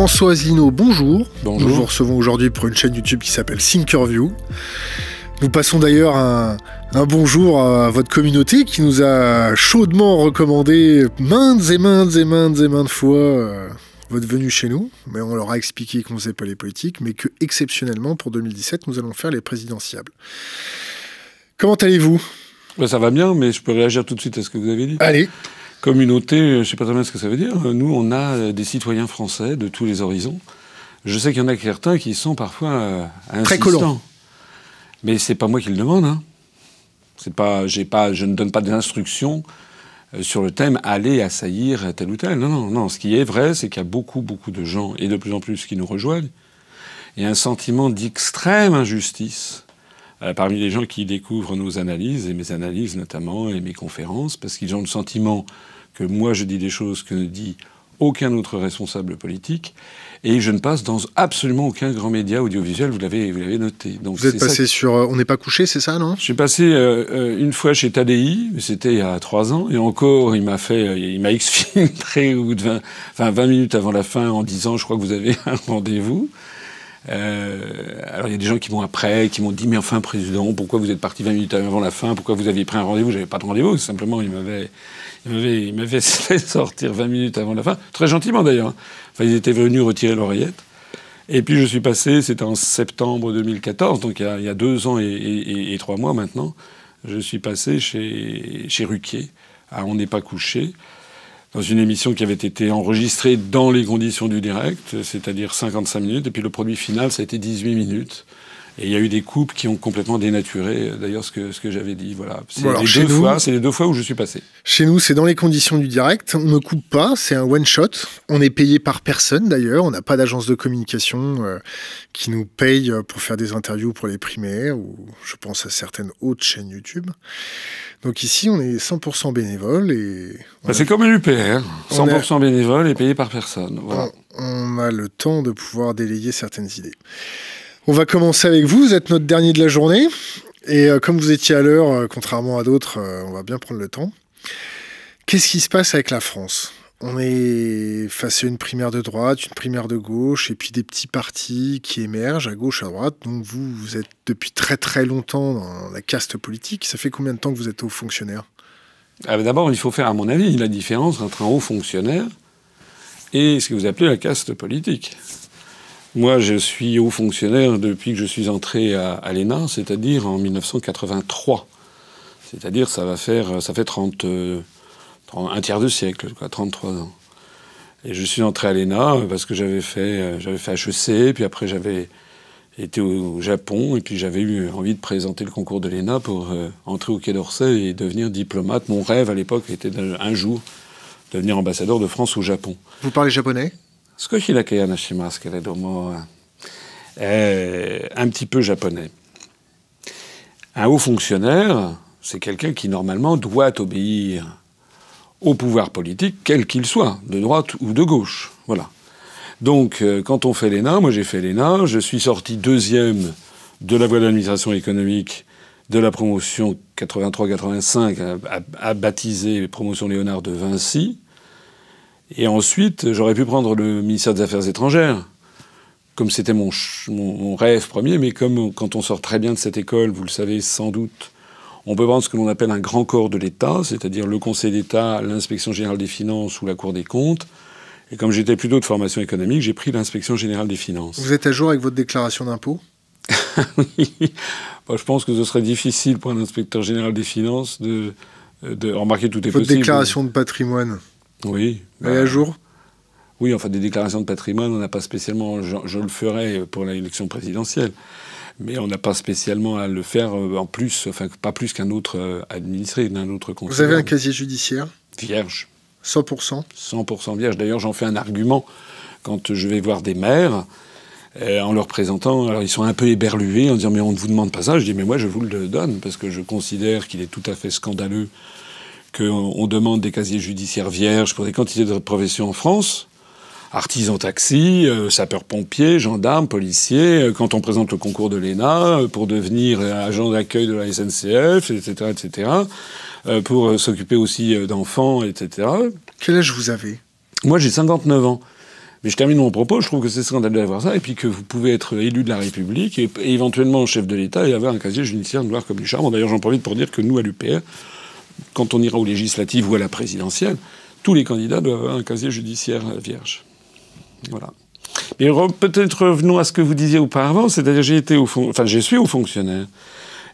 François Asselineau, bonjour. Bonjour. Nous vous recevons aujourd'hui pour une chaîne YouTube qui s'appelle Thinkerview. Nous passons d'ailleurs un bonjour à votre communauté qui nous a chaudement recommandé maintes fois votre venue chez nous. Mais on leur a expliqué qu'on ne faisait pas les politiques, mais que exceptionnellement pour 2017, nous allons faire les présidentiables. Comment allez-vous ? Ça va bien, mais je peux réagir tout de suite à ce que vous avez dit. Allez. Communauté, je ne sais pas très bien ce que ça veut dire. Nous, on a des citoyens français de tous les horizons. Je sais qu'il y en a certains qui sont parfois insistants. Très collants. Mais c'est pas moi qui le demande. Hein. Je ne donne pas d'instructions sur le thème « aller assaillir tel ou tel ». Non. Ce qui est vrai, c'est qu'il y a beaucoup de gens, et de plus en plus, qui nous rejoignent. Il y a un sentiment d'extrême injustice parmi les gens qui découvrent nos analyses, et mes analyses notamment, et mes conférences, parce qu'ils ont le sentiment que moi je dis des choses que ne dit aucun autre responsable politique, et je ne passe dans absolument aucun grand média audiovisuel, vous l'avez noté. Donc, vous êtes passé sur On n'est pas couché, c'est ça, non ? Je suis passé une fois chez Tadei, c'était il y a 3 ans, et encore il m'a exfiltré 20 minutes avant la fin en disant « je crois que vous avez un rendez-vous ». Alors il y a des gens qui m'ont dit « mais enfin, président, pourquoi vous êtes parti 20 minutes avant la fin ? Pourquoi vous aviez pris un rendez-vous » J'avais pas de rendez-vous, simplement il m'avait fait sortir 20 minutes avant la fin. Très gentiment d'ailleurs. Enfin, ils étaient venus retirer l'oreillette. Et puis je suis passé, c'était en septembre 2014, donc il y a 2 ans et 3 mois maintenant, je suis passé chez Ruquier, à On n'est pas couché, dans une émission qui avait été enregistrée dans les conditions du direct, c'est-à-dire 55 minutes, et puis le produit final, ça a été 18 minutes. Et il y a eu des coupes qui ont complètement dénaturé, d'ailleurs, ce que j'avais dit. Voilà. C'est les 2 fois où je suis passé. Chez nous, c'est dans les conditions du direct. On ne coupe pas, c'est un one-shot. On est payé par personne, d'ailleurs. On n'a pas d'agence de communication qui nous paye pour faire des interviews pour les primaires, ou je pense à certaines autres chaînes YouTube. Donc ici, on est 100% bénévole. C'est comme un UPR, 100% bénévole et payé par personne. Voilà. On a le temps de pouvoir délayer certaines idées. On va commencer avec vous. Vous êtes notre dernier de la journée. Et comme vous étiez à l'heure, contrairement à d'autres, on va bien prendre le temps. Qu'est-ce qui se passe avec la France ? On est face à une primaire de droite, une primaire de gauche, et puis des petits partis qui émergent à gauche, à droite. Donc vous êtes depuis très longtemps dans la caste politique. Ça fait combien de temps que vous êtes haut fonctionnaire ? D'abord, il faut faire, à mon avis, la différence entre un haut fonctionnaire et ce que vous appelez la caste politique. Moi, je suis haut fonctionnaire depuis que je suis entré à l'ENA, c'est-à-dire en 1983. C'est-à-dire, ça fait un tiers de siècle, 33 ans. Et je suis entré à l'ENA parce que j'avais fait HEC, puis après j'avais été au Japon, et puis j'avais eu envie de présenter le concours de l'ENA pour entrer au Quai d'Orsay et devenir diplomate. Mon rêve à l'époque était un jour devenir ambassadeur de France au Japon. Vous parlez japonais ? Un petit peu japonais. Un haut fonctionnaire, c'est quelqu'un qui normalement doit obéir au pouvoir politique, quel qu'il soit, de droite ou de gauche. Voilà. Donc, quand on fait l'ENA, moi j'ai fait l'ENA, je suis sorti 2e de la voie de l'administration économique de la promotion 83-85, à baptiser promotion Léonard de Vinci. Et ensuite, j'aurais pu prendre le ministère des Affaires étrangères, comme c'était mon rêve premier, mais comme quand on sort très bien de cette école, vous le savez sans doute, on peut prendre ce que l'on appelle un grand corps de l'État, c'est-à-dire le Conseil d'État, l'Inspection générale des finances ou la Cour des comptes. Et comme j'étais plutôt de formation économique, j'ai pris l'Inspection générale des finances. Vous êtes à jour avec votre déclaration d'impôt ? Oui. Bon, je pense que ce serait difficile pour un inspecteur général des finances de remarquer tout est possible. Votre déclaration de patrimoine ? Oui. Elle est à jour ? Oui, enfin, des déclarations de patrimoine, on n'a pas spécialement... Je le ferai pour l'élection présidentielle. Mais on n'a pas spécialement à le faire en plus, enfin, pas plus qu'un autre administré, d'un autre conseiller. Vous avez un casier judiciaire ? Vierge. 100% ? 100% vierge. D'ailleurs, j'en fais un argument quand je vais voir des maires, en leur présentant... Alors, ils sont un peu éberlués en disant « mais on ne vous demande pas ça ». Je dis « mais moi, je vous le donne, parce que je considère qu'il est tout à fait scandaleux qu'on demande des casiers judiciaires vierges pour des quantités de professions en France, artisans taxi, sapeurs-pompiers, gendarmes, policiers, quand on présente le concours de l'ENA, pour devenir agent d'accueil de la SNCF, etc., pour s'occuper aussi d'enfants, etc. Quel âge vous avez ? Moi, j'ai 59 ans. Mais je termine mon propos, je trouve que c'est scandaleux d'avoir ça, et puis que vous pouvez être élu de la République, et éventuellement chef de l'État, et avoir un casier judiciaire noir comme du charbon. D'ailleurs, j'en profite pour dire que nous, à l'UPR, quand on ira aux législatives ou à la présidentielle, tous les candidats doivent avoir un casier judiciaire vierge. Voilà. Mais peut-être revenons à ce que vous disiez auparavant, c'est-à-dire je suis haut fonctionnaire.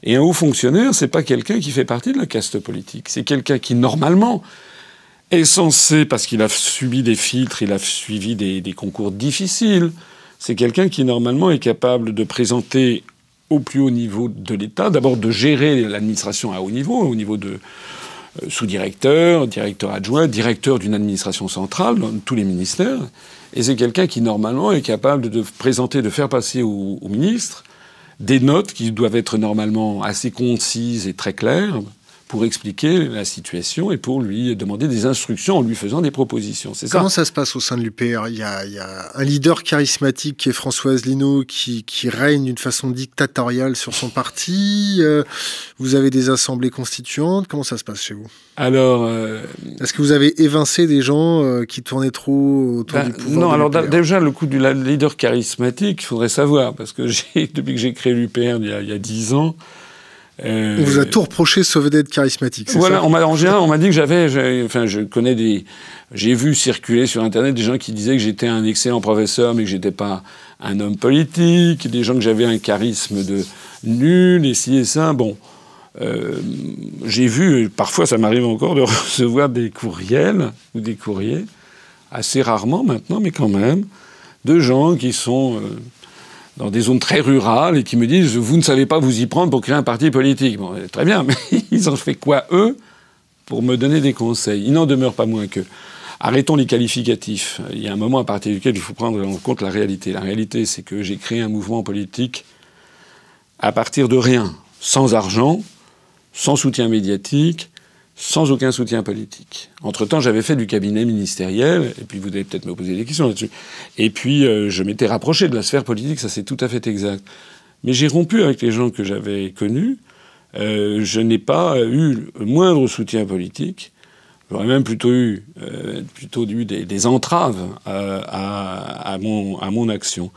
Et un haut fonctionnaire, c'est pas quelqu'un qui fait partie de la caste politique. C'est quelqu'un qui, normalement, est censé, parce qu'il a subi des filtres, il a suivi des concours difficiles, c'est quelqu'un qui, normalement, est capable de présenter au plus haut niveau de l'État, d'abord de gérer l'administration à haut niveau de sous-directeur, directeur adjoint, directeur d'une administration centrale, dans tous les ministères. Et c'est quelqu'un qui, normalement, est capable de présenter, de faire passer au ministre des notes qui doivent être normalement assez concises et très claires pour expliquer la situation et pour lui demander des instructions en lui faisant des propositions. C'est ça. Comment ça se passe au sein de l'UPR ? Il y a un leader charismatique qui est François Asselineau qui règne d'une façon dictatoriale sur son parti. Vous avez des assemblées constituantes. Comment ça se passe chez vous ? Alors... Est-ce que vous avez évincé des gens qui tournaient trop autour du pouvoir ? Non, alors déjà, le coup du leader charismatique, il faudrait savoir, parce que depuis que j'ai créé l'UPR il y a 10 ans... On vous a tout reproché sauf d'être charismatique, c'est voilà, ça ? on m'a dit que je connais j'ai vu circuler sur Internet des gens qui disaient que j'étais un excellent professeur, mais que j'étais pas un homme politique, des gens que j'avais un charisme de nul, et ci et ça. Bon, j'ai vu, parfois ça m'arrive encore de recevoir des courriels ou des courriers, assez rarement maintenant, mais quand même, de gens qui sont... dans des zones très rurales, et qui me disent « Vous ne savez pas vous y prendre pour créer un parti politique ». Bon, très bien, mais ils ont fait quoi, eux, pour me donner des conseils ? Il n'en demeure pas moins que... Arrêtons les qualificatifs. Il y a un moment à partir duquel il faut prendre en compte la réalité. La réalité, c'est que j'ai créé un mouvement politique à partir de rien, sans argent, sans soutien médiatique, sans aucun soutien politique. Entre-temps, j'avais fait du cabinet ministériel, et puis vous allez peut-être me poser des questions là-dessus. Et puis, je m'étais rapproché de la sphère politique, ça c'est tout à fait exact. Mais j'ai rompu avec les gens que j'avais connus. Je n'ai pas eu le moindre soutien politique. J'aurais même plutôt eu des entraves à mon action.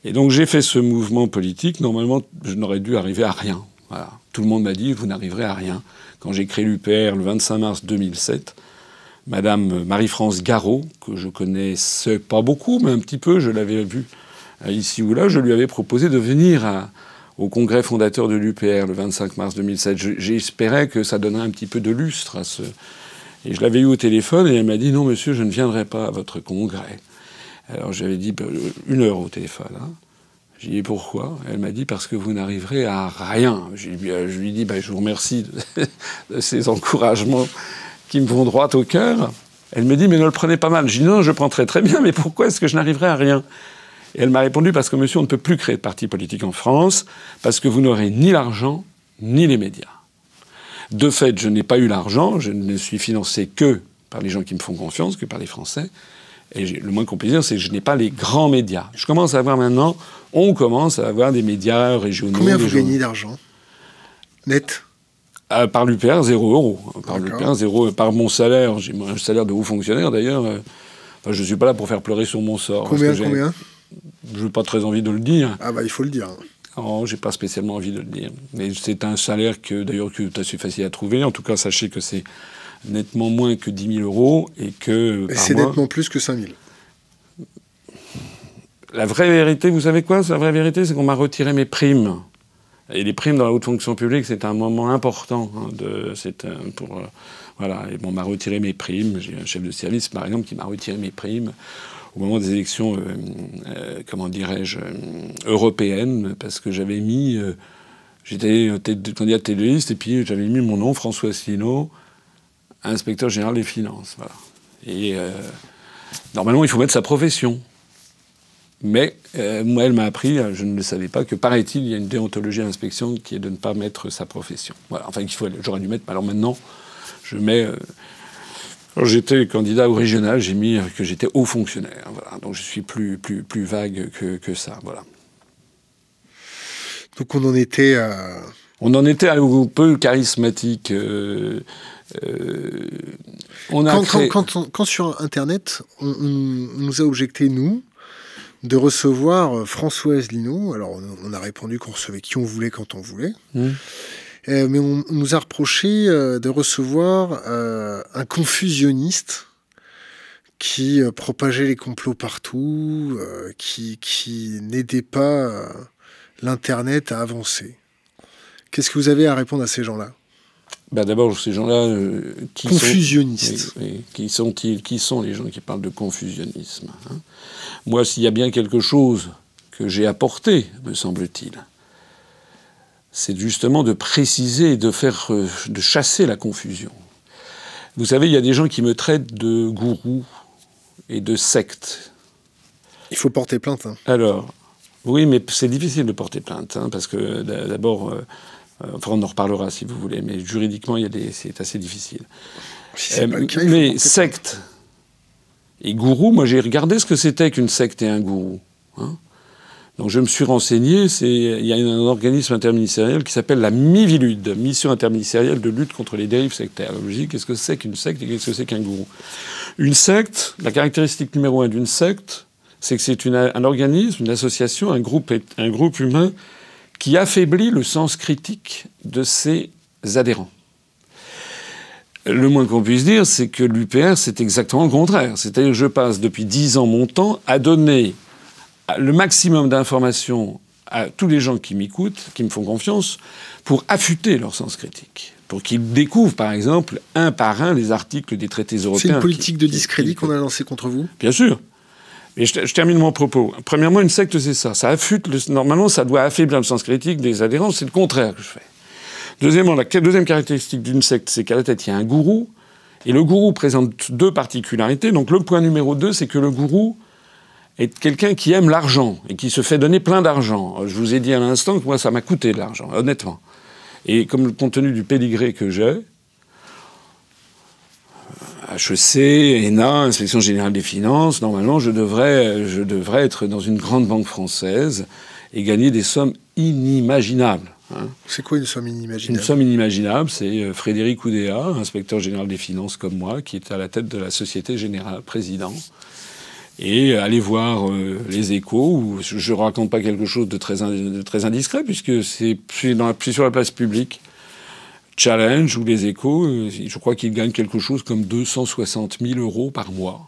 Et donc, j'ai fait ce mouvement politique. Normalement, je n'aurais dû arriver à rien. Voilà. Tout le monde m'a dit « Vous n'arriverez à rien ». Quand j'ai créé l'UPR le 25 mars 2007, Madame Marie-France Garot, que je connaissais pas beaucoup, mais un petit peu, je l'avais vue ici ou là, je lui avais proposé de venir au congrès fondateur de l'UPR le 25 mars 2007. J'espérais que ça donnerait un petit peu de lustre à ce... Et je l'avais eu au téléphone et elle m'a dit « Non, monsieur, je ne viendrai pas à votre congrès ». Alors j'avais dit 1 heure au téléphone. Hein. J'ai dit « Pourquoi ?» Elle m'a dit « Parce que vous n'arriverez à rien ». Je lui ai dit « Je vous remercie de ces encouragements qui me vont droit au cœur ». Elle me dit « Mais ne le prenez pas mal ». Je dis « Non, je prends très très bien, mais pourquoi est-ce que je n'arriverai à rien ?» Et elle m'a répondu « Parce que monsieur, on ne peut plus créer de parti politique en France, parce que vous n'aurez ni l'argent, ni les médias. » De fait, je n'ai pas eu l'argent, je ne suis financé que par les gens qui me font confiance, que par les Français. Et le moins qu'on puisse dire, c'est que je n'ai pas les grands médias. Je commence à avoir maintenant, on commence à avoir des médias régionaux. Combien vous gagnez d'argent net ? Par l'UPR, 0 €. Par l'UPR, 0 €. Par mon salaire, j'ai un salaire de haut fonctionnaire d'ailleurs. Je ne suis pas là pour faire pleurer sur mon sort. Combien Je n'ai pas très envie de le dire. Ah bah il faut le dire. Non, j'ai pas spécialement envie de le dire. Mais c'est un salaire qui est assez facile à trouver. En tout cas, sachez que c'est nettement moins que 10 000 € et que... Et c'est nettement plus que 5 000. La vraie vérité, vous savez quoi ? La vraie vérité, c'est qu'on m'a retiré mes primes. Et les primes dans la haute fonction publique, c'est un moment important. Voilà. Et on m'a retiré mes primes. J'ai un chef de service, par exemple, qui m'a retiré mes primes au moment des élections, européennes, parce que j'avais mis... j'étais candidat tête de liste, et puis j'avais mis mon nom, François Asselineau, inspecteur général des finances. Voilà. Et normalement, il faut mettre sa profession. Mais moi, elle m'a appris, je ne le savais pas, que paraît-il, il y a une déontologie à l'inspection qui est de ne pas mettre sa profession. Voilà. Enfin, j'aurais dû mettre, mais alors maintenant, je mets... Quand j'étais candidat au régional, j'ai mis que j'étais haut fonctionnaire. Voilà. Donc je suis plus vague que ça. Voilà. Donc on en était à... On en était un peu charismatique. Quand sur Internet, on nous a objecté, nous, de recevoir François Asselineau. Alors, on a répondu qu'on recevait qui on voulait, quand on voulait. Mais on nous a reproché de recevoir un confusionniste qui propageait les complots partout, qui n'aidait pas l'Internet à avancer. Qu'est-ce que vous avez à répondre à ces gens-là ? D'abord, ces gens-là... confusionnistes. Qui sont-ils ? Qui sont les gens qui parlent de confusionnisme, hein ? Moi, s'il y a bien quelque chose que j'ai apporté, me semble-t-il, c'est justement de préciser et de chasser la confusion. Vous savez, il y a des gens qui me traitent de gourou et de secte. Il faut porter plainte. Hein. Alors, oui, mais c'est difficile de porter plainte, hein, parce que d'abord... enfin, on en reparlera si vous voulez, mais juridiquement, c'est assez difficile. Si c'est pas le cas, mais secte et gourou, moi j'ai regardé ce que c'était qu'une secte et un gourou. Hein. Donc je me suis renseigné, il y a un organisme interministériel qui s'appelle la MIVILUD, Mission interministérielle de lutte contre les dérives sectaires. Alors, je dis, qu'est-ce que c'est qu'une secte et qu'est-ce que c'est qu'un gourou ? Une secte, la caractéristique numéro 1 d'une secte, c'est que c'est un organisme, une association, un groupe humain qui affaiblit le sens critique de ses adhérents. Le moins qu'on puisse dire, c'est que l'UPR, c'est exactement le contraire. C'est-à-dire que je passe depuis 10 ans mon temps à donner le maximum d'informations à tous les gens qui m'écoutent, qui me font confiance, pour affûter leur sens critique. Pour qu'ils découvrent, par exemple, un par un, les articles des traités européens. C'est une politique de discrédit qu'on a lancée contre vous ? Bien sûr. Et je termine mon propos. Premièrement, une secte, c'est ça. Ça affûte. Normalement, ça doit affaiblir le sens critique des adhérents. C'est le contraire que je fais. Deuxièmement, la deuxième caractéristique d'une secte, c'est qu'à la tête, il y a un gourou. Et le gourou présente deux particularités. Donc, le point numéro 2, c'est que le gourou est quelqu'un qui aime l'argent et qui se fait donner plein d'argent. Je vous ai dit à l'instant que moi, ça m'a coûté de l'argent, honnêtement. Et compte tenu du pédigré que j'ai, HEC, ENA, Inspection Générale des Finances, normalement, je devrais être dans une grande banque française et gagner des sommes inimaginables. Hein. C'est quoi une somme inimaginable ? Une somme inimaginable, c'est Frédéric Oudéa, inspecteur général des Finances comme moi, qui est à la tête de la Société Générale, président. Et allez voir les Échos, où je ne raconte pas quelque chose de très indiscret, puisque c'est sur la place publique. Challenge ou les Échos, je crois qu'ils gagnent quelque chose comme 260 000 € par mois.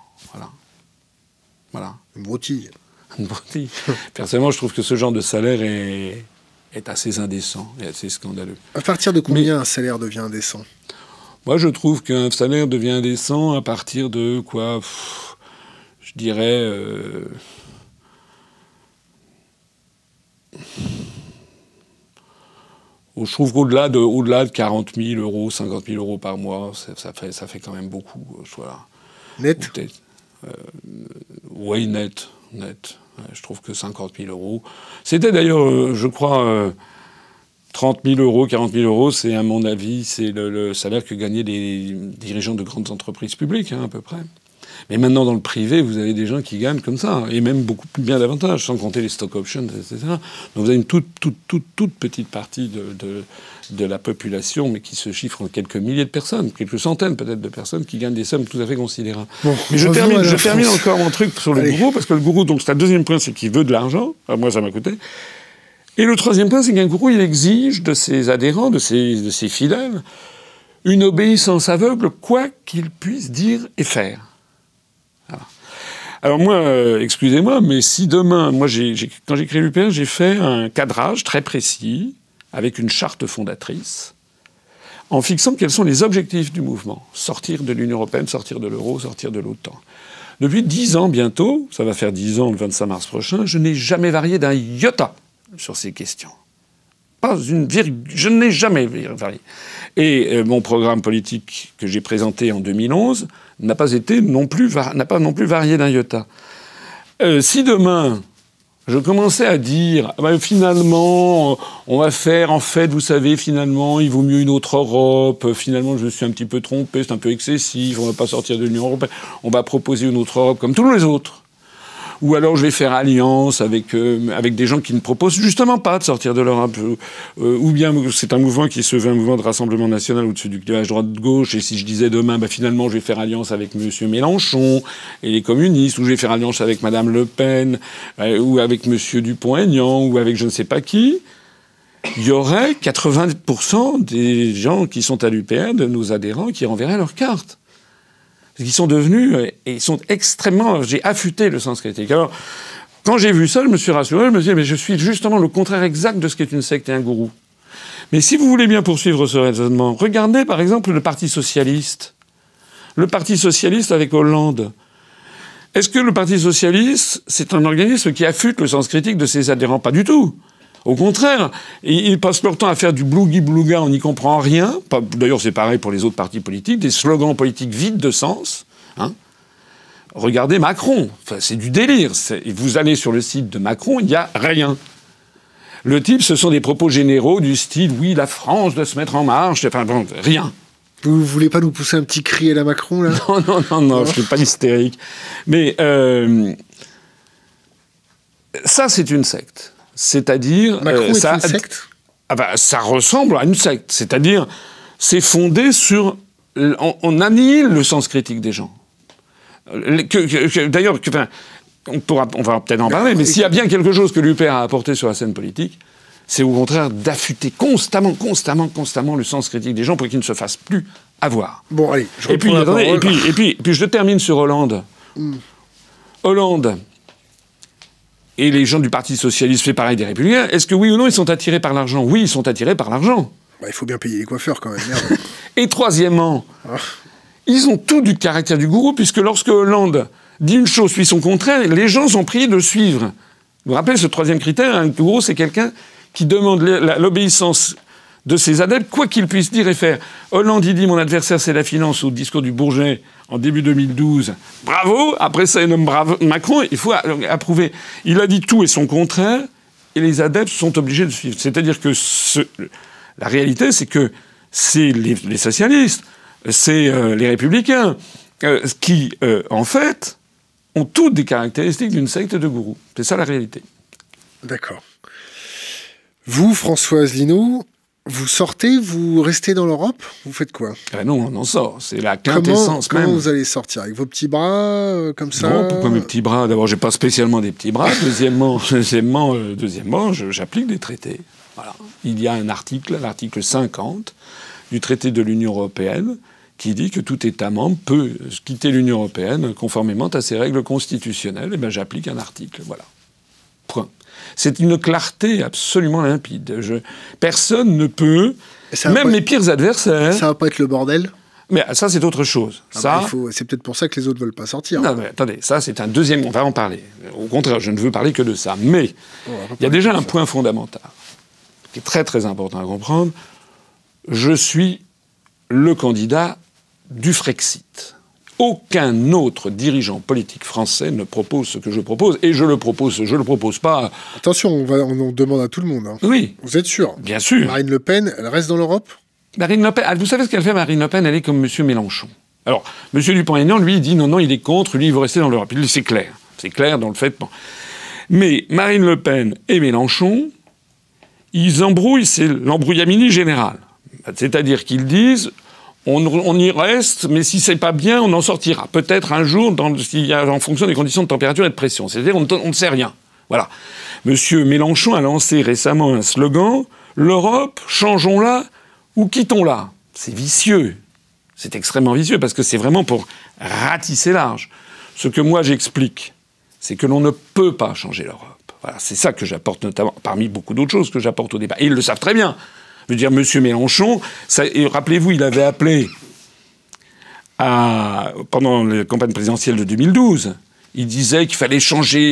Voilà. Une broutille. Une broutille. Personnellement, je trouve que ce genre de salaire est assez indécent et assez scandaleux. À partir de combien un salaire devient indécent ? Moi, je trouve qu'un salaire devient indécent à partir de quoi ? Je dirais... Je trouve qu'au-delà de 40 000 €, 50 000 € par mois, ça fait quand même beaucoup. Voilà. Net ? Oui, net. Je trouve que 50 000 €. C'était d'ailleurs, je crois, 30 000 €, 40 000 €, c'est à mon avis, c'est le salaire que gagnaient les dirigeants de grandes entreprises publiques, hein, à peu près. Mais maintenant, dans le privé, vous avez des gens qui gagnent comme ça, et même beaucoup bien davantage, sans compter les stock options, etc. Donc vous avez une toute petite partie de la population, mais qui se chiffre en quelques milliers de personnes, quelques centaines peut-être de personnes, qui gagnent des sommes tout à fait considérables. Bon, mais je termine encore mon truc sur le gourou, parce que le gourou, donc c'est le deuxième point, c'est qu'il veut de l'argent. Enfin, moi, ça m'a coûté. Et le troisième point, c'est qu'un gourou, il exige de ses adhérents, de ses fidèles, une obéissance aveugle, quoi qu'il puisse dire et faire. Voilà. Alors moi, excusez-moi, mais si demain, moi, quand j'ai créé l'UPR, j'ai fait un cadrage très précis, avec une charte fondatrice, en fixant quels sont les objectifs du mouvement. Sortir de l'Union européenne, sortir de l'euro, sortir de l'OTAN. Depuis 10 ans bientôt, ça va faire 10 ans le 25 mars prochain, je n'ai jamais varié d'un iota sur ces questions. Pas une virgule, je n'ai jamais varié. Et mon programme politique que j'ai présenté en 2011 n'a pas non plus varié d'un iota. Si demain, je commençais à dire, finalement, on va faire, en fait, vous savez, finalement, il vaut mieux une autre Europe, finalement, je me suis un petit peu trompé, c'est un peu excessif, on ne va pas sortir de l'Union européenne, on va proposer une autre Europe comme tous les autres. ou alors je vais faire alliance avec des gens qui ne proposent justement pas de sortir de l'Europe, ou bien c'est un mouvement qui se veut un mouvement de rassemblement national au-dessus du clivage droite-gauche, et si je disais demain, finalement je vais faire alliance avec monsieur Mélenchon et les communistes, ou je vais faire alliance avec madame Le Pen, ou avec monsieur Dupont-Aignan, ou avec je ne sais pas qui, il y aurait 80% des gens qui sont à l'UPR, de nos adhérents, qui renverraient leur carte. Parce qu'ils sont devenus, et ils sont extrêmement, j'ai affûté le sens critique. Alors, quand j'ai vu ça, je me suis rassuré, je me suis dit, mais je suis justement le contraire exact de ce qu'est une secte et un gourou. Mais si vous voulez bien poursuivre ce raisonnement, regardez par exemple le Parti Socialiste. Le Parti Socialiste avec Hollande. Est-ce que le Parti Socialiste, c'est un organisme qui affûte le sens critique de ses adhérents? Pas du tout. Au contraire, ils passent leur temps à faire du blougui-blouga, on n'y comprend rien. D'ailleurs, c'est pareil pour les autres partis politiques, des slogans politiques vides de sens. Hein. Regardez Macron, enfin, c'est du délire. Vous allez sur le site de Macron, il n'y a rien. Le type, ce sont des propos généraux du style « oui, la France doit se mettre en marche », enfin bon, rien. Vous voulez pas nous pousser un petit cri à la Macron, là? Non, je suis pas hystérique. Mais ça, c'est une secte. C'est-à-dire... Macron est une secte? Ça ressemble à une secte. C'est-à-dire, c'est fondé sur... On annihile le sens critique des gens. D'ailleurs, on va peut-être en parler, mais s'il y a bien quelque chose que l'UPR a apporté sur la scène politique, c'est au contraire d'affûter constamment le sens critique des gens pour qu'ils ne se fassent plus avoir. Bon, allez, je et puis, je termine sur Hollande. Hollande... Et les gens du Parti Socialiste fait pareil des Républicains. Est-ce que oui ou non, ils sont attirés par l'argent? Oui, ils sont attirés par l'argent. Il faut bien payer les coiffeurs quand même, merde. Et troisièmement, ils ont tout du caractère du gourou, puisque lorsque Hollande dit une chose puis son contraire, les gens sont priés de suivre. Vous vous rappelez ce troisième critère? Un gourou, c'est quelqu'un qui demande l'obéissance de ses adeptes, quoi qu'ils puissent dire et faire. Hollande, il dit « Mon adversaire, c'est la finance » au discours du Bourget en début 2012. Bravo. Après ça, il nomme Macron. Il faut approuver. Il a dit tout et son contraire, et les adeptes sont obligés de suivre. C'est-à-dire que la réalité, c'est que c'est les socialistes, c'est les républicains qui, en fait, ont toutes des caractéristiques d'une secte de gourou. C'est ça la réalité. D'accord. Vous, François Asselineau, vous sortez, vous restez dans l'Europe? Vous faites quoi? Non, on en sort. C'est la quintessence même. Comment vous allez sortir? Avec vos petits bras, comme ça? Non, pourquoi mes petits bras? D'abord, j'ai pas spécialement des petits bras. Deuxièmement, j'applique des traités. Voilà. Il y a un article, l'article 50 du traité de l'Union européenne, qui dit que tout État membre peut quitter l'Union européenne conformément à ses règles constitutionnelles. Et bien, j'applique un article. Voilà. Point. C'est une clarté absolument limpide. Personne ne peut, même mes pires adversaires... Ça va pas être le bordel? Mais ça, c'est autre chose. C'est peut-être pour ça que les autres veulent pas sortir. Non, mais attendez, ça, c'est un deuxième... On va en parler. Au contraire, je ne veux parler que de ça. Mais il y a déjà un point fondamental qui est très, très important à comprendre. Je suis le candidat du Frexit. Aucun autre dirigeant politique français ne propose ce que je propose. Et je le propose pas... Attention, on demande à tout le monde. Hein. Oui. Vous êtes sûr? Bien sûr. Marine Le Pen, elle reste dans l'Europe? Marine Le Pen, vous savez ce qu'elle fait, Marine Le Pen? Elle est comme M. Mélenchon. Alors, M. Dupont-Aignan, lui, il dit non, il est contre, lui, il veut rester dans l'Europe. C'est clair. C'est clair dans le fait... Bon. Mais Marine Le Pen et Mélenchon, ils embrouillent, c'est l'embrouillamini général. C'est-à-dire qu'ils disent... On y reste, mais si c'est pas bien, on en sortira. Peut-être un jour, en fonction des conditions de température et de pression. C'est-à-dire, on ne sait rien. Voilà. Monsieur Mélenchon a lancé récemment un slogan « L'Europe, changeons-la ou quittons-la ». C'est vicieux. C'est extrêmement vicieux parce que c'est vraiment pour ratisser large. Ce que moi j'explique, c'est que l'on ne peut pas changer l'Europe. Voilà, c'est ça que j'apporte notamment, parmi beaucoup d'autres choses que j'apporte au débat. Et ils le savent très bien. Je veux dire, M. Mélenchon, rappelez-vous, il avait appelé pendant la campagne présidentielle de 2012, il disait qu'il fallait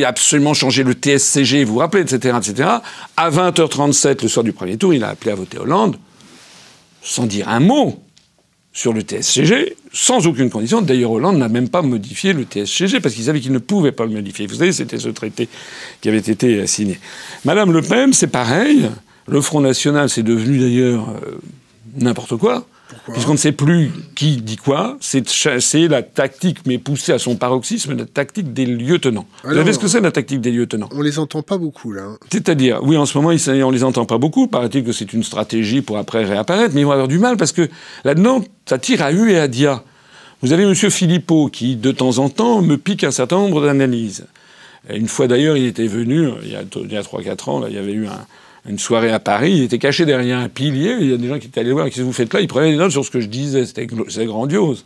absolument changer le TSCG, vous vous rappelez, etc., etc. À 20h37, le soir du premier tour, il a appelé à voter Hollande, sans dire un mot sur le TSCG, sans aucune condition. D'ailleurs, Hollande n'a même pas modifié le TSCG, parce qu'il savait qu'il ne pouvait pas le modifier. Vous savez, c'était ce traité qui avait été signé. Madame Le Pen, c'est pareil. Le Front National, c'est devenu d'ailleurs n'importe quoi. Pourquoi ? Puisqu'on ne sait plus qui dit quoi, c'est la tactique, mais poussée à son paroxysme, la tactique des lieutenants. Alors, vous savez ce que c'est, la tactique des lieutenants? On les entend pas beaucoup, là. C'est-à-dire, oui, en ce moment, on les entend pas beaucoup. Paraît-il que c'est une stratégie pour après réapparaître, mais ils vont avoir du mal parce que là-dedans, ça tire à U et à dia. Vous avez M. Philippot qui, de temps en temps, me pique un certain nombre d'analyses. Une fois d'ailleurs, il était venu, il y a 3-4 ans, là, il y avait eu une soirée à Paris, il était caché derrière un pilier, il y a des gens qui étaient allés voir, qu'est-ce que vous faites là? Il prenait des notes sur ce que je disais, c'était grandiose.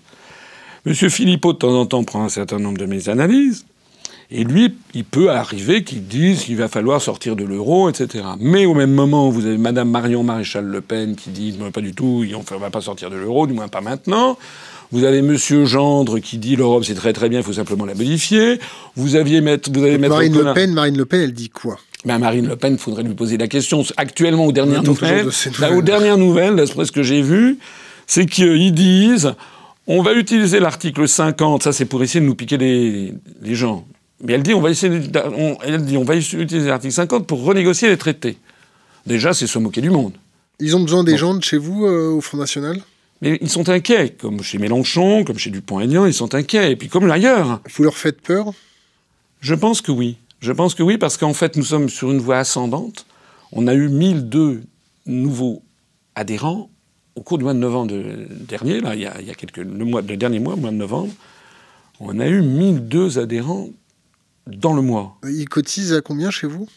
M. Philippot, de temps en temps, prend un certain nombre de mes analyses, et lui, il peut arriver qu'il dise qu'il va falloir sortir de l'euro, etc. Mais au même moment, vous avez Mme Marion Maréchal Le Pen qui dit « pas du tout, on ne va pas sortir de l'euro, du moins pas maintenant ». Vous avez M. Gendre qui dit l'Europe c'est très très bien, il faut simplement la modifier. Marine Le Pen, elle dit quoi? Marine Le Pen, il faudrait lui poser la question. Actuellement, aux dernières nouvelles, d'après ce que j'ai vu, c'est qu'ils disent on va utiliser l'article 50, ça c'est pour essayer de nous piquer les gens. Mais elle dit on va utiliser l'article 50 pour renégocier les traités. Déjà, c'est se moquer du monde. Ils ont besoin des gens de chez vous, au Front National? Mais ils sont inquiets, comme chez Mélenchon, comme chez Dupont-Aignan, ils sont inquiets, et puis comme ailleurs. Vous leur faites peur? Je pense que oui. Je pense que oui, parce qu'en fait, nous sommes sur une voie ascendante. On a eu 1002 nouveaux adhérents au cours du mois de novembre dernier, là, il y a le dernier mois, le mois de novembre. On a eu 1002 adhérents dans le mois. Ils cotisent à combien chez vous?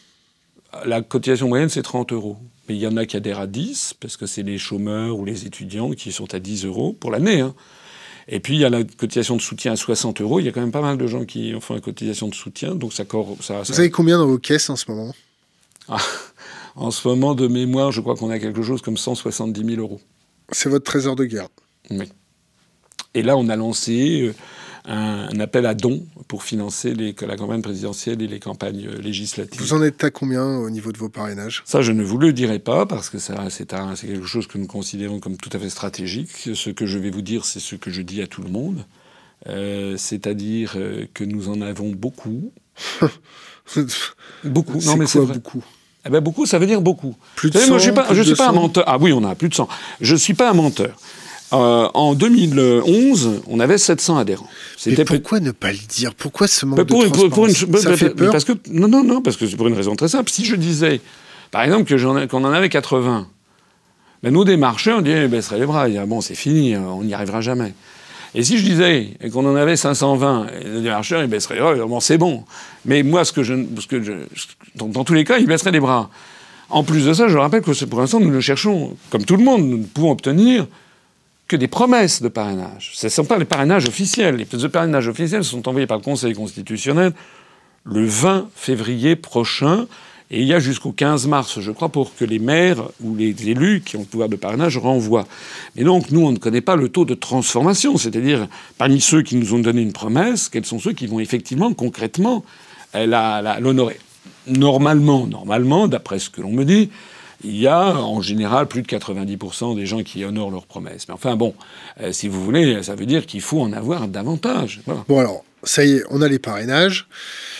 La cotisation moyenne, c'est 30 €. Mais il y en a qui adhèrent à 10, parce que c'est les chômeurs ou les étudiants qui sont à 10 € pour l'année. Hein. Et puis, il y a la cotisation de soutien à 60 €. Il y a quand même pas mal de gens qui font la cotisation de soutien. Donc Vous avez combien dans vos caisses en ce moment? En ce moment, de mémoire, je crois qu'on a quelque chose comme 170 000 €. C'est votre trésor de guerre? Oui. Et là, on a lancé un appel à dons pour financer la campagne présidentielle et les campagnes législatives. Vous en êtes à combien au niveau de vos parrainages? Ça, je ne vous le dirai pas, parce que c'est quelque chose que nous considérons comme tout à fait stratégique. Ce que je vais vous dire, c'est ce que je dis à tout le monde. C'est-à-dire que nous en avons beaucoup. Beaucoup. Non, mais c'est vrai. Beaucoup. Eh ben, beaucoup, ça veut dire beaucoup. Plus de 100, moi, je suis pas un menteur. Ah oui, on a plus de 100. Je suis pas un menteur. En 2011, on avait 700 adhérents. Mais pourquoi ne pas le dire? Pourquoi ce manque de transparence? Ça fait peur? Non, parce que c'est pour une raison très simple. Si je disais, par exemple, qu'on en avait 80, ben, nos démarcheurs, on dirait, baisseraient les bras. Bon, c'est fini, on n'y arrivera jamais. Et si je disais qu'on en avait 520, les démarcheurs, ils baisseraient les bras. Bon, c'est bon. Mais moi, dans tous les cas, ils baisseraient les bras. En plus de ça, je rappelle que pour l'instant, nous le cherchons, comme tout le monde, nous ne pouvons obtenir que des promesses de parrainage. Ce ne sont pas les parrainages officiels. Les parrainages officiels sont envoyés par le Conseil constitutionnel le 20 février prochain. Et il y a jusqu'au 15 mars, je crois, pour que les maires ou les élus qui ont le pouvoir de parrainage renvoient. Et donc, nous, on ne connaît pas le taux de transformation. C'est-à-dire, parmi ceux qui nous ont donné une promesse, quels sont ceux qui vont effectivement, concrètement, l'honorer. Normalement, d'après ce que l'on me dit, il y a en général plus de 90% des gens qui honorent leurs promesses. Mais enfin bon, si vous voulez, ça veut dire qu'il faut en avoir davantage. Voilà. Bon alors, ça y est, on a les parrainages.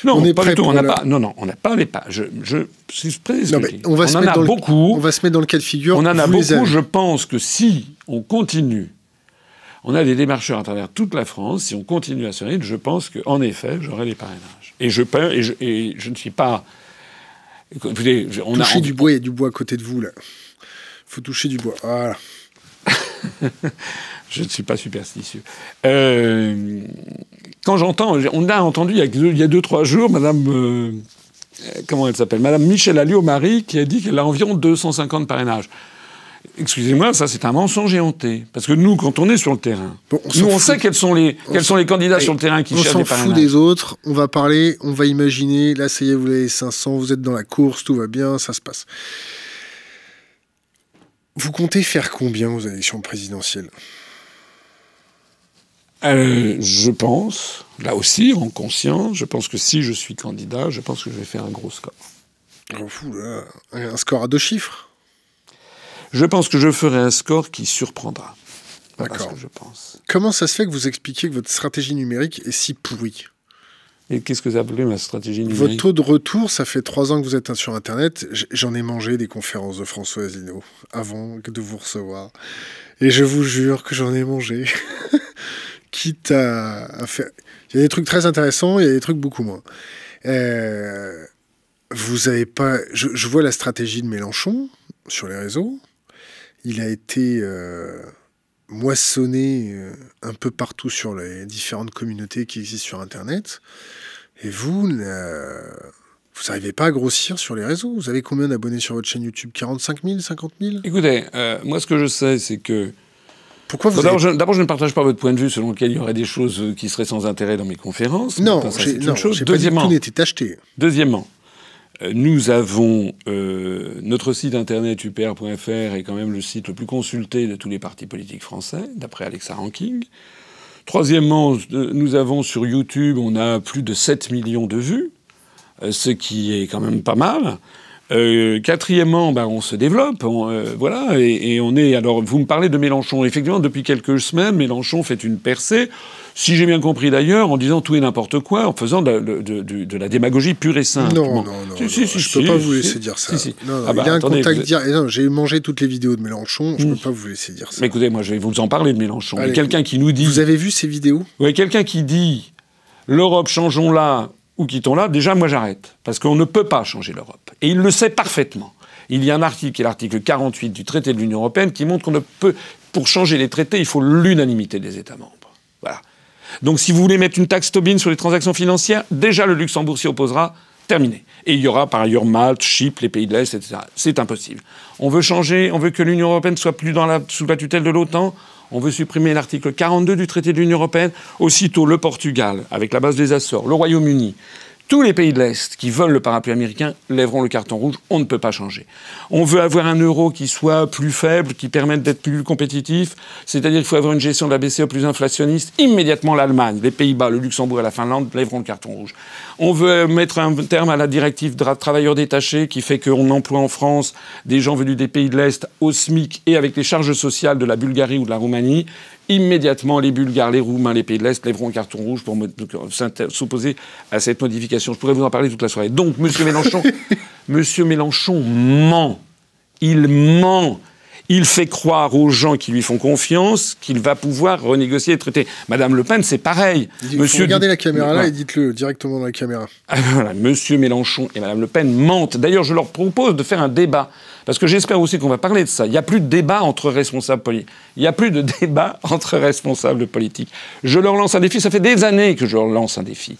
Non, on est pas du tout. On n'a pas les parrainages. Je suis prêt à expliquer. On va se mettre dans le cas de figure. On en a beaucoup. Je pense que si on continue, on a des démarcheurs à travers toute la France. Si on continue à ce rythme, je pense qu'en effet, j'aurai les parrainages. Et je ne suis pas. Écoutez, touchez du bois, il y a du bois à côté de vous, là. Il faut toucher du bois. Voilà. Je ne suis pas superstitieux. Quand j'entends... On a entendu il y a 2-3 jours, Madame... comment elle s'appelle? Madame Michèle Alliot-Marie, qui a dit qu'elle a environ 250 parrainages. Excusez-moi, ça c'est un mensonge éhonté. Parce que nous, quand on est sur le terrain, on sait quels sont les candidats sur le terrain qui cherchent des parrainages. On s'en fout des autres, on va parler, on va imaginer, là ça y est, vous avez 500, vous êtes dans la course, tout va bien, ça se passe. Vous comptez faire combien aux élections présidentielles? Je pense, là aussi, en conscience, je pense que si je suis candidat, je pense que je vais faire un gros score. Oh, fou, là. Un score à 2 chiffres? Je pense que je ferai un score qui surprendra. Voilà. D'accord. Ce que je pense. Comment ça se fait que vous expliquez que votre stratégie numérique est si pourrie? Et qu'est-ce que vous appelez ma stratégie numérique? Votre taux de retour, ça fait 3 ans que vous êtes sur Internet. J'en ai mangé des conférences de François Asselineau avant de vous recevoir. Et je vous jure que j'en ai mangé. Quitte à faire... Il y a des trucs très intéressants, il y a des trucs beaucoup moins. Vous avez pas... Je vois la stratégie de Mélenchon sur les réseaux. Il a été moissonné un peu partout sur les différentes communautés qui existent sur Internet. Et vous n'arrivez pas à grossir sur les réseaux. Vous avez combien d'abonnés sur votre chaîne YouTube? 45 000, 50 000? Écoutez, moi ce que je sais, c'est que... Pourquoi vous D'abord, je ne partage pas votre point de vue selon lequel il y aurait des choses qui seraient sans intérêt dans mes conférences. Non, j'ai pas dit que tout n'était acheté. Deuxièmement, nous avons notre site internet upr.fr est quand même le site le plus consulté de tous les partis politiques français, d'après Alexa Ranking. Troisièmement, nous avons sur YouTube, on a plus de 7 millions de vues, ce qui est quand même pas mal. Quatrièmement, on se développe, voilà, et on est... Alors, vous me parlez de Mélenchon. Effectivement, depuis quelques semaines, Mélenchon fait une percée, si j'ai bien compris d'ailleurs, en disant tout et n'importe quoi, en faisant de la démagogie pure et simple. Non, je peux pas vous laisser dire ça. Non, il y a un contact direct. Non, j'ai mangé toutes les vidéos de Mélenchon, je peux pas vous laisser dire ça. Mais écoutez, moi, je vais vous en parler de Mélenchon. Allez, quelqu'un qui nous dit... Vous avez vu ces vidéos? Oui, quelqu'un qui dit « L'Europe, changeons-la » ou quittons-la, déjà, moi, j'arrête. Parce qu'on ne peut pas changer l'Europe. Et il le sait parfaitement. Il y a un article, qui est l'article 48 du traité de l'Union européenne, qui montre qu'on ne peut... Pour changer les traités, il faut l'unanimité des États membres. Voilà. Donc, si vous voulez mettre une taxe Tobin sur les transactions financières, déjà, le Luxembourg s'y opposera. Terminé. Et il y aura, par ailleurs, Malte, Chypre, les pays de l'Est, etc. C'est impossible. On veut changer, on veut que l'Union européenne soit plus sous la tutelle de l'OTAN. On veut supprimer l'article 42 du traité de l'Union européenne. Aussitôt, le Portugal, avec la base des Açores, le Royaume-Uni, tous les pays de l'Est qui veulent le parapluie américain lèveront le carton rouge. On ne peut pas changer. On veut avoir un euro qui soit plus faible, qui permette d'être plus compétitif. C'est-à-dire qu'il faut avoir une gestion de la BCE plus inflationniste. Immédiatement, l'Allemagne, les Pays-Bas, le Luxembourg et la Finlande lèveront le carton rouge. On veut mettre un terme à la directive travailleurs détachés qui fait qu'on emploie en France des gens venus des pays de l'Est au SMIC et avec les charges sociales de la Bulgarie ou de la Roumanie. Immédiatement, les Bulgares, les Roumains, les pays de l'Est lèveront un carton rouge pour s'opposer à cette modification. Je pourrais vous en parler toute la soirée. Donc, Monsieur Mélenchon ment. Il ment. Il fait croire aux gens qui lui font confiance qu'il va pouvoir renégocier les traités. Madame Le Pen, c'est pareil. Regardez la caméra là et dites-le directement dans la caméra. Voilà, Monsieur Mélenchon et Madame Le Pen mentent. D'ailleurs, je leur propose de faire un débat. Parce que j'espère aussi qu'on va parler de ça. Il n'y a plus de débat entre responsables politiques. Il n'y a plus de débat entre responsables politiques. Je leur lance un défi. Ça fait des années que je leur lance un défi.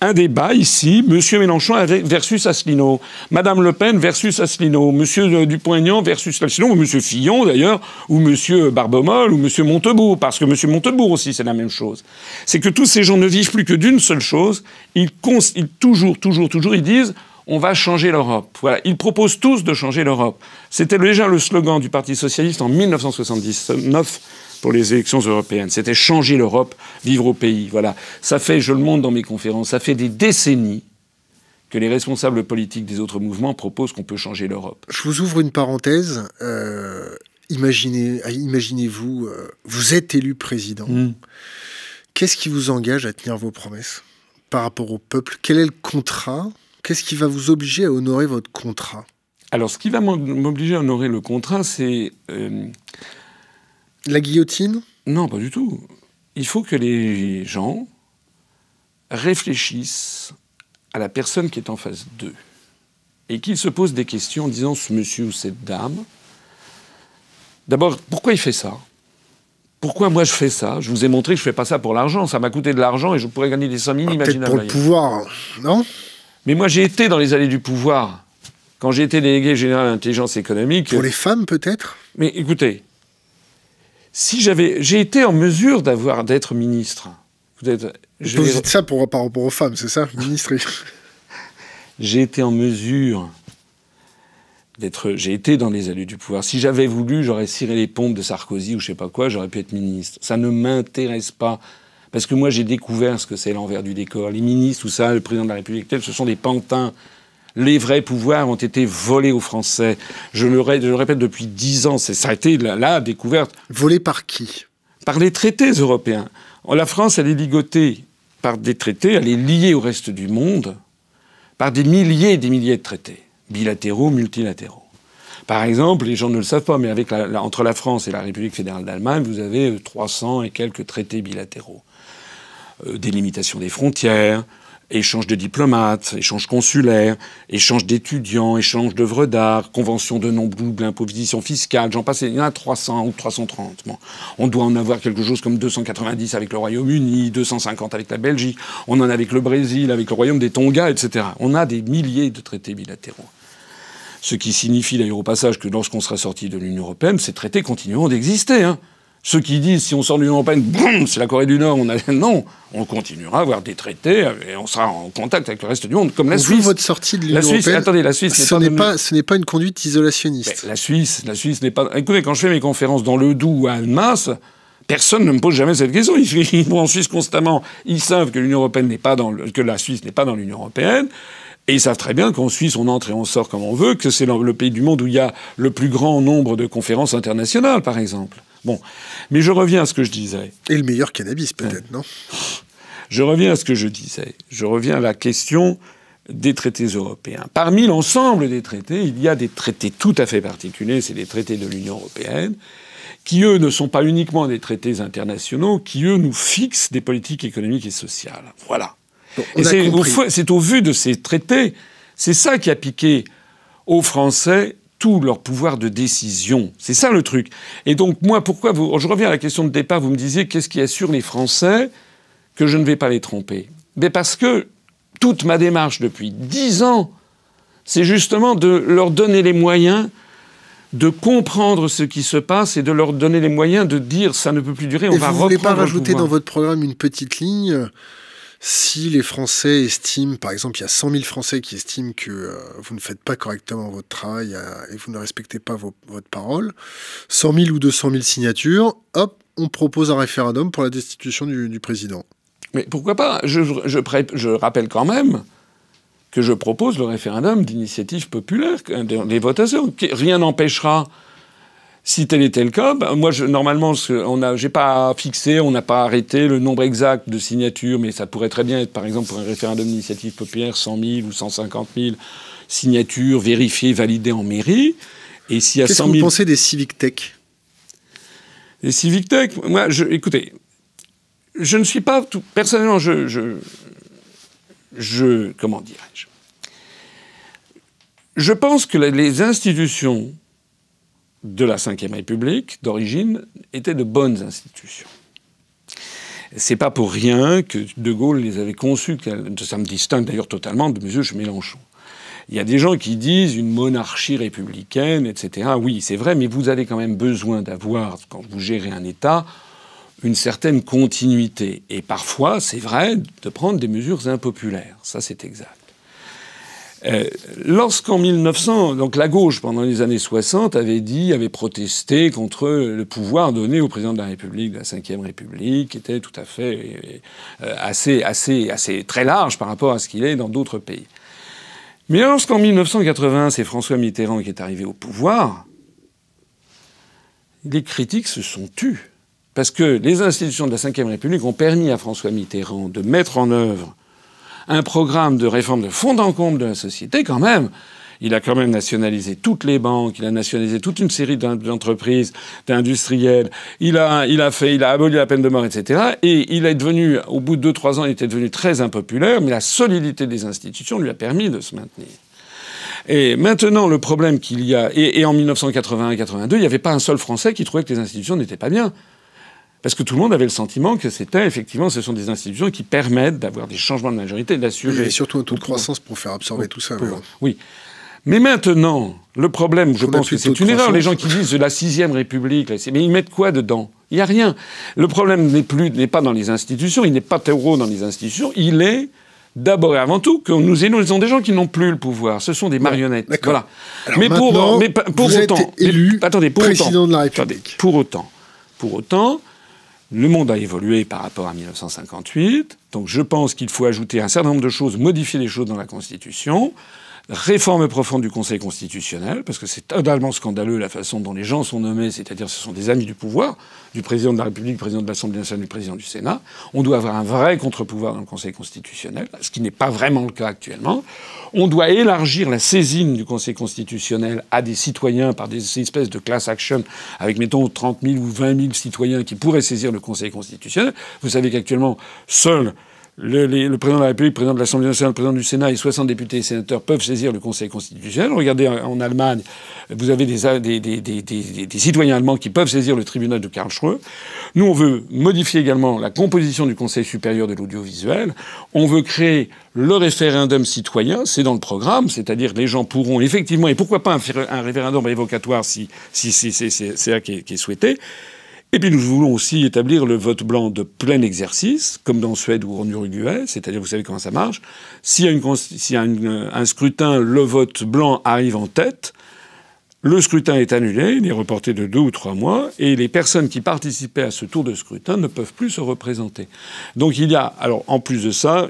Un débat ici, M. Mélenchon versus Asselineau, Mme Le Pen versus Asselineau, M. Dupont-Aignan versus Asselineau, ou M. Fillon d'ailleurs, ou M. Barbomol, ou M. Montebourg, parce que M. Montebourg aussi c'est la même chose. C'est que tous ces gens ne vivent plus que d'une seule chose, ils toujours, ils disent on va changer l'Europe. Voilà, ils proposent tous de changer l'Europe. C'était déjà le slogan du Parti socialiste en 1979 pour les élections européennes. C'était changer l'Europe, vivre au pays. Voilà. Ça fait, je le montre dans mes conférences, ça fait des décennies que les responsables politiques des autres mouvements proposent qu'on peut changer l'Europe. Je vous ouvre une parenthèse. Imaginez-vous, vous êtes élu président. Qu'est-ce qui vous engage à tenir vos promesses par rapport au peuple? Quel est le contrat? Qu'est-ce qui va vous obliger à honorer votre contrat? Alors, ce qui va m'obliger à honorer le contrat, c'est... La guillotine? Non, pas du tout. Il faut que les gens réfléchissent à la personne qui est en face d'eux et qu'ils se posent des questions en disant ce monsieur ou cette dame. D'abord, pourquoi il fait ça? Pourquoi moi je fais ça? Je vous ai montré que je ne fais pas ça pour l'argent. Ça m'a coûté de l'argent et je pourrais gagner des sommes inimaginables. Peut-être pour le pouvoir, non? Mais moi j'ai été dans les allées du pouvoir. Quand j'ai été délégué général à l'intelligence économique... Pour les femmes peut-être? Mais écoutez... Si j'ai été en mesure d'être ministre. Vous dites ça par rapport aux femmes, c'est ça, ministre? J'ai été en mesure j'ai été dans les allées du pouvoir. Si j'avais voulu, j'aurais ciré les pompes de Sarkozy ou je sais pas quoi, j'aurais pu être ministre. Ça ne m'intéresse pas. Parce que moi, j'ai découvert ce que c'est l'envers du décor. Les ministres, tout ça, le président de la République, ce sont des pantins. Les vrais pouvoirs ont été volés aux Français. Je le répète depuis 10 ans. Ça a été la découverte. Volés par qui? Par les traités européens. La France, elle est ligotée par des traités, elle est liée au reste du monde par des milliers et des milliers de traités, bilatéraux, multilatéraux. Par exemple, les gens ne le savent pas, mais entre la France et la République fédérale d'Allemagne, vous avez 300 et quelques traités bilatéraux. Délimitation des frontières, échange de diplomates, échange consulaire, échange d'étudiants, échange d'œuvres d'art, convention de non-double imposition fiscale, j'en passe, il y en a 300 ou 330. Bon. On doit en avoir quelque chose comme 290 avec le Royaume-Uni, 250 avec la Belgique, on en a avec le Brésil, avec le Royaume des Tonga, etc. On a des milliers de traités bilatéraux. Ce qui signifie d'ailleurs au passage que lorsqu'on sera sorti de l'Union européenne, ces traités continueront d'exister. Hein. Ceux qui disent si on sort de l'Union européenne, boum, c'est la Corée du Nord, non, on continuera à avoir des traités et on sera en contact avec le reste du monde, comme la Suisse. Votre sortie de l'Union européenne, attendez, la Suisse ce n'est pas une conduite isolationniste. La Suisse n'est pas. Écoutez, quand je fais mes conférences dans le Doubs ou à Annemasse, personne ne me pose jamais cette question. Ils vont en Suisse constamment. Ils savent que l'Union européenne que la Suisse n'est pas dans l'Union européenne. Et ils savent très bien qu'en Suisse, on entre et on sort comme on veut, que c'est le pays du monde où il y a le plus grand nombre de conférences internationales, par exemple. Bon. Mais je reviens à ce que je disais. Et le meilleur cannabis, peut-être, non ? Je reviens à ce que je disais. Je reviens à la question des traités européens. Parmi l'ensemble des traités, il y a des traités tout à fait particuliers, c'est les traités de l'Union européenne, qui, eux, ne sont pas uniquement des traités internationaux, qui, eux, nous fixent des politiques économiques et sociales. Voilà. Bon, et c'est au vu de ces traités, c'est ça qui a piqué aux Français tout leur pouvoir de décision. C'est ça le truc. Et donc, moi, je reviens à la question de départ, vous me disiez, qu'est-ce qui assure les Français que je ne vais pas les tromper ? Mais parce que toute ma démarche depuis 10 ans, c'est justement de leur donner les moyens de comprendre ce qui se passe et de leur donner les moyens de dire ça ne peut plus durer, on va reprendre le pouvoir. Vous ne voulez pas rajouter dans votre programme une petite ligne ? Si les Français estiment, par exemple, il y a 100 000 Français qui estiment que vous ne faites pas correctement votre travail et vous ne respectez pas votre parole, 100 000 ou 200 000 signatures, hop, on propose un référendum pour la destitution du président. Mais pourquoi pas ? Je rappelle quand même que je propose le référendum d'initiative populaire, les votations. Rien n'empêchera, si tel était le cas, moi, normalement, j'ai pas fixé, on n'a pas arrêté le nombre exact de signatures, mais ça pourrait très bien être, par exemple, pour un référendum d'initiative populaire, 100 000 ou 150 000 signatures vérifiées, validées en mairie. Et s'il y a 100 000... Qu'est-ce que vous pensez des civic tech ? Les civic tech, moi, écoutez, je ne suis pas tout... Personnellement, comment dirais-je ? Je pense que les institutions de la Ve République, d'origine, étaient de bonnes institutions. C'est pas pour rien que De Gaulle les avait conçues. Ça me distingue d'ailleurs totalement de M. Mélenchon. Il y a des gens qui disent une monarchie républicaine, etc. Oui, c'est vrai, mais vous avez quand même besoin d'avoir, quand vous gérez un État, une certaine continuité. Et parfois, c'est vrai, de prendre des mesures impopulaires. Ça, c'est exact. Lorsqu'en 1900, donc la gauche, pendant les années 60, avait protesté contre le pouvoir donné au président de la République, de la Ve République, qui était tout à fait assez très large par rapport à ce qu'il est dans d'autres pays. Mais lorsqu'en 1980, c'est François Mitterrand qui est arrivé au pouvoir, les critiques se sont tues. Parce que les institutions de la Ve République ont permis à François Mitterrand de mettre en œuvre un programme de réforme de fond en comble de la société, quand même. Il a quand même nationalisé toutes les banques, il a nationalisé toute une série d'entreprises, d'industriels, il a aboli la peine de mort, etc. Et il est devenu, au bout de 2-3 ans, il était devenu très impopulaire, mais la solidité des institutions lui a permis de se maintenir. Et maintenant, le problème qu'il y a, et en 1981-82, il n'y avait pas un seul Français qui trouvait que les institutions n'étaient pas bien. Parce que tout le monde avait le sentiment que c'était, effectivement, ce sont des institutions qui permettent d'avoir des changements de majorité, d'assurer... Et surtout un taux de croissance pour faire absorber tout ça. Oui. Mais maintenant, le problème, je pense que c'est une erreur. Les gens qui disent la 6e République, mais ils mettent quoi dedans ? Il n'y a rien. Le problème n'est pas dans les institutions, il n'est pas terreau dans les institutions, il est d'abord et avant tout que nous élisons des gens qui n'ont plus le pouvoir. Ce sont des marionnettes. Voilà. Alors mais pour autant... élu président de la République. Pour autant... Le monde a évolué par rapport à 1958, donc je pense qu'il faut ajouter un certain nombre de choses, modifier les choses dans la Constitution, Réforme profonde du Conseil constitutionnel, parce que c'est totalement scandaleux la façon dont les gens sont nommés, c'est-à-dire ce sont des amis du pouvoir, du président de la République, du président de l'Assemblée nationale, du président du Sénat. On doit avoir un vrai contre-pouvoir dans le Conseil constitutionnel, ce qui n'est pas vraiment le cas actuellement. On doit élargir la saisine du Conseil constitutionnel à des citoyens par des espèces de class action, avec, mettons, 30 000 ou 20 000 citoyens qui pourraient saisir le Conseil constitutionnel. Vous savez qu'actuellement, seuls le président de la République, le président de l'Assemblée nationale, le président du Sénat et 60 députés et sénateurs peuvent saisir le Conseil constitutionnel. Regardez en Allemagne, vous avez des citoyens allemands qui peuvent saisir le tribunal de Karlsruhe. Nous, on veut modifier également la composition du Conseil supérieur de l'audiovisuel. On veut créer le référendum citoyen, c'est dans le programme, c'est-à-dire que les gens pourront effectivement, et pourquoi pas un référendum révocatoire si c'est ça qui est souhaité. Et puis nous voulons aussi établir le vote blanc de plein exercice, comme dans Suède ou en Uruguay, c'est-à-dire vous savez comment ça marche. S'il y a un scrutin, le vote blanc arrive en tête, le scrutin est annulé, il est reporté de 2 ou 3 mois, et les personnes qui participaient à ce tour de scrutin ne peuvent plus se représenter. Donc il y a, alors en plus de ça,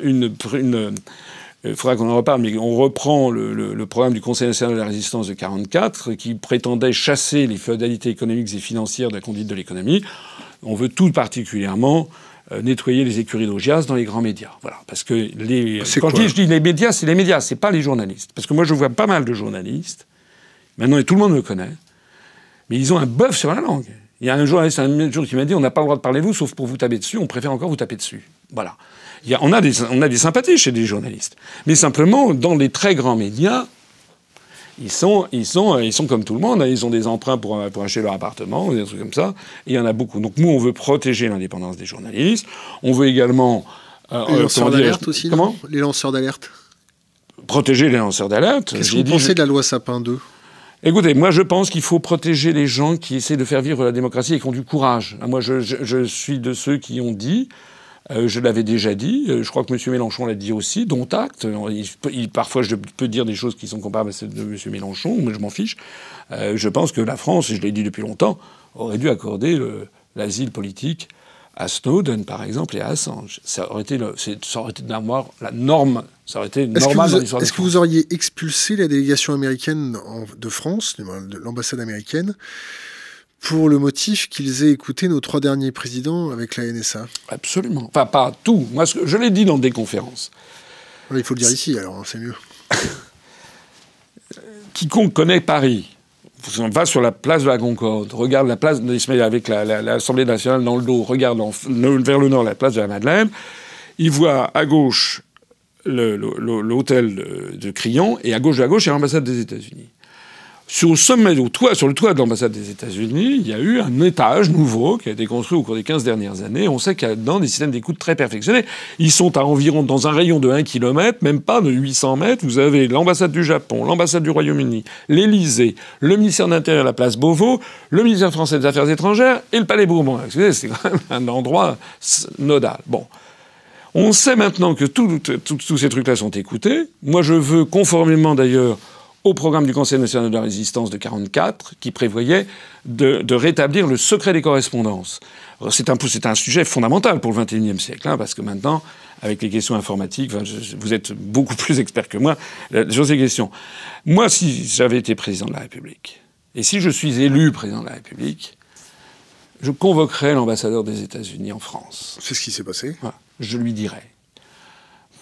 il faudra qu'on en reparle, mais on reprend le programme du Conseil national de la résistance de 1944 qui prétendait chasser les féodalités économiques et financières de la conduite de l'économie. On veut tout particulièrement nettoyer les écuries d'Augias dans les grands médias. Voilà, parce que je dis les médias, c'est les médias, c'est pas les journalistes. Parce que moi, je vois pas mal de journalistes. Maintenant, et tout le monde me connaît. Mais ils ont un bœuf sur la langue. Il y a un journaliste un jour qui m'a dit « On n'a pas le droit de parler de vous, sauf pour vous taper dessus. On préfère encore vous taper dessus. » Voilà. On a des sympathies chez des journalistes. Mais simplement, dans les très grands médias, ils sont comme tout le monde. Ils ont des emprunts pour acheter leur appartement, des trucs comme ça. Et il y en a beaucoup. Donc nous, on veut protéger l'indépendance des journalistes. On veut également... les lanceurs d'alerte aussi, comment ? Les lanceurs d'alerte. Protéger les lanceurs d'alerte. Qu'est-ce que vous pensez de la loi Sapin 2 ? Écoutez, moi je pense qu'il faut protéger les gens qui essaient de faire vivre la démocratie et qui ont du courage. Moi je suis de ceux qui ont dit, je l'avais déjà dit, je crois que M. Mélenchon l'a dit aussi, dont acte. Parfois je peux dire des choses qui sont comparables à celles de M. Mélenchon, mais je m'en fiche. Je pense que la France, et je l'ai dit depuis longtemps, aurait dû accorder l'asile politique à Snowden, par exemple, et à Assange. Ça aurait été la norme. Ça aurait été normal dans l'histoire de France. Est-ce que vous auriez expulsé la délégation américaine de France, de l'ambassade américaine, pour le motif qu'ils aient écouté nos 3 derniers présidents avec la NSA ? Absolument. Enfin, pas tout. Moi, je l'ai dit dans des conférences. Il faut le dire ici, alors, c'est mieux. Quiconque connaît Paris va sur la place de la Concorde, regarde la place avec l'Assemblée nationale dans le dos, regarde vers le nord la place de la Madeleine, il voit à gauche l'hôtel de Crillon, et à gauche, il y a l'ambassade des États-Unis. Sur le toit de l'ambassade des États-Unis, il y a eu un étage nouveau qui a été construit au cours des 15 dernières années. On sait qu'il y a dedans des systèmes d'écoute très perfectionnés. Ils sont à environ dans un rayon de 1 km, même pas de 800 mètres. Vous avez l'ambassade du Japon, l'ambassade du Royaume-Uni, l'Élysée, le ministère de l'Intérieur, la place Beauvau, le ministère français des Affaires étrangères et le Palais Bourbon. Excusez, c'est quand même un endroit nodal. Bon. On sait maintenant que tous ces trucs-là sont écoutés. Moi, je veux, conformément d'ailleurs au programme du Conseil national de la résistance de 1944, qui prévoyait de rétablir le secret des correspondances. C'est un sujet fondamental pour le XXIe siècle, parce que maintenant, avec les questions informatiques, vous êtes beaucoup plus expert que moi sur ces questions. Moi, si j'avais été président de la République, et si je suis élu président de la République, je convoquerais l'ambassadeur des États-Unis en France. C'est ce qui s'est passé. Voilà. Je lui dirais: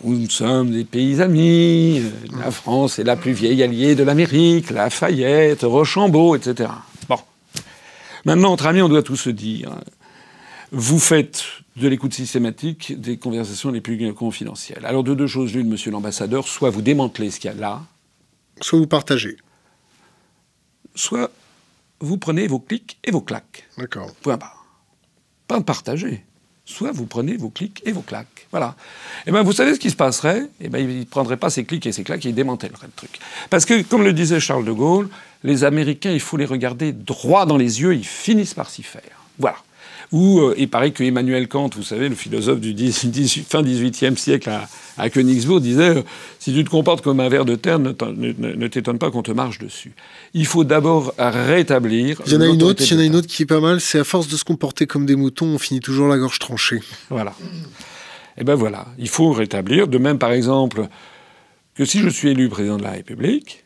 nous sommes des pays amis, la France est la plus vieille alliée de l'Amérique, Lafayette, Rochambeau, etc. Bon. Maintenant, entre amis, on doit tout se dire. Vous faites de l'écoute systématique des conversations les plus confidentielles. Alors, de 2 choses l'une, monsieur l'ambassadeur, soit vous démantelez ce qu'il y a là, soit vous partagez. Soit vous prenez vos clics et vos claques. D'accord. Point barre. Pas de partager. Soit vous prenez vos clics et vos claques. Voilà. Et bien, vous savez ce qui se passerait ? Eh bien, il ne prendrait pas ses clics et ses claques et il démantèlerait le truc. Parce que, comme le disait Charles de Gaulle, les Américains, il faut les regarder droit dans les yeux, ils finissent par s'y faire. Voilà. Ou il paraît que Emmanuel Kant, vous savez, le philosophe du fin XVIIIe siècle à Königsbourg, disait si tu te comportes comme un ver de terre, ne t'étonne pas qu'on te marche dessus. Il faut d'abord rétablir. Il y en a une autre qui est pas mal, c'est à force de se comporter comme des moutons, on finit toujours la gorge tranchée. Voilà. Et ben voilà, il faut rétablir. De même, par exemple, que si je suis élu président de la République,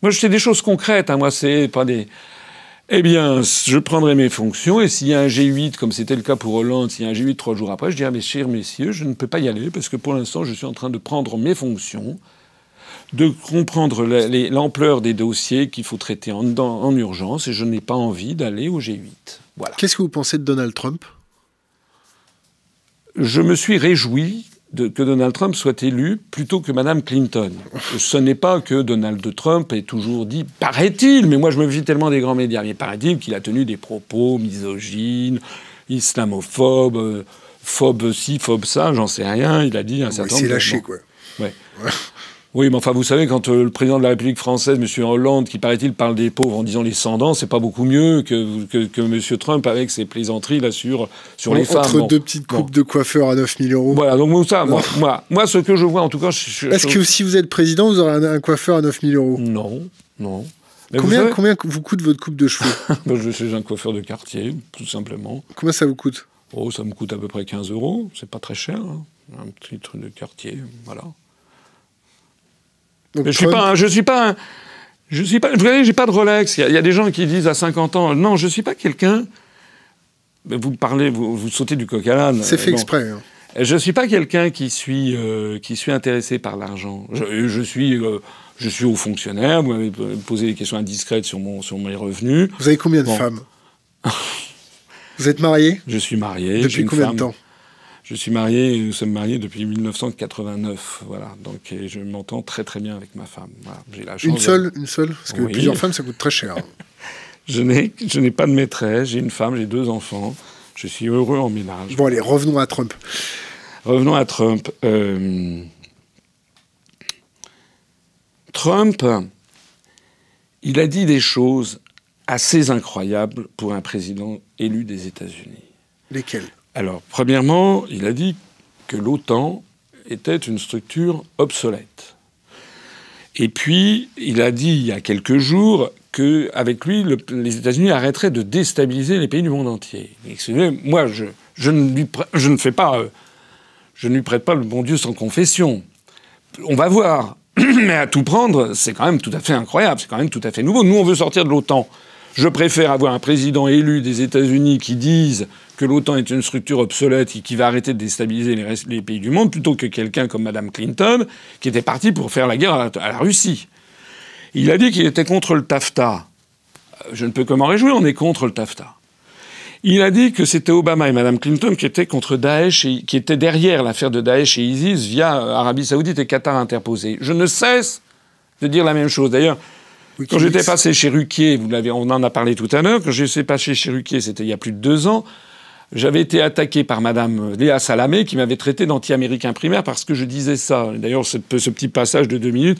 moi je fais des choses concrètes, hein, moi c'est pas des... Eh bien, je prendrai mes fonctions, et s'il y a un G8, comme c'était le cas pour Hollande, s'il y a un G8 3 jours après, je dirai, mes chers messieurs, je ne peux pas y aller, parce que pour l'instant, je suis en train de prendre mes fonctions, de comprendre l'ampleur des dossiers qu'il faut traiter en urgence, et je n'ai pas envie d'aller au G8. Voilà. Qu'est-ce que vous pensez de Donald Trump ? Je me suis réjoui que Donald Trump soit élu plutôt que Mme Clinton. Ce n'est pas que Donald Trump ait toujours dit, paraît-il, mais moi je me méfie tellement des grands médias, mais paraît-il qu'il a tenu des propos misogynes, islamophobes, phobes ci, phobes ça, j'en sais rien. Il a dit un certain nombre de... C'est lâché, quoi. Ouais. Oui, mais enfin, vous savez, quand le président de la République française, M. Hollande, qui paraît-il parle des pauvres en disant les sans-dents, c'est pas beaucoup mieux que M. Trump avec ses plaisanteries là sur les femmes. Entre deux petites coupes de coiffeur à 9 000 euros. Voilà, donc ça, moi, ce que je vois, en tout cas... Est-ce que si vous êtes président, vous aurez un coiffeur à 9 000 euros ? Non. Combien vous coûte votre coupe de cheveux ? Je suis un coiffeur de quartier, tout simplement. Combien ça vous coûte ? Oh, ça me coûte à peu près 15 €. C'est pas très cher. Hein. Un petit truc de quartier, voilà. Donc mais je suis pas, vous voyez, j'ai pas de Rolex. Il y a des gens qui disent à 50 ans, non, je suis pas quelqu'un. Vous sautez du coq à l'âne. C'est fait exprès. Hein. Je suis pas quelqu'un qui suis intéressé par l'argent. Je suis haut fonctionnaire. Vous m'avez posé des questions indiscrètes sur mes revenus. Vous avez combien de femmes ? Vous êtes marié ? Je suis marié. Depuis combien de temps ? Je suis marié, nous sommes mariés depuis 1989, voilà. Donc, et je m'entends très très bien avec ma femme. Voilà. J'ai la chance une seule Parce que plusieurs femmes, ça coûte très cher. Je n'ai pas de maîtresse, j'ai une femme, j'ai 2 enfants. Je suis heureux en ménage. Bon, allez, revenons à Trump. Trump, il a dit des choses assez incroyables pour un président élu des États-Unis. Lesquelles ? Alors, premièrement, il a dit que l'OTAN était une structure obsolète. Et puis, il a dit il y a quelques jours qu'avec lui, les États-Unis arrêteraient de déstabiliser les pays du monde entier. Excusez-moi, moi, je ne lui prête pas le bon Dieu sans confession. On va voir. Mais à tout prendre, c'est quand même tout à fait incroyable, c'est quand même tout à fait nouveau. Nous, on veut sortir de l'OTAN. Je préfère avoir un président élu des États-Unis qui dise que l'OTAN est une structure obsolète et qui va arrêter de déstabiliser les pays du monde, plutôt que quelqu'un comme Mme Clinton, qui était parti pour faire la guerre à la Russie. Il a dit qu'il était contre le TAFTA. Je ne peux que m'en réjouir, on est contre le TAFTA. Il a dit que c'était Obama et Mme Clinton qui étaient contre Daesh, et qui étaient derrière l'affaire de Daesh et ISIS via Arabie Saoudite et Qatar interposés. Je ne cesse de dire la même chose. D'ailleurs, quand j'étais passé chez Ruquier, on en a parlé tout à l'heure, quand j'étais passé chez Ruquier, c'était il y a plus de 2 ans, j'avais été attaqué par Mme Léa Salamé, qui m'avait traité d'anti-américain primaire parce que je disais ça. D'ailleurs, ce petit passage de 2 minutes,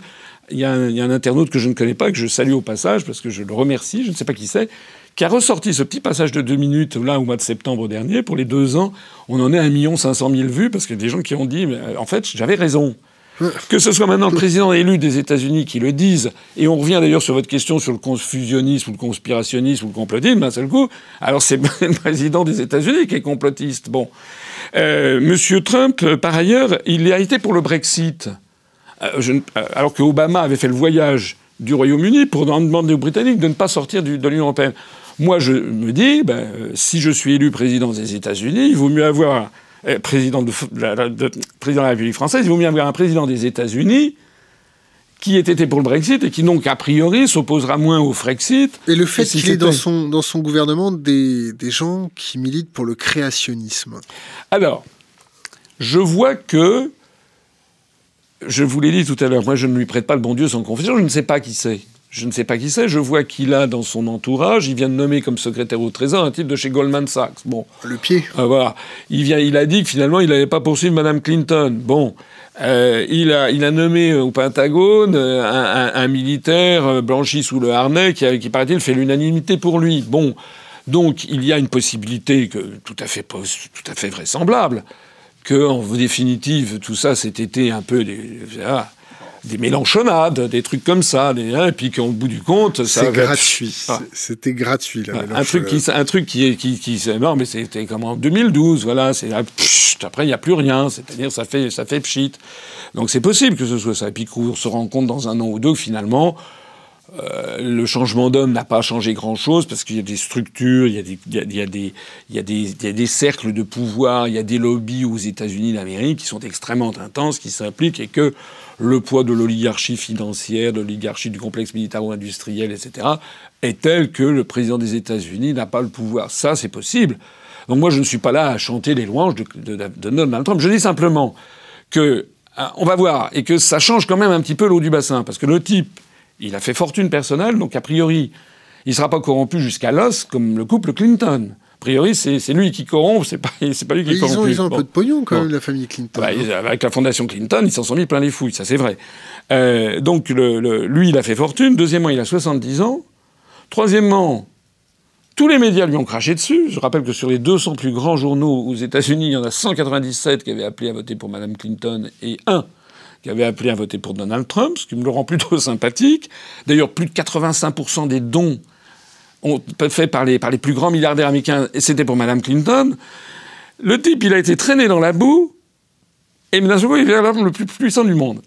il y a un internaute que je ne connais pas, que je salue au passage, parce que je le remercie, je ne sais pas qui c'est, qui a ressorti ce petit passage de 2 minutes, là, au mois de septembre dernier, pour les 2 ans. On en est à 1 500 000 vues, parce qu'il y a des gens qui ont dit, mais en fait, j'avais raison. Que ce soit maintenant le président élu des États-Unis qui le dise, et on revient d'ailleurs sur votre question sur le confusionnisme ou le conspirationnisme ou le complotisme, d'un seul coup, alors c'est le président des États-Unis qui est complotiste. Bon. Monsieur Trump, par ailleurs, il a été pour le Brexit. Alors que Obama avait fait le voyage du Royaume-Uni pour demander aux Britanniques de ne pas sortir de l'Union européenne. Moi, je me dis, si je suis élu président des États-Unis, il vaut mieux avoir... président de la République française, il vaut mieux avoir un président des États-Unis qui ait été pour le Brexit et qui, donc, a priori, s'opposera moins au Frexit. Et le fait qu'il ait dans son gouvernement des gens qui militent pour le créationnisme. Alors, je vois que... Je vous l'ai dit tout à l'heure, moi, je ne lui prête pas le bon Dieu sans confession, je ne sais pas qui c'est. Je vois qu'il a dans son entourage, il vient de nommer comme secrétaire au Trésor un type de chez Goldman Sachs. Bon. Le pied. Voilà. Il a dit que finalement, il n'allait pas poursuivre Mme Clinton. Bon. Il a nommé au Pentagone un militaire blanchi sous le harnais qui paraît-il, fait l'unanimité pour lui. Bon. Donc, il y a une possibilité tout à fait vraisemblable que, en définitive, tout ça, cet été un peu... des mélanchonnades, des trucs comme ça, et puis qu'au bout du compte, ça c'est gratuit. C'était gratuit, là. Un truc qui non, mais c'était comme en 2012, voilà, c'est après il n'y a plus rien, c'est-à-dire ça fait pchit. Donc c'est possible que ce soit ça. Et puis qu'on se rend compte dans un an ou deux que finalement, le changement d'homme n'a pas changé grand-chose parce qu'il y a des structures, il y a des cercles de pouvoir, il y a des lobbies aux États-Unis d'Amérique qui sont extrêmement intenses, qui s'impliquent et que le poids de l'oligarchie financière, de l'oligarchie du complexe militaro-industriel, etc., est tel que le président des États-Unis n'a pas le pouvoir. Ça, c'est possible. Donc moi, je ne suis pas là à chanter les louanges de Donald Trump. Je dis simplement que on va voir et que ça change quand même un petit peu l'eau du bassin parce que le type, il a fait fortune personnelle, donc a priori, il ne sera pas corrompu jusqu'à l'os comme le couple Clinton. A priori, c'est lui qui corrompt, c'est pas lui qui corrompt. Ils ont un peu de pognon quand même, la famille Clinton. Avec la fondation Clinton, ils s'en sont mis plein les fouilles, ça c'est vrai. Donc lui, il a fait fortune. Deuxièmement, il a 70 ans. Troisièmement, tous les médias lui ont craché dessus. Je rappelle que sur les 200 plus grands journaux aux États-Unis, il y en a 197 qui avaient appelé à voter pour Mme Clinton et un qui avait appelé à voter pour Donald Trump, ce qui me le rend plutôt sympathique. D'ailleurs, plus de 85% des dons faits par les plus grands milliardaires américains, et c'était pour Mme Clinton. Le type, il a été traîné dans la boue, et d'un seul coup, il devient l'homme le plus puissant du monde.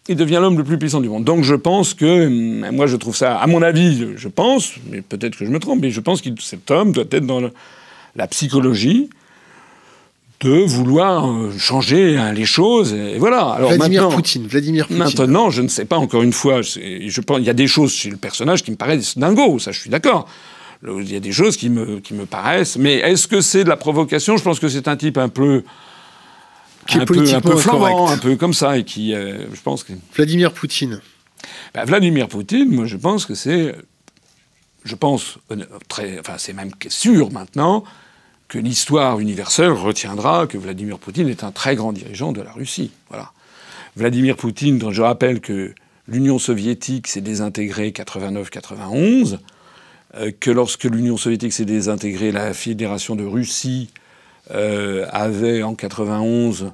Il devient l'homme le plus puissant du monde. Donc je pense que, moi je trouve ça, à mon avis, je pense, mais peut-être que je me trompe, mais je pense que cet homme doit être dans la psychologie de vouloir changer les choses, et voilà. Alors Vladimir Poutine. Maintenant, je ne sais pas, encore une fois, je pense, il y a des choses chez le personnage qui me paraissent dingos, ça je suis d'accord. Il y a des choses qui me paraissent, mais est-ce que c'est de la provocation ? Je pense que c'est un type un peu flambant, un peu comme ça, et qui, je pense que... Vladimir Poutine. Vladimir Poutine, moi je pense que c'est... c'est même sûr maintenant que l'histoire universelle retiendra que Vladimir Poutine est un très grand dirigeant de la Russie. Voilà. Vladimir Poutine, dont je rappelle que l'Union soviétique s'est désintégrée 89-91, que lorsque l'Union soviétique s'est désintégrée, la Fédération de Russie avait en 91,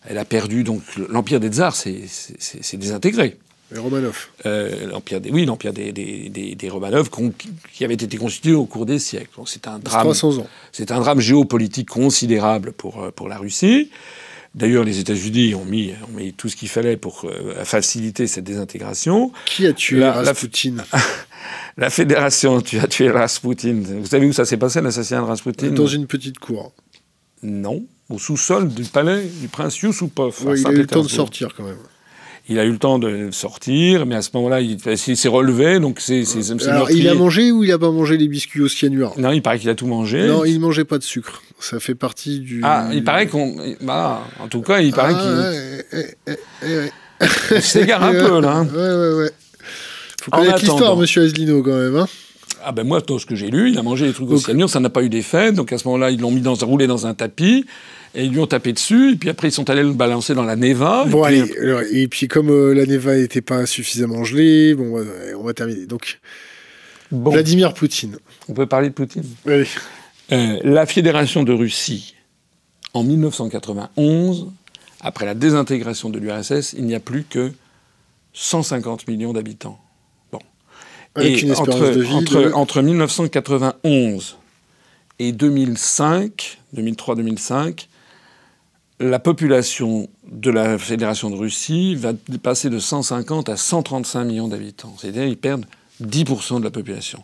elle a perdu, donc l'empire des tsars s'est désintégré. Les Romanov. L'empire des Romanov qui avait été constitué au cours des siècles. Donc c'est un drame. 300 ans. C'est un drame géopolitique considérable pour la Russie. D'ailleurs, les États-Unis ont mis tout ce qu'il fallait pour faciliter cette désintégration. Qui a tué Rasputin? La fédération a tué Rasputin. Vous savez où ça s'est passé, l'assassinat de Rasputin? Dans une petite cour. Non, au sous-sol du palais du prince Yusupov. Ouais, il a eu le temps de sortir quand même. Il a eu le temps de sortir, mais à ce moment-là, il s'est relevé, donc Alors, il a mangé ou il n'a pas mangé les biscuits au cyanure? Non, il paraît qu'il a tout mangé. Non, il ne mangeait pas de sucre. Ça fait partie du... Ah, il paraît qu'on... en tout cas, il paraît qu'il... Il s'égare un peu, là. Ouais. Faut connaître l'histoire, monsieur Asselineau, quand même, hein. Ah ben moi, tout ce que j'ai lu, il a mangé des trucs au cyanure, ça n'a pas eu d'effet, donc à ce moment-là, ils l'ont roulé dans un tapis, et ils lui ont tapé dessus, et puis après, ils sont allés le balancer dans la Neva. Bon, et puis comme la Neva n'était pas suffisamment gelée, bon, on va terminer. Donc, Vladimir Poutine. On peut parler de Poutine? Oui. La Fédération de Russie, en 1991, après la désintégration de l'URSS, il n'y a plus que 150 millions d'habitants. Avec une espérance de vie entre 1991 et 2003-2005, la population de la Fédération de Russie va passer de 150 à 135 millions d'habitants. C'est-à-dire qu'ils perdent 10% de la population.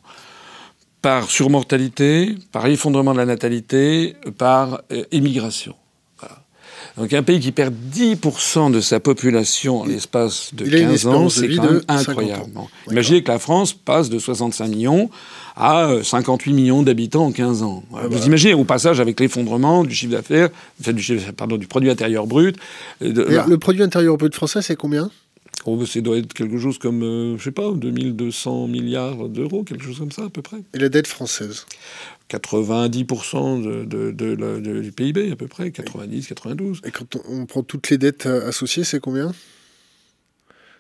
Par surmortalité, par effondrement de la natalité, par émigration. Donc un pays qui perd 10% de sa population en l'espace de 15 ans, c'est quand même incroyable. Imaginez que la France passe de 65 millions à 58 millions d'habitants en 15 ans. Vous imaginez au passage avec l'effondrement du chiffre d'affaires, du produit intérieur brut. Le produit intérieur brut français, c'est combien? Ça doit être quelque chose comme, 2200 milliards d'euros, quelque chose comme ça à peu près. Et la dette française? 90% du PIB à peu près, 90, 92. Et quand on prend toutes les dettes associées, c'est combien?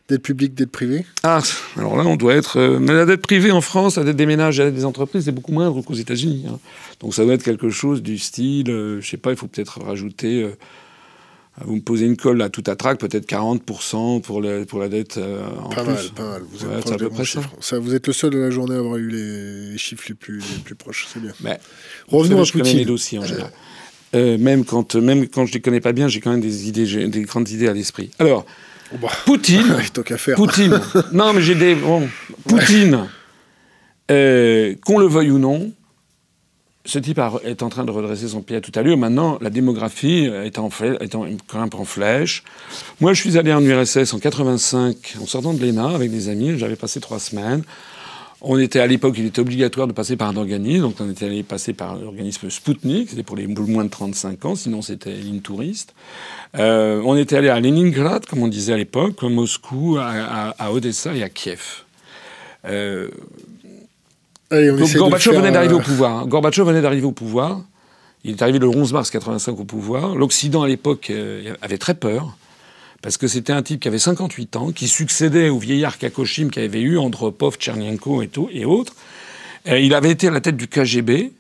Dette publique, dette privée? Ah, alors là, on doit être... mais la dette privée en France, la dette des ménages, la dette des entreprises, c'est beaucoup moindre qu'aux États-Unis. Hein. Donc ça doit être quelque chose du style, je sais pas, il faut peut-être rajouter Vous me posez une colle là, tout à trac, peut-être 40% pour la dette en pas plus. Pas mal. Vous êtes ouais, proche de mon chiffre. Ça, vous êtes le seul de la journée à avoir eu les chiffres les plus proches. C'est bien. Mais, revenons à Poutine. Je connais mes dossiers en général. Même quand je les connais pas bien, j'ai quand même des grandes idées à l'esprit. Alors, Poutine. Tant qu'à faire. Poutine. Non, mais j'ai des. Bon, Poutine. Qu'on le veuille ou non. Ce type est en train de redresser son pied à toute allure. Maintenant, la démographie est grimpe en flèche. Moi, je suis allé en URSS en 85, en sortant de l'ENA avec des amis. J'avais passé 3 semaines. On était à l'époque, il était obligatoire de passer par un organisme. Donc, on était allé passer par l'organisme Spoutnik. C'était pour les moins de 35 ans. Sinon, c'était ligne touriste. On était allé à Leningrad, comme on disait à l'époque, à Moscou, à Odessa et à Kiev. Allez, donc Gorbatchev venait d'arriver au pouvoir. Gorbatchev venait d'arriver au pouvoir. Il est arrivé le 11 mars 85 au pouvoir. L'Occident, à l'époque, avait très peur, parce que c'était un type qui avait 58 ans, qui succédait au vieillard Kakoshim qui avait eu Andropov, Tchernenko et autres. Il avait été à la tête du KGB,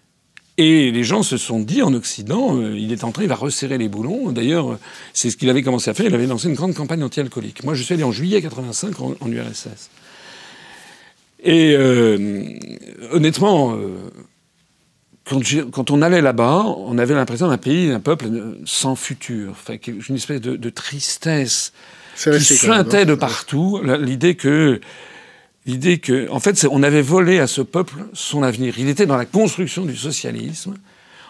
et les gens se sont dit en Occident, il est entré, il va resserrer les boulons. D'ailleurs, c'est ce qu'il avait commencé à faire. Il avait lancé une grande campagne anti-alcoolique. Moi, je suis allé en juillet 85 en URSS. Et honnêtement, quand on allait là-bas, on avait l'impression d'un pays, d'un peuple sans futur. Enfin, une espèce de tristesse qui suintait de partout. L'idée que, en fait, on avait volé à ce peuple son avenir. Il était dans la construction du socialisme.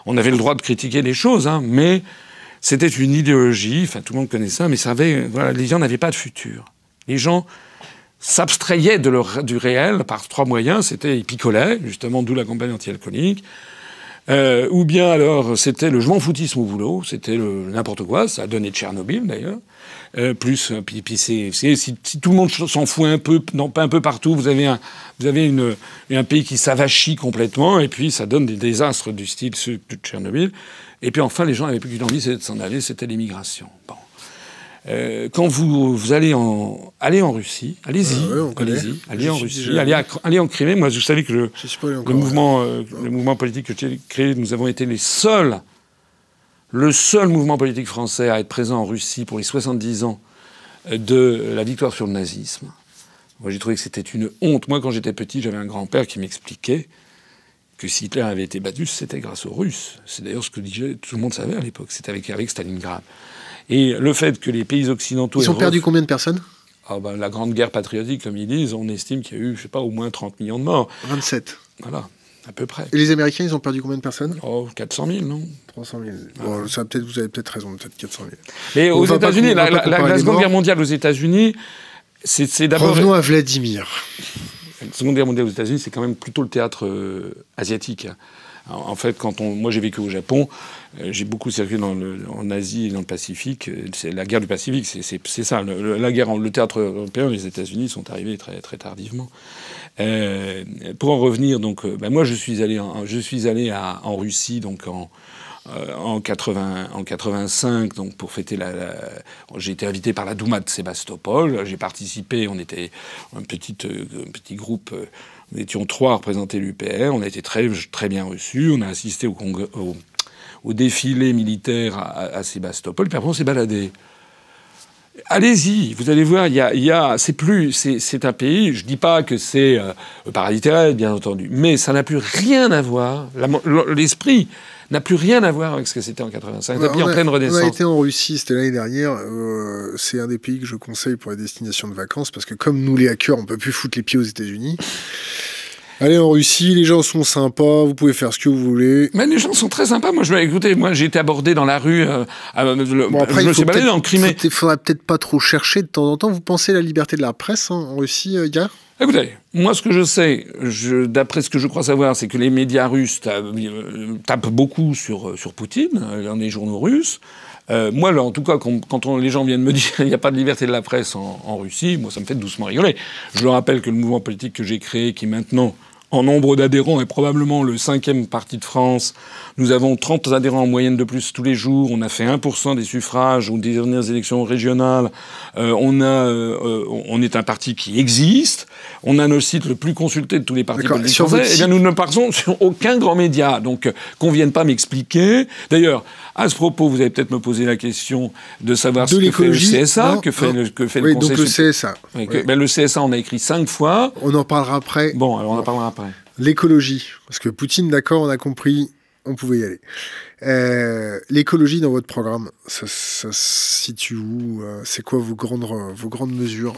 On avait le droit de critiquer les choses, hein, mais c'était une idéologie. Enfin, tout le monde connaît ça, mais les gens n'avaient pas de futur. Les gens s'abstrayaient du réel par 3 moyens. Ils picolaient, justement, d'où la campagne anti-alcoolique. Ou bien alors, c'était le je m'en foutisme au boulot, c'était n'importe quoi, ça a donné Tchernobyl d'ailleurs. Puis si tout le monde s'en fout un peu, pas un peu partout, vous avez un pays qui s'avachit complètement, et puis ça donne des désastres du style de Tchernobyl. Et puis enfin, les gens n'avaient plus qu'une envie, c'était de s'en aller, c'était l'immigration. Bon. Quand vous allez en Russie, allez-y, allez en Russie, allez en Crimée. Moi, vous savez que le mouvement politique que j'ai créé, nous avons été le seul mouvement politique français à être présent en Russie pour les 70 ans de la victoire sur le nazisme. Moi, j'ai trouvé que c'était une honte. Moi, quand j'étais petit, j'avais un grand-père qui m'expliquait que si Hitler avait été battu, c'était grâce aux Russes. C'est d'ailleurs ce que tout le monde savait à l'époque. C'était avec Stalingrad. Et le fait que les pays occidentaux... Ils ont perdu combien de personnes ? La grande guerre patriotique, comme ils disent, on estime qu'il y a eu, je sais pas, au moins 30 millions de morts. 27. Voilà, à peu près. Et les Américains, ils ont perdu combien de personnes ? 400 000, non ? 300 000. Bon, vous avez peut-être raison, peut-être 400 000. Mais aux États-Unis, la Seconde Guerre mondiale aux États-Unis, c'est d'abord... Revenons à Vladimir. La Seconde Guerre mondiale aux États-Unis, c'est quand même plutôt le théâtre asiatique. En fait, moi j'ai vécu au Japon, j'ai beaucoup circulé en Asie et dans le Pacifique. C'est la guerre du Pacifique, c'est ça. Le théâtre européen, les États-Unis sont arrivés très, très tardivement. Pour en revenir, donc, moi je suis allé en Russie, donc en 85, donc pour fêter j'ai été invité par la Douma de Sébastopol. J'ai participé. On était un petit groupe. Nous étions 3 à représenter l'UPR. On a été très, très bien reçus. On a assisté au défilé militaire à Sébastopol. Puis après, on s'est baladé. Allez-y, vous allez voir. C'est un pays. Je dis pas que c'est le paradis terrestre, bien entendu, mais ça n'a plus rien à voir. L'esprit n'a plus rien à voir avec ce que c'était en 85. C'est un pays en pleine renaissance. On a été en Russie, c'était l'année dernière. C'est un des pays que je conseille pour les destinations de vacances, parce que comme nous les hackers, on peut plus foutre les pieds aux États-Unis. Allez en Russie, les gens sont sympas, vous pouvez faire ce que vous voulez. Mais les gens sont très sympas. Moi, j'ai été abordé dans la rue. Je me suis baladé en Crimée. Il faudrait peut-être pas trop chercher de temps en temps. Vous pensez à la liberté de la presse en Russie, gars ? Écoutez, moi, ce que je sais, d'après ce que je crois savoir, c'est que les médias russes tapent beaucoup sur Poutine, dans les journaux russes. Moi, là, en tout cas, quand les gens viennent me dire qu'il n'y a pas de liberté de la presse en Russie, moi, ça me fait doucement rigoler. Je leur rappelle que le mouvement politique que j'ai créé, qui maintenant, en nombre d'adhérents est probablement le 5e parti de France. Nous avons 30 adhérents en moyenne de plus tous les jours. On a fait 1% des suffrages aux dernières élections régionales. On est un parti qui existe. On a nos sites le plus consulté de tous les partis politiques français. Eh bien, nous ne partons sur aucun grand média. Donc, qu'on vienne pas m'expliquer. D'ailleurs, à ce propos, vous allez peut-être me poser la question de savoir ce que fait le CSA, que fait le Conseil... Oui, donc le CSA. Oui, ben, le CSA, on a écrit 5 fois. On en parlera après. Bon, alors on en parlera après. L'écologie. Parce que Poutine, d'accord, on a compris, on pouvait y aller. L'écologie dans votre programme, ça se situe où? C'est quoi vos grandes mesures?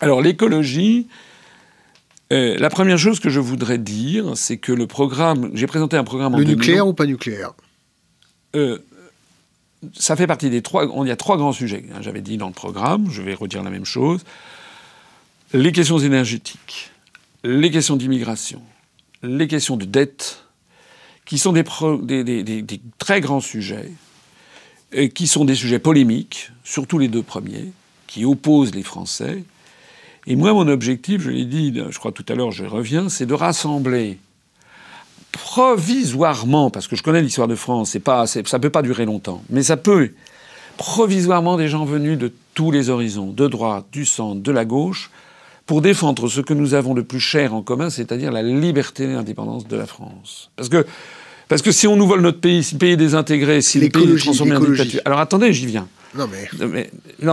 Alors, l'écologie... la première chose que je voudrais dire, c'est que le programme... J'ai présenté un programme en 2000. Le nucléaire ou pas nucléaire? Ça fait partie des 3... Il y a 3 grands sujets, hein, j'avais dit dans le programme. Je vais redire la même chose. Les questions énergétiques, les questions d'immigration, les questions de dette, qui sont des très grands sujets, et qui sont des sujets polémiques, surtout les 2 premiers, qui opposent les Français. Et moi, mon objectif, je l'ai dit, je crois tout à l'heure, je reviens, c'est de rassembler provisoirement, parce que je connais l'histoire de France, ça peut pas durer longtemps, mais ça peut, provisoirement, des gens venus de tous les horizons, de droite, du centre, de la gauche, pour défendre ce que nous avons de plus cher en commun, c'est-à-dire la liberté et l'indépendance de la France. Parce que si on nous vole notre pays, si le pays est désintégré, si le pays est transformé en dictature... Alors attendez, j'y viens. Non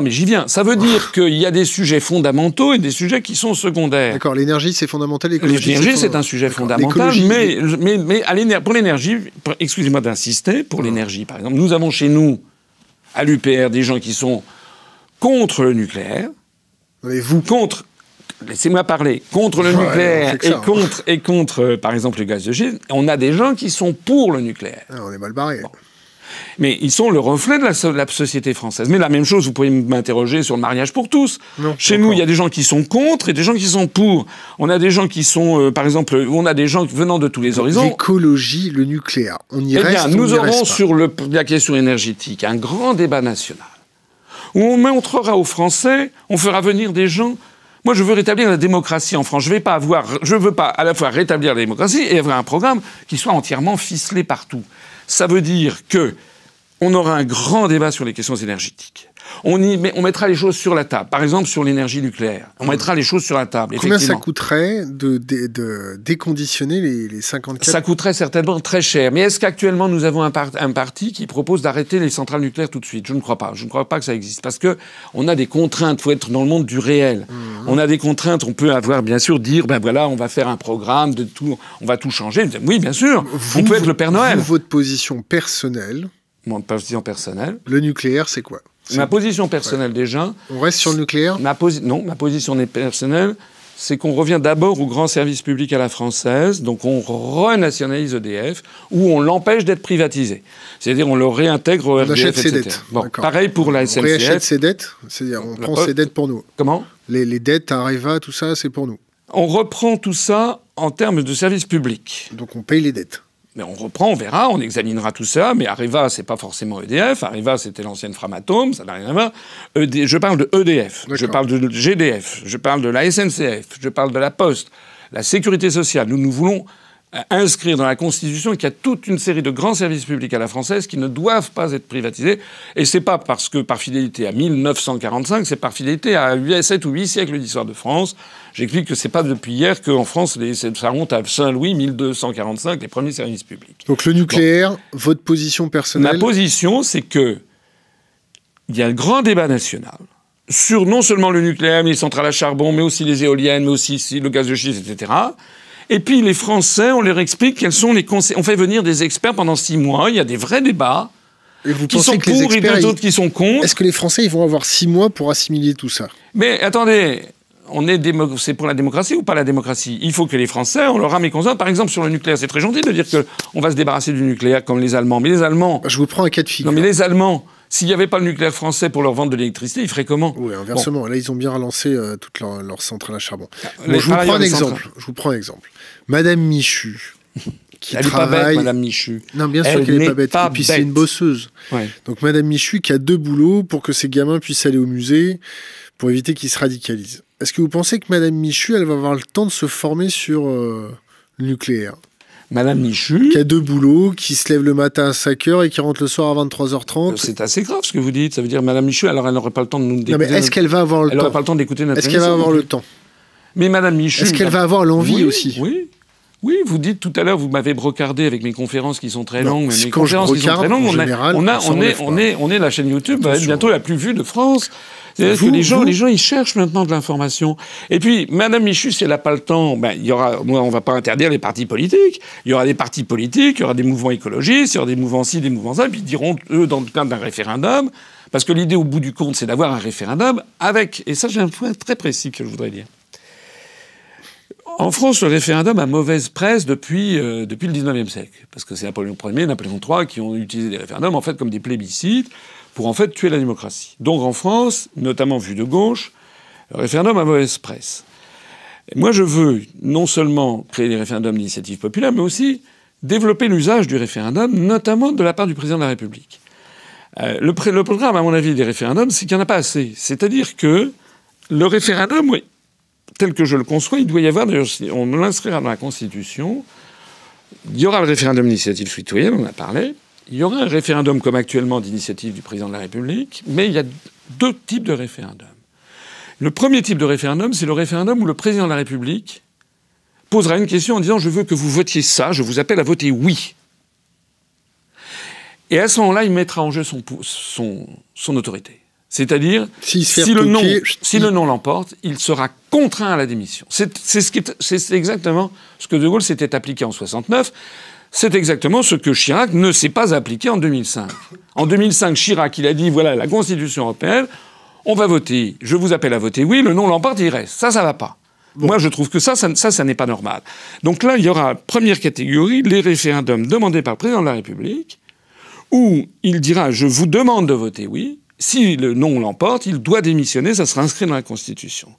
mais j'y viens. Ça veut dire qu'il y a des sujets fondamentaux et des sujets qui sont secondaires. D'accord, l'énergie c'est fondamental. L'énergie c'est un sujet fondamental, mais pour l'énergie, excusez-moi d'insister, pour l'énergie par exemple, nous avons chez nous, à l'UPR, des gens qui sont contre le nucléaire. Mais vous contre... Laissez-moi parler. Contre le nucléaire et contre, par exemple, le gaz de schiste, on a des gens qui sont pour le nucléaire. Ah, on est mal barré. Bon. Mais ils sont le reflet de la société française. Mais la même chose, vous pouvez m'interroger sur le mariage pour tous. Non, chez nous, il y a des gens qui sont contre et des gens qui sont pour. On a des gens qui sont, par exemple, on a des gens venant de tous les horizons. L'écologie, le nucléaire, on y reste. Eh bien, nous aurons sur la question énergétique un grand débat national où on montrera aux Français, on fera venir des gens. Moi, je veux rétablir la démocratie en France. Je veux pas à la fois rétablir la démocratie et avoir un programme qui soit entièrement ficelé partout. Ça veut dire que on aura un grand débat sur les questions énergétiques. On mettra les choses sur la table. Par exemple, sur l'énergie nucléaire. On mettra les choses sur la table. Combien ça coûterait de déconditionner les 54 ? Ça coûterait certainement très cher. Mais est-ce qu'actuellement, nous avons un parti qui propose d'arrêter les centrales nucléaires tout de suite ? Je ne crois pas. Je ne crois pas que ça existe. Parce que on a des contraintes. Il faut être dans le monde du réel. On a des contraintes. On peut avoir, bien sûr, dire, ben voilà, on va faire un programme de tout, on va tout changer. Oui, bien sûr. On peut être le Père Noël. Votre position personnelle. Mon position personnelle. Le nucléaire, c'est quoi ? Ma position personnelle, déjà... On reste sur le nucléaire ? Non, ma position personnelle, c'est qu'on revient d'abord au grand service public à la française, donc on renationalise EDF, ou on l'empêche d'être privatisé. C'est-à-dire on le réintègre au RDF, achète etc. ses dettes. Bon, pareil pour la SNCF. On réachète ses dettes ? C'est-à-dire on prend ses dettes pour nous. Comment ? Les dettes à Areva, tout ça, c'est pour nous. On reprend tout ça en termes de service public. Donc on paye les dettes. Mais on reprend, on verra, on examinera tout ça. Mais Areva, c'est pas forcément EDF. Areva, c'était l'ancienne Framatome, ça n'a rien à voir. Je parle de EDF, je parle de GDF, je parle de la SNCF, je parle de la Poste, la Sécurité sociale. Nous voulons inscrire dans la Constitution qu'il y a toute une série de grands services publics à la française qui ne doivent pas être privatisés. Et c'est pas parce que par fidélité à 1945, c'est par fidélité à 7 ou 8 siècles d'histoire de France. J'explique que c'est pas depuis hier qu'en France, ça remonte à Saint-Louis, 1245, les premiers services publics. Donc le nucléaire, votre position personnelle ? Ma position, c'est que il y a un grand débat national sur non seulement le nucléaire, mais les centrales à charbon, mais aussi les éoliennes, mais aussi le gaz de schiste, etc. Et puis les Français, on leur explique quelles sont les conséquences. On fait venir des experts pendant 6 mois, il y a des vrais débats. Et vous qui pensez sont que les pour experts, et d'autres qui sont contre. Est-ce que les Français ils vont avoir 6 mois pour assimiler tout ça ? Mais attendez, c'est pour la démocratie ou pas la démocratie ? Il faut que les Français, on leur a mis conscience. Par exemple, sur le nucléaire, c'est très gentil de dire qu'on va se débarrasser du nucléaire comme les Allemands. Mais les Allemands... Je vous prends un cas de figure. Non, mais les Allemands, s'il n'y avait pas le nucléaire français pour leur vendre de l'électricité, ils feraient comment ? Oui, inversement. Bon. Là, ils ont bien relancé toutes leurs centrales à charbon. Bon, je vous prends un exemple. Madame Michu... Elle n'est pas bête, Madame Michu. Non, bien sûr qu'elle n'est pas bête. Et puis c'est une bosseuse. Ouais. Donc Madame Michu qui a 2 boulots pour que ses gamins puissent aller au musée, pour éviter qu'ils se radicalisent. Est-ce que vous pensez que Madame Michu, elle va avoir le temps de se former sur le nucléaire. Madame Michu... Qui a 2 boulots, qui se lève le matin à 5h et qui rentre le soir à 23h30. C'est assez grave ce que vous dites. Ça veut dire Madame Michu, alors elle n'aurait pas le temps de nous écouter. Non, mais est-ce qu'elle va avoir le temps ? Elle n'aurait pas le temps d'écouter notre émission. Est-ce qu'elle va avoir le temps ? Mais Madame Michu... Est-ce qu'elle va avoir l'envie aussi ? Oui. Oui, vous dites tout à l'heure, vous m'avez brocardé avec mes conférences qui sont très longues. Mais mes conférences qui sont très longues, on est la chaîne YouTube bientôt la plus vue de France. C'est-à-dire que les gens, ils cherchent maintenant de l'information. Et puis, Madame Michu, si elle n'a pas le temps, il y aura, moi, on va pas interdire les partis politiques. Il y aura des partis politiques, il y aura des mouvements écologistes, il y aura des mouvements ci, des mouvements ça, puis ils diront, eux, dans le cadre d'un référendum, parce que l'idée, au bout du compte, c'est d'avoir un référendum avec, et ça, j'ai un point très précis que je voudrais dire. En France, le référendum a mauvaise presse depuis le 19e siècle. Parce que c'est Napoléon Ier, Napoléon III qui ont utilisé les référendums, en fait, comme des plébiscites pour, en fait, tuer la démocratie. Donc, en France, notamment vu de gauche, le référendum a mauvaise presse. Et moi, je veux non seulement créer des référendums d'initiative populaire, mais aussi développer l'usage du référendum, notamment de la part du président de la République. Le programme, à mon avis, des référendums, c'est qu'il n'y en a pas assez. C'est-à-dire que le référendum, oui, tel que je le conçois, il doit y avoir, d'ailleurs, on l'inscrira dans la Constitution, il y aura le référendum d'initiative citoyenne, on en a parlé, il y aura un référendum comme actuellement d'initiative du président de la République, mais il y a 2 types de référendums. Le premier type de référendum, c'est le référendum où le président de la République posera une question en disant « je veux que vous votiez ça, je vous appelle à voter oui ». Et à ce moment-là, il mettra en jeu son autorité. C'est-à-dire, si le non l'emporte, il sera contraint à la démission. C'est exactement ce que De Gaulle s'était appliqué en 69. C'est exactement ce que Chirac ne s'est pas appliqué en 2005. En 2005, Chirac, il a dit, voilà, la Constitution européenne, on va voter, je vous appelle à voter oui, le non l'emporte, il reste. Ça va pas. Bon. Moi, je trouve que ça n'est pas normal. Donc là, il y aura, première catégorie, les référendums demandés par le président de la République, où il dira, je vous demande de voter oui. Si le non l'emporte, il doit démissionner, ça sera inscrit dans la Constitution.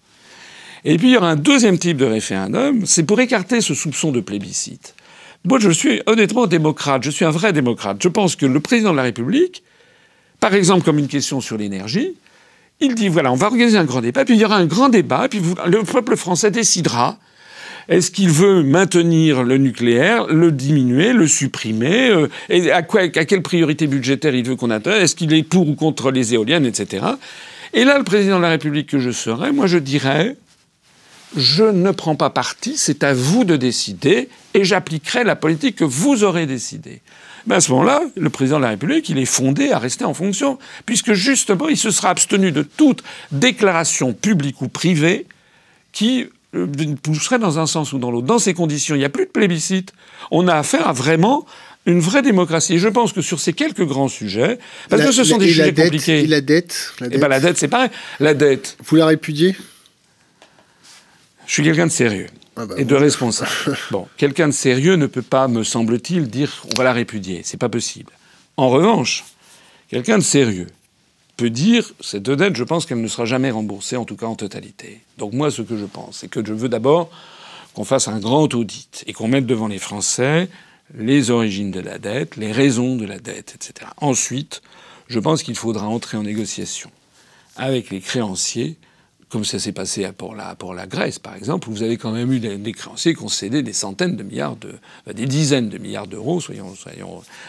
Et puis il y aura un deuxième type de référendum, c'est pour écarter ce soupçon de plébiscite. Moi, je suis honnêtement démocrate, je suis un vrai démocrate. Je pense que le président de la République, par exemple comme une question sur l'énergie, il dit voilà, on va organiser un grand débat, puis il y aura un grand débat, puis le peuple français décidera. Est-ce qu'il veut maintenir le nucléaire, le diminuer, le supprimer et à quelle priorité budgétaire il veut qu'on atteigne? Est-ce qu'il est pour ou contre les éoliennes, etc. Et là, le président de la République que je serais, moi je dirais, je ne prends pas parti, c'est à vous de décider et j'appliquerai la politique que vous aurez décidée. Mais à ce moment-là, le président de la République, il est fondé à rester en fonction, puisque justement, il se sera abstenu de toute déclaration publique ou privée qui pousserait dans un sens ou dans l'autre. Dans ces conditions, il n'y a plus de plébiscite. On a affaire à vraiment une vraie démocratie. Et je pense que sur ces quelques grands sujets, parce que ce sont des sujets compliqués. Et la dette Eh ben la dette, c'est pareil. La dette. Vous la répudiez ? Je suis quelqu'un de sérieux et de responsable. Bon, quelqu'un de sérieux ne peut pas, me semble-t-il, dire on va la répudier. C'est pas possible. En revanche, quelqu'un de sérieux peut dire cette dette, je pense qu'elle ne sera jamais remboursée, en tout cas en totalité. Donc moi, ce que je pense, c'est que je veux d'abord qu'on fasse un grand audit et qu'on mette devant les Français les origines de la dette, les raisons de la dette, etc. Ensuite, je pense qu'il faudra entrer en négociation avec les créanciers, comme ça s'est passé pour la Grèce, par exemple, où vous avez quand même eu des créanciers qui ont cédé des centaines de milliards des dizaines de milliards d'euros, soyons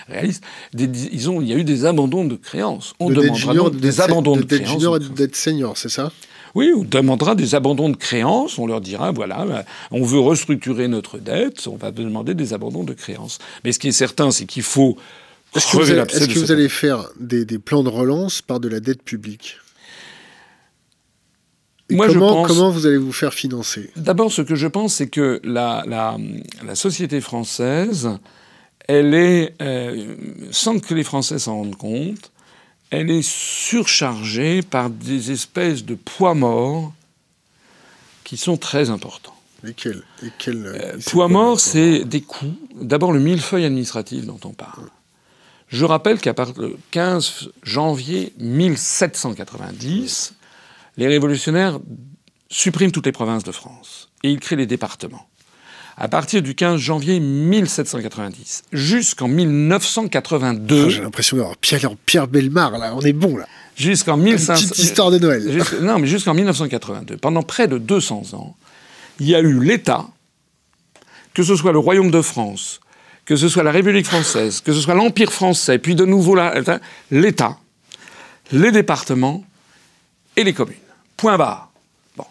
réalistes. Il y a eu des abandons de créances. On demandera des abandons de créances. De dette junior et de dette senior, c'est ça ? Oui, on demandera des abandons de créances. On leur dira, voilà, on veut restructurer notre dette, on va demander des abandons de créances. Mais ce qui est certain, c'est qu'il faut crever l'abcès. Est-ce que vous allez faire des plans de relance par de la dette publique ? Moi, comment vous allez vous faire financer ? D'abord, ce que je pense, c'est que la société française, elle est, sans que les Français s'en rendent compte, elle est surchargée par des espèces de poids morts qui sont très importants. Lesquels poids morts, c'est des coûts. D'abord, le millefeuille administratif dont on parle. Je rappelle qu'à partir du 15 janvier 1790... les révolutionnaires suppriment toutes les provinces de France et ils créent les départements. À partir du 15 janvier 1790 jusqu'en 1982... j'ai l'impression d'avoir Pierre Bellemare, là. On est bon, là. Jusqu'en Une petite histoire de Noël. Non, mais jusqu'en 1982, pendant près de 200 ans, il y a eu l'État que ce soit le Royaume de France, que ce soit la République française, que ce soit l'Empire français, puis de nouveau l'État, les départements et les communes. Point barre. Bon.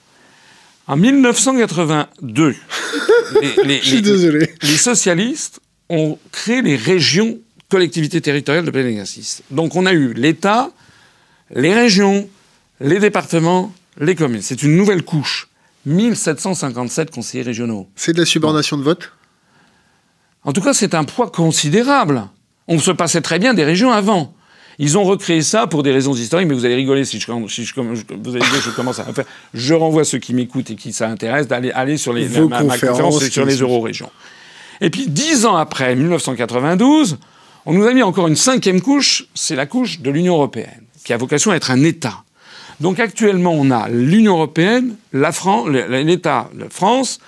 En 1982, les socialistes ont créé les régions collectivités territoriales de plein exercice. Donc on a eu l'État, les régions, les départements, les communes. C'est une nouvelle couche. 1757 conseillers régionaux. C'est de la subornation de vote ? En tout cas, c'est un poids considérable. On se passait très bien des régions avant. Ils ont recréé ça pour des raisons historiques, mais vous allez rigoler si je commence à le faire. Je renvoie ceux qui m'écoutent et qui ça intéresse d'aller sur ma conférence sur les eurorégions. Et puis, 10 ans après, 1992, on nous a mis encore une 5e couche, c'est la couche de l'Union européenne, qui a vocation à être un État. Donc actuellement, on a l'Union européenne, l'État, la France,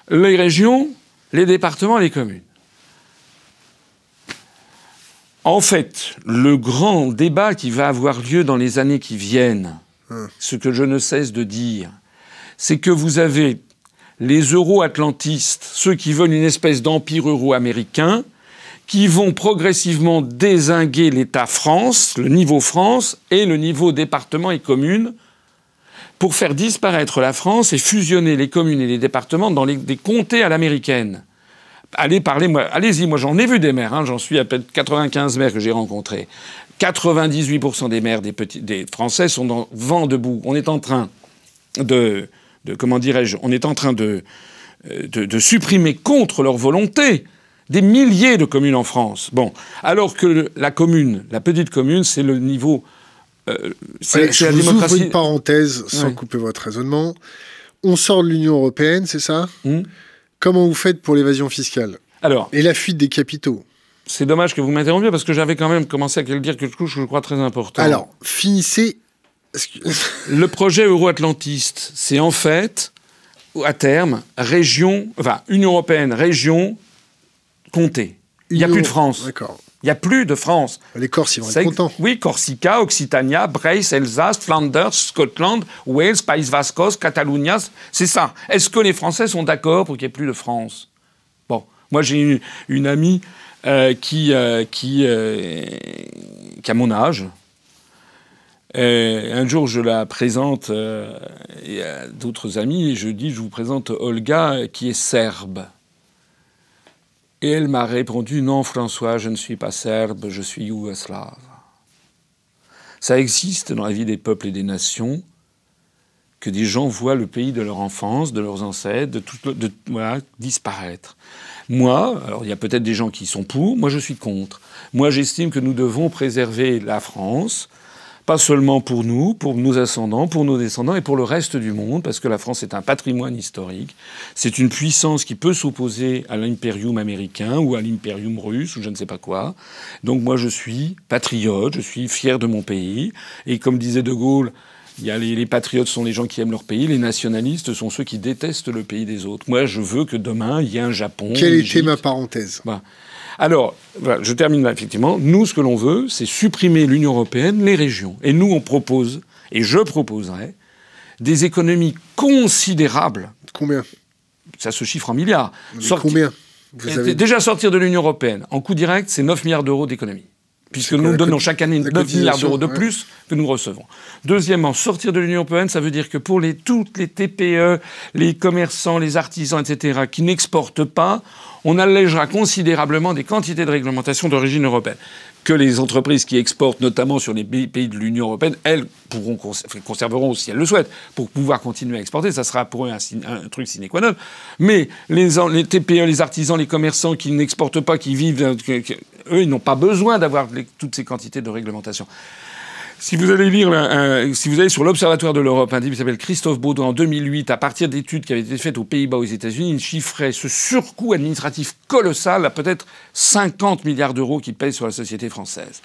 les régions, les départements et les communes. En fait, le grand débat qui va avoir lieu dans les années qui viennent, ce que je ne cesse de dire, c'est que vous avez les euro-atlantistes, ceux qui veulent une espèce d'empire euro-américain, qui vont progressivement dézinguer l'État France, le niveau France, et le niveau département et communes, pour faire disparaître la France et fusionner les communes et les départements dans des comtés à l'américaine. Allez-y, moi j'en ai vu des maires, j'en suis à peu près 95 maires que j'ai rencontrés. 98% des maires des Français sont dans vent debout. On est en train de supprimer contre leur volonté des milliers de communes en France. Bon, alors que la petite commune, c'est le niveau... je vous ouvre une parenthèse sans couper votre raisonnement. On sort de l'Union européenne, c'est ça ? Comment vous faites pour l'évasion fiscale ? Et la fuite des capitaux ? C'est dommage que vous m'interrompiez parce que j'avais quand même commencé à dire quelque chose que je crois très important. Alors, finissez... Le projet euro-atlantiste, c'est en fait, à terme, Union européenne, région, comté. Il n'y a plus de France. D'accord. Il n'y a plus de France. Les Corses, ils vont être contents. Oui, Corsica, Occitania, Bresse, Alsace, Flanders, Scotland, Wales, Pays Vascos, Catalunya, c'est ça. Est-ce que les Français sont d'accord pour qu'il n'y ait plus de France ? Bon, moi j'ai une amie qui a mon âge. Et un jour, je la présente à d'autres amis et je dis, je vous présente Olga qui est serbe. Et elle m'a répondu « Non, François, je ne suis pas serbe, je suis yougoslave. » Ça existe dans la vie des peuples et des nations que des gens voient le pays de leur enfance, de leurs ancêtres, disparaître. Moi, alors il y a peut-être des gens qui sont pour, moi je suis contre. Moi j'estime que nous devons préserver la France, pas seulement pour nous, pour nos ascendants, pour nos descendants et pour le reste du monde, parce que la France est un patrimoine historique. C'est une puissance qui peut s'opposer à l'impérium américain ou à l'impérium russe ou je ne sais pas quoi. Donc moi je suis patriote, je suis fier de mon pays. Et comme disait De Gaulle, les patriotes sont les gens qui aiment leur pays, les nationalistes sont ceux qui détestent le pays des autres. Moi je veux que demain il y ait un Japon. Quelle était ma parenthèse ? Voilà. Alors, voilà, je termine là, effectivement. Nous, ce que l'on veut, c'est supprimer l'Union européenne, les régions. Et nous, on propose, et je proposerai, des économies considérables. Combien ? Ça se chiffre en milliards. Combien ? Déjà sortir de l'Union européenne, en coût direct, c'est 9 milliards d'euros d'économies. Puisque nous donnons chaque année 9 milliards d'euros de plus que nous recevons. Deuxièmement, sortir de l'Union européenne, ça veut dire que pour toutes les TPE, les commerçants, les artisans, etc., qui n'exportent pas, on allégera considérablement des quantités de réglementation d'origine européenne. Que les entreprises qui exportent, notamment sur les pays de l'Union européenne, elles conserveront, si elles le souhaitent, pour pouvoir continuer à exporter. Ça sera pour eux un truc sine qua non. Mais les TPE, les artisans, les commerçants qui n'exportent pas, qui vivent... eux, ils n'ont pas besoin d'avoir toutes ces quantités de réglementation. Si vous allez lire, si vous allez sur l'Observatoire de l'Europe, un type qui s'appelle Christophe Baudouin en 2008, à partir d'études qui avaient été faites aux Pays-Bas, aux États-Unis, il chiffrait ce surcoût administratif colossal à peut-être 50 milliards d'euros qui pèsent sur la société française.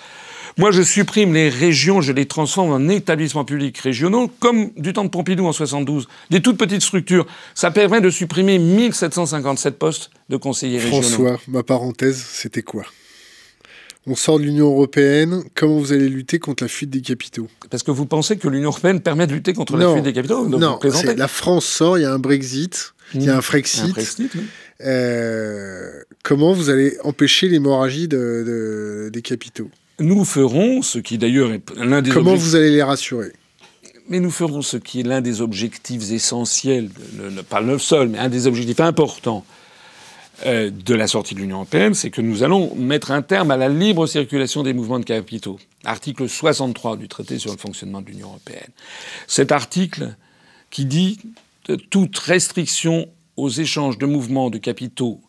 Moi, je supprime les régions, je les transforme en établissements publics régionaux, comme du temps de Pompidou en 72, des toutes petites structures. Ça permet de supprimer 1757 postes de conseillers régionaux. François, ma parenthèse, c'était quoi ? On sort de l'Union européenne. Comment vous allez lutter contre la fuite des capitaux? Parce que vous pensez que l'Union européenne permet de lutter contre la fuite des capitaux? Non, la France sort, il y a un Brexit, il y a un Frexit. Oui. Comment vous allez empêcher l'hémorragie des capitaux? Nous ferons ce qui d'ailleurs est l'un des Comment vous allez les rassurer? Mais nous ferons ce qui est l'un des objectifs essentiels, pas le seul, mais un des objectifs importants de la sortie de l'Union européenne, c'est que nous allons mettre un terme à la libre circulation des mouvements de capitaux. Article 63 du traité sur le fonctionnement de l'Union européenne. Cet article qui dit toute restriction aux échanges de mouvements de capitaux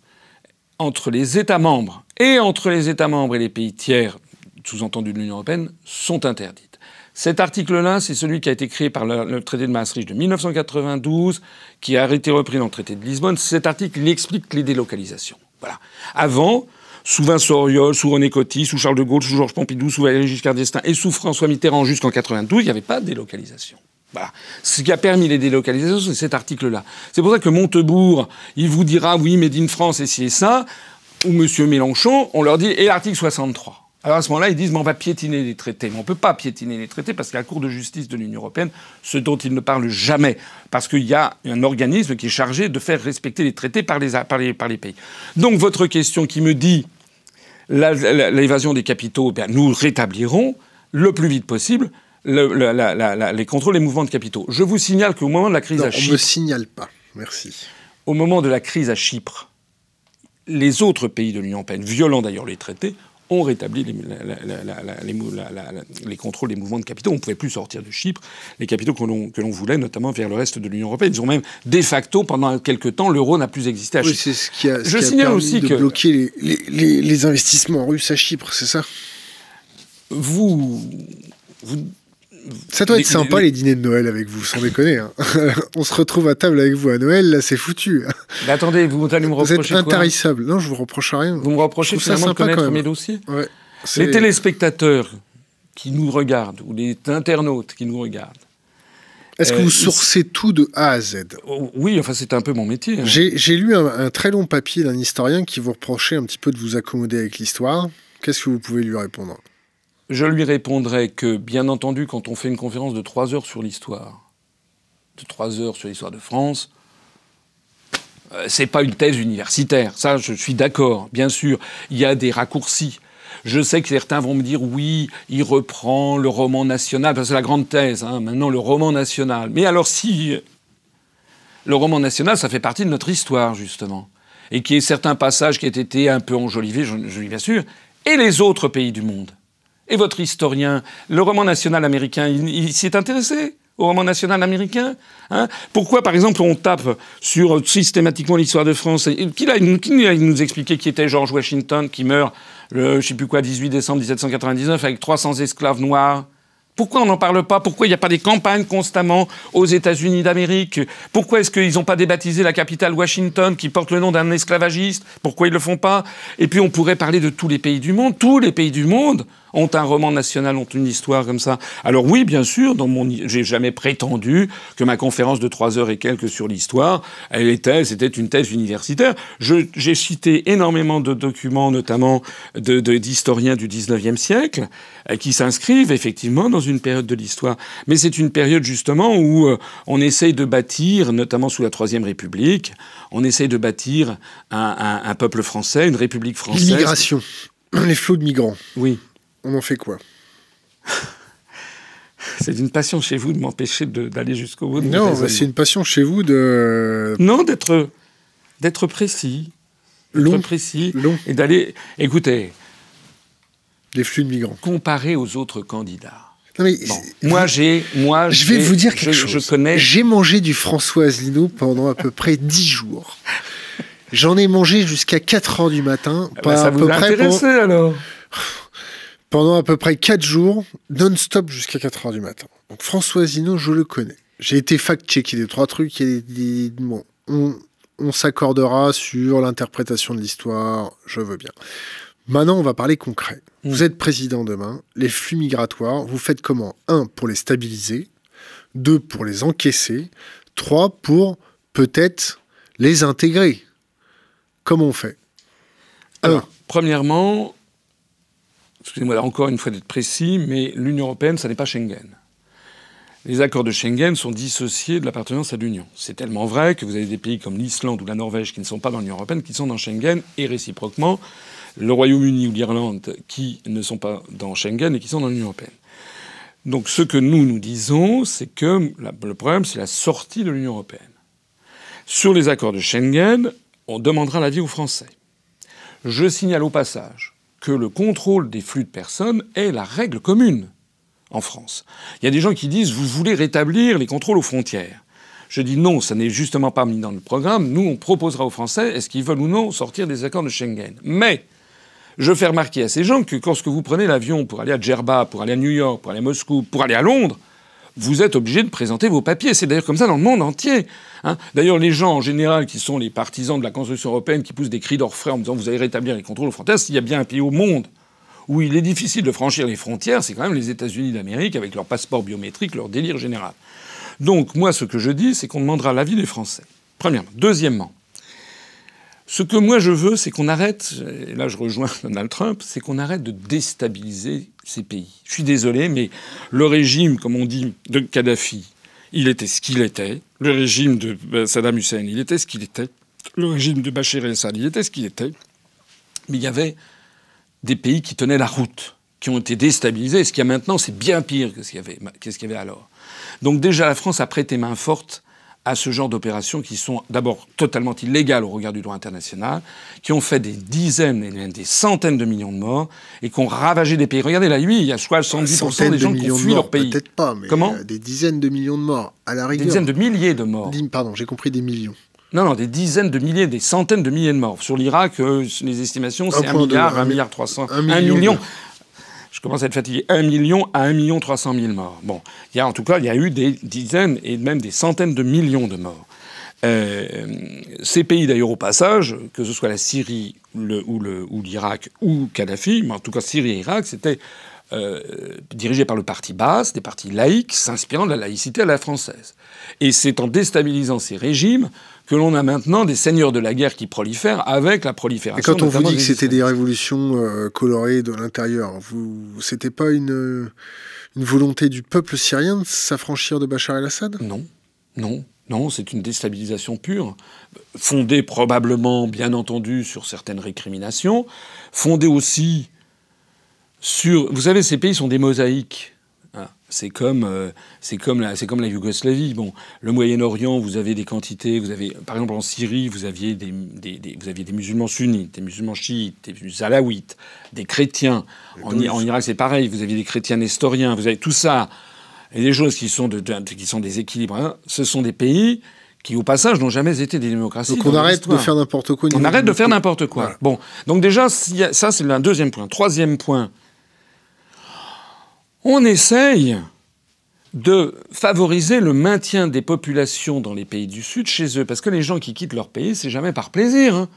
entre les États membres et entre les États membres et les pays tiers, sous-entendu de l'Union européenne, sont interdites. Cet article-là, c'est celui qui a été créé par le traité de Maastricht de 1992, qui a été repris dans le traité de Lisbonne. Cet article, il explique les délocalisations. Voilà. Avant, sous Vincent Auriol, sous René Coty, sous Charles de Gaulle, sous Georges Pompidou, sous Valéry Giscard d'Estaing et sous François Mitterrand jusqu'en 92, il n'y avait pas de délocalisation. Voilà. Ce qui a permis les délocalisations, c'est cet article-là. C'est pour ça que Montebourg, il vous dira, oui, Made in France et ci et ça, ou M. Mélenchon, on leur dit, et l'article 63. Alors à ce moment-là, ils disent, mais on va piétiner les traités. Mais on ne peut pas piétiner les traités parce qu'à la Cour de justice de l'Union européenne, ce dont ils ne parlent jamais, parce qu'il y a un organisme qui est chargé de faire respecter les traités par les pays. Donc votre question qui me dit l'évasion des capitaux, bien, nous rétablirons le plus vite possible les contrôles des mouvements de capitaux. Je vous signale qu'au moment de la crise à Chypre... on ne me signale pas. Merci. Au moment de la crise à Chypre, les autres pays de l'Union européenne, violant d'ailleurs les traités, ont rétabli les contrôles des mouvements de capitaux. On ne pouvait plus sortir de Chypre les capitaux que l'on voulait, notamment vers le reste de l'Union européenne. Ils ont même, de facto, pendant quelques temps, l'euro n'a plus existé à Chypre. Oui, c'est ce qui a permis aussi de bloquer les investissements russes à Chypre, c'est ça? Ça doit être sympa, les dîners de Noël avec vous, sans déconner. Hein. On se retrouve à table avec vous à Noël, là, c'est foutu. Mais attendez, vous allez me reprocher quoi? Vous êtes intarissable. Non, je vous reproche rien. Vous me reprochez finalement de connaître mes dossiers? Ouais, les téléspectateurs qui nous regardent, ou les internautes qui nous regardent... Est-ce que vous sourcez tout de A à Z? Oui, enfin, c'est un peu mon métier. Hein. J'ai lu un très long papier d'un historien qui vous reprochait un petit peu de vous accommoder avec l'histoire. Qu'est-ce que vous pouvez lui répondre? Je lui répondrai que, bien entendu, quand on fait une conférence de 3 heures sur l'histoire, de 3 heures sur l'histoire de France, c'est pas une thèse universitaire. Ça, je suis d'accord. Bien sûr, il y a des raccourcis. Je sais que certains vont me dire, oui, il reprend le roman national, parce que c'est la grande thèse, hein, maintenant, le roman national. Mais alors si le roman national, ça fait partie de notre histoire, justement, et qu'il y ait certains passages qui aient été un peu enjolivés, je dis bien sûr, et les autres pays du monde. Et votre historien, le roman national américain, il s'y est intéressé au roman national américain, hein? Pourquoi, par exemple, on tape sur systématiquement l'histoire de France? Qui nous expliquait qui était George Washington, qui meurt le, je sais plus quoi, 18 décembre 1799, avec 300 esclaves noirs? Pourquoi on n'en parle pas? Pourquoi il n'y a pas des campagnes constamment aux États-Unis d'Amérique? Pourquoi est-ce qu'ils n'ont pas débaptisé la capitale Washington qui porte le nom d'un esclavagiste? Pourquoi ils ne le font pas? Et puis on pourrait parler de tous les pays du monde. Tous les pays du monde ont un roman national, ont une histoire comme ça. Alors oui, bien sûr, j'ai jamais prétendu que ma conférence de 3 heures et quelques sur l'histoire, c'était une thèse universitaire. J'ai cité énormément de documents, notamment d'historiens du 19e siècle, qui s'inscrivent effectivement dans une période de l'histoire. Mais c'est une période justement où on essaye de bâtir, notamment sous la Troisième République, on essaye de bâtir un peuple français, une république française. L'immigration, les flots de migrants. Oui. On en fait quoi? C'est une passion chez vous de m'empêcher d'aller jusqu'au bout de Non, c'est une passion chez vous de... Non, d'être précis. Long. Et d'aller... Écoutez... Les flux de migrants. Comparé aux autres candidats. Non mais bon, je vais vous dire quelque chose. Je connais... J'ai mangé du François Asselineau pendant à peu près 10 jours. J'en ai mangé jusqu'à 4 heures du matin. Ça vous a intéressé alors? Pendant à peu près 4 jours, non-stop jusqu'à 4 heures du matin. Donc François Asselineau, je le connais. J'ai été fact-checker 2-3 trucs. Bon, on s'accordera sur l'interprétation de l'histoire, je veux bien. Maintenant, on va parler concret. Vous êtes président demain, les flux migratoires, vous faites comment? 1, pour les stabiliser. 2, pour les encaisser. 3, pour peut-être les intégrer. Comment on fait? Alors, premièrement... excusez-moi encore une fois d'être précis, mais l'Union européenne, ça n'est pas Schengen. Les accords de Schengen sont dissociés de l'appartenance à l'Union. C'est tellement vrai que vous avez des pays comme l'Islande ou la Norvège qui ne sont pas dans l'Union européenne, qui sont dans Schengen, et réciproquement, le Royaume-Uni ou l'Irlande qui ne sont pas dans Schengen et qui sont dans l'Union européenne. Donc ce que nous disons, c'est que le problème, c'est la sortie de l'Union européenne. Sur les accords de Schengen, on demandera l'avis aux Français. Je signale au passage que le contrôle des flux de personnes est la règle commune en France. Il y a des gens qui disent « vous voulez rétablir les contrôles aux frontières ». Je dis non, ça n'est justement pas mis dans le programme. Nous, on proposera aux Français est-ce qu'ils veulent ou non sortir des accords de Schengen. Mais je fais remarquer à ces gens que lorsque vous prenez l'avion pour aller à Djerba, pour aller à New York, pour aller à Moscou, pour aller à Londres, vous êtes obligé de présenter vos papiers. C'est d'ailleurs comme ça dans le monde entier. Hein. D'ailleurs, les gens, en général, qui sont les partisans de la construction européenne, qui poussent des cris d'orfraie en disant « vous allez rétablir les contrôles aux frontières », s'il y a bien un pays au monde où il est difficile de franchir les frontières, c'est quand même les États-Unis d'Amérique, avec leur passeport biométrique, leur délire général. Donc, moi, ce que je dis, c'est qu'on demandera l'avis des Français. Premièrement. Deuxièmement, ce que moi je veux, c'est qu'on arrête, et là je rejoins Donald Trump, c'est qu'on arrête de déstabiliser ces pays. Je suis désolé, mais le régime, comme on dit, de Kadhafi, il était ce qu'il était. Le régime de Saddam Hussein, il était ce qu'il était. Le régime de Bachar el-Assad, il était ce qu'il était. Mais il y avait des pays qui tenaient la route, qui ont été déstabilisés. Et ce qu'il y a maintenant, c'est bien pire que ce qu'il y avait alors. Donc déjà, la France a prêté main forte à ce genre d'opérations qui sont d'abord totalement illégales au regard du droit international, qui ont fait des dizaines et même des centaines de millions de morts et qui ont ravagé des pays. Regardez là, il y a 70% des gens qui ont fui leur pays. Peut-être pas, mais comment des dizaines de millions de morts, à la rigueur. Des dizaines de milliers de morts. Pardon, j'ai compris des millions. Non, des dizaines de milliers, des centaines de milliers de morts. Sur l'Irak, les estimations, c'est 1 milliard, 1 milliard 300, 1 million. Je commence à être fatigué. 1 million à 1 million 300 000 morts. Bon, en tout cas, il y a eu des dizaines et même des centaines de millions de morts. Ces pays, d'ailleurs, au passage, que ce soit la Syrie ou l'Irak ou Kadhafi, mais en tout cas Syrie et Irak, c'était dirigé par le parti Baas, des partis laïcs s'inspirant de la laïcité à la française. Et c'est en déstabilisant ces régimes que l'on a maintenant des seigneurs de la guerre qui prolifèrent avec la prolifération. Et quand on vous dit que c'était des révolutions colorées de l'intérieur, c'était pas une volonté du peuple syrien de s'affranchir de Bachar el-Assad ? Non, c'est une déstabilisation pure, fondée probablement, bien entendu, sur certaines récriminations, fondée aussi sur... Vous savez, ces pays sont des mosaïques. C'est comme la Yougoslavie. Bon, le Moyen-Orient, vous avez des quantités. Vous avez, par exemple, en Syrie, vous aviez des musulmans sunnites, des musulmans chiites, des alaouites, des chrétiens. En Irak, c'est pareil. Vous aviez des chrétiens nestoriens. Vous avez tout ça. Et des choses qui sont des équilibres. Hein. Ce sont des pays qui, au passage, n'ont jamais été des démocraties. Donc on arrête de faire n'importe quoi. On arrête de faire n'importe quoi. Voilà. Bon, donc déjà, ça, c'est un deuxième point. Troisième point. On essaye de favoriser le maintien des populations dans les pays du Sud chez eux. Parce que les gens qui quittent leur pays, c'est jamais par plaisir. Hein.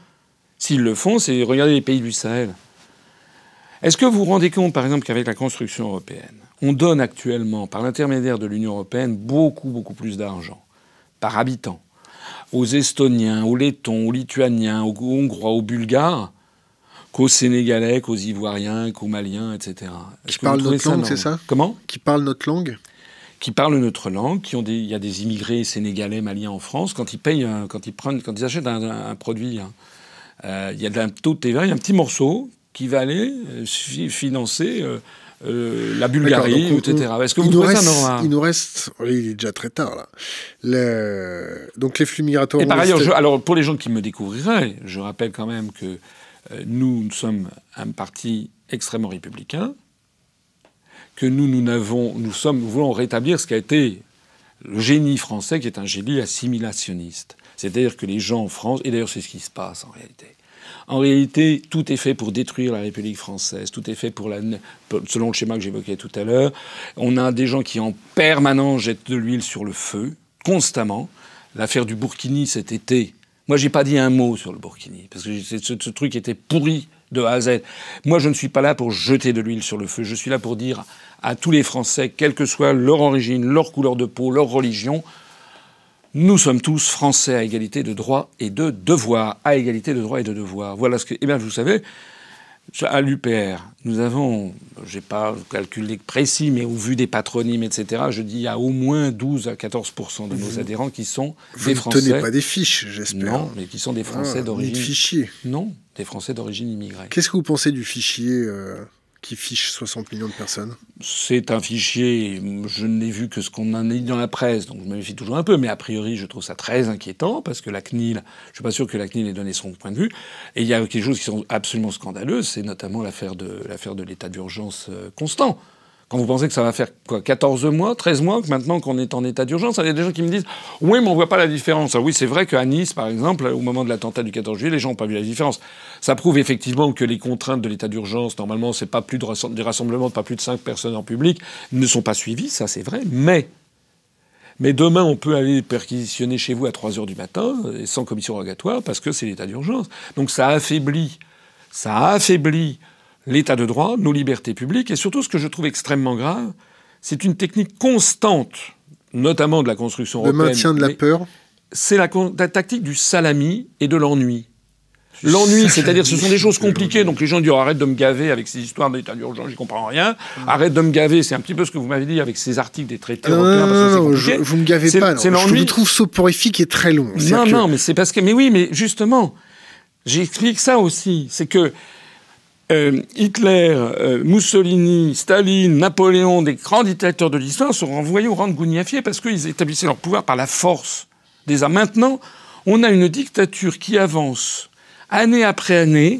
S'ils le font, c'est regarder les pays du Sahel. Est-ce que vous vous rendez compte, par exemple, qu'avec la construction européenne, on donne actuellement, par l'intermédiaire de l'Union européenne, beaucoup plus d'argent par habitant aux Estoniens, aux Lettons, aux Lituaniens, aux Hongrois, aux Bulgares, qu'aux Sénégalais, qu'aux Ivoiriens, qu'aux Maliens, etc. Qui parlent notre langue, c'est ça ? Comment ? Qui parlent notre langue ? Qui parlent notre langue, il y a des immigrés sénégalais, maliens en France, quand ils achètent un produit, il y a un taux de TVA, il y a un petit morceau qui va aller financer la Bulgarie, etc. Est-ce que vous trouvez ça normal ? Il nous reste... Oui, il est déjà très tard, là. Donc les flux migratoires... Et par ailleurs, alors pour les gens qui me découvriraient, je rappelle quand même que nous sommes un parti extrêmement républicain, que nous voulons rétablir ce qui a été le génie français, qui est un génie assimilationniste. C'est-à-dire que les gens en France... Et d'ailleurs, c'est ce qui se passe en réalité. En réalité, tout est fait pour détruire la République française. Tout est fait selon le schéma que j'évoquais tout à l'heure. On a des gens qui, en permanence, jettent de l'huile sur le feu, constamment. L'affaire du Burkini cet été. Moi, j'ai pas dit un mot sur le Burkini, parce que ce truc était pourri de A à Z. Moi, je ne suis pas là pour jeter de l'huile sur le feu. Je suis là pour dire à tous les Français, quelle que soit leur origine, leur couleur de peau, leur religion, nous sommes tous Français à égalité de droits et de devoirs. À égalité de droits et de devoirs. Voilà ce que... Eh bien, vous savez, À l'UPR, nous avons, j'ai pas calculé précis, mais au vu des patronymes, etc., je dis il y a au moins 12 à 14% de nos adhérents qui sont des Français. Vous ne tenez pas des fiches, j'espère. Non, mais qui sont des Français d'origine... Ni de fichiers. Non, des Français d'origine immigrée. Qu'est-ce que vous pensez du fichier qui fiche 60 millions de personnes? C'est un fichier, je n'ai vu que ce qu'on en a dit dans la presse, donc je me méfie toujours un peu, mais a priori, je trouve ça très inquiétant, parce que la CNIL, je suis pas sûr que la CNIL ait donné son point de vue, et il y a quelque chose qui sont absolument scandaleuses, c'est notamment l'affaire de l'état d'urgence constant. Quand vous pensez que ça va faire quoi, 14 mois, 13 mois, que maintenant qu'on est en état d'urgence, il y a des gens qui me disent « Oui, mais on voit pas la différence. » Oui, c'est vrai qu'à Nice, par exemple, au moment de l'attentat du 14 juillet, les gens n'ont pas vu la différence. Ça prouve effectivement que les contraintes de l'état d'urgence, normalement, c'est pas plus des rassemblements de pas plus de 5 personnes en public, ne sont pas suivis, ça c'est vrai, mais demain, on peut aller perquisitionner chez vous à 3 heures du matin, sans commission rogatoire, parce que c'est l'état d'urgence. Donc ça affaiblit l'état de droit, nos libertés publiques, et surtout, ce que je trouve extrêmement grave, c'est une technique constante, notamment de la construction européenne. Le maintien de la peur. C'est la tactique du salami et de l'ennui. L'ennui, c'est-à-dire ce sont des choses compliquées, donc les gens disent oh, arrête de me gaver avec ces histoires d'état d'urgence, j'y comprends rien. Arrête de me gaver, c'est un petit peu ce que vous m'avez dit avec ces articles des traités européens. Non, vous me gavez pas. Je vous trouve soporifique et très long. Non, mais c'est parce que... Mais oui, mais justement, j'explique ça aussi. C'est que Hitler, Mussolini, Staline, Napoléon, des grands dictateurs de l'histoire sont renvoyés au rang de gougnafier parce qu'ils établissaient leur pouvoir par la force des armes. Maintenant, on a une dictature qui avance année après année,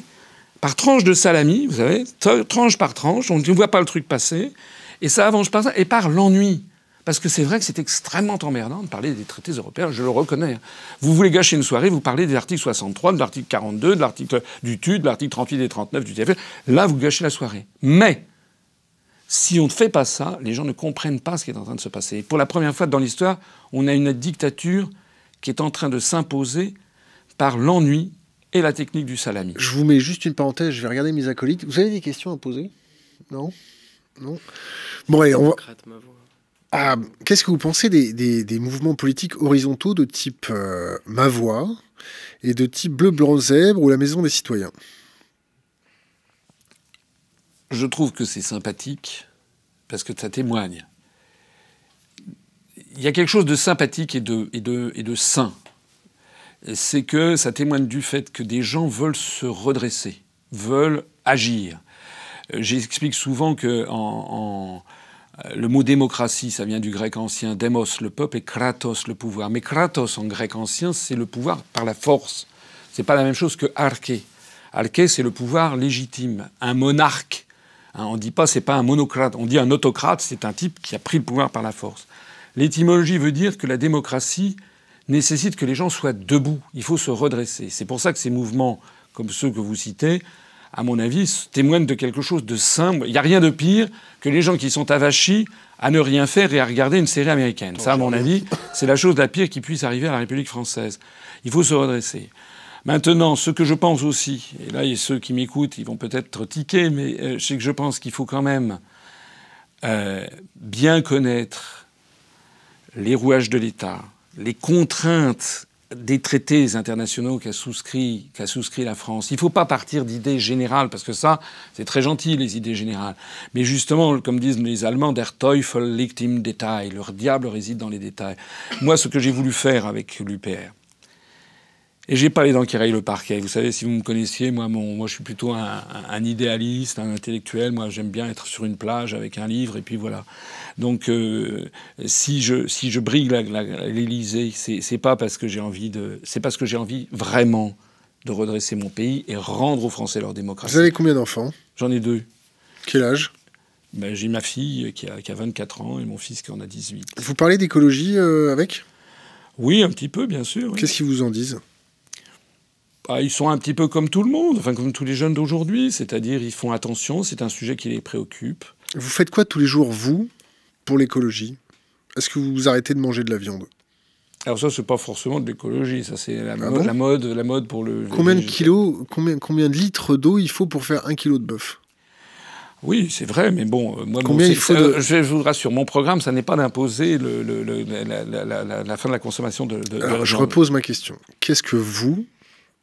par tranche de salami, vous savez, tranche par tranche, on ne voit pas le truc passer, et ça avance par ça, et par l'ennui. Parce que c'est vrai que c'est extrêmement emmerdant de parler des traités européens, je le reconnais. Vous voulez gâcher une soirée, vous parlez des articles 63, de l'article 42, de l'article du TUD, de l'article 38 et 39 du TFL. Là, vous gâchez la soirée. Mais, si on ne fait pas ça, les gens ne comprennent pas ce qui est en train de se passer. Et pour la première fois dans l'histoire, on a une dictature qui est en train de s'imposer par l'ennui et la technique du salami. Je vous mets juste une parenthèse, je vais regarder mes acolytes. Vous avez des questions à poser? Non? Bon, allez, on va... qu'est-ce que vous pensez des mouvements politiques horizontaux de type Ma Voix et de type Bleu, Blanc, Zèbre ou la Maison des Citoyens? Je trouve que c'est sympathique parce que ça témoigne. Il y a quelque chose de sympathique et de sain. C'est que ça témoigne du fait que des gens veulent se redresser, veulent agir. J'explique souvent que le mot démocratie, ça vient du grec ancien, demos, le peuple, et kratos, le pouvoir. Mais kratos, en grec ancien, c'est le pouvoir par la force. C'est pas la même chose que arché. Arché, c'est le pouvoir légitime. Un monarque, on dit pas, c'est pas un monocrate. On dit un autocrate, c'est un type qui a pris le pouvoir par la force. L'étymologie veut dire que la démocratie nécessite que les gens soient debout. Il faut se redresser. C'est pour ça que ces mouvements, comme ceux que vous citez, à mon avis, témoignent de quelque chose de sain. Il n'y a rien de pire que les gens qui sont avachis à ne rien faire et à regarder une série américaine. Ça, à mon avis, c'est la chose la pire qui puisse arriver à la République française. Il faut se redresser. Maintenant, ce que je pense aussi, et là, ceux qui m'écoutent, ils vont peut-être tiquer, mais c'est que je pense qu'il faut quand même bien connaître les rouages de l'État, les contraintes des traités internationaux qu'a souscrit la France. Il ne faut pas partir d'idées générales, parce que ça, c'est très gentil, les idées générales. Mais justement, comme disent les Allemands, der Teufel liegt im Detail. Le diable réside dans les détails. Moi, ce que j'ai voulu faire avec l'UPR, et j'ai pas les dents qui rayent le parquet. Vous savez, si vous me connaissiez, moi je suis plutôt un idéaliste, un intellectuel. Moi, j'aime bien être sur une plage avec un livre, et puis voilà. Donc, si je brigue l'Élysée, c'est pas parce que j'ai envie c'est parce que j'ai envie vraiment de redresser mon pays et rendre aux Français leur démocratie. Vous avez combien d'enfants? J'en ai 2. Quel âge? J'ai ma fille qui a 24 ans et mon fils qui en a 18. Vous parlez d'écologie avec? Oui, un petit peu, bien sûr. Oui. Qu'est-ce qu'ils vous en disent? Ils sont un petit peu comme tout le monde, enfin comme tous les jeunes d'aujourd'hui, c'est-à-dire ils font attention, c'est un sujet qui les préoccupe. Vous faites quoi tous les jours, vous, pour l'écologie? Est-ce que vous arrêtez de manger de la viande? Alors ça, c'est pas forcément de l'écologie, ça c'est la mode pour le... Combien de litres d'eau il faut pour faire 1 kilo de bœuf? Oui, c'est vrai, mais bon, moi, je vous rassure, mon programme, ça n'est pas d'imposer la fin de la consommation de Alors, je repose ma question. Qu'est-ce que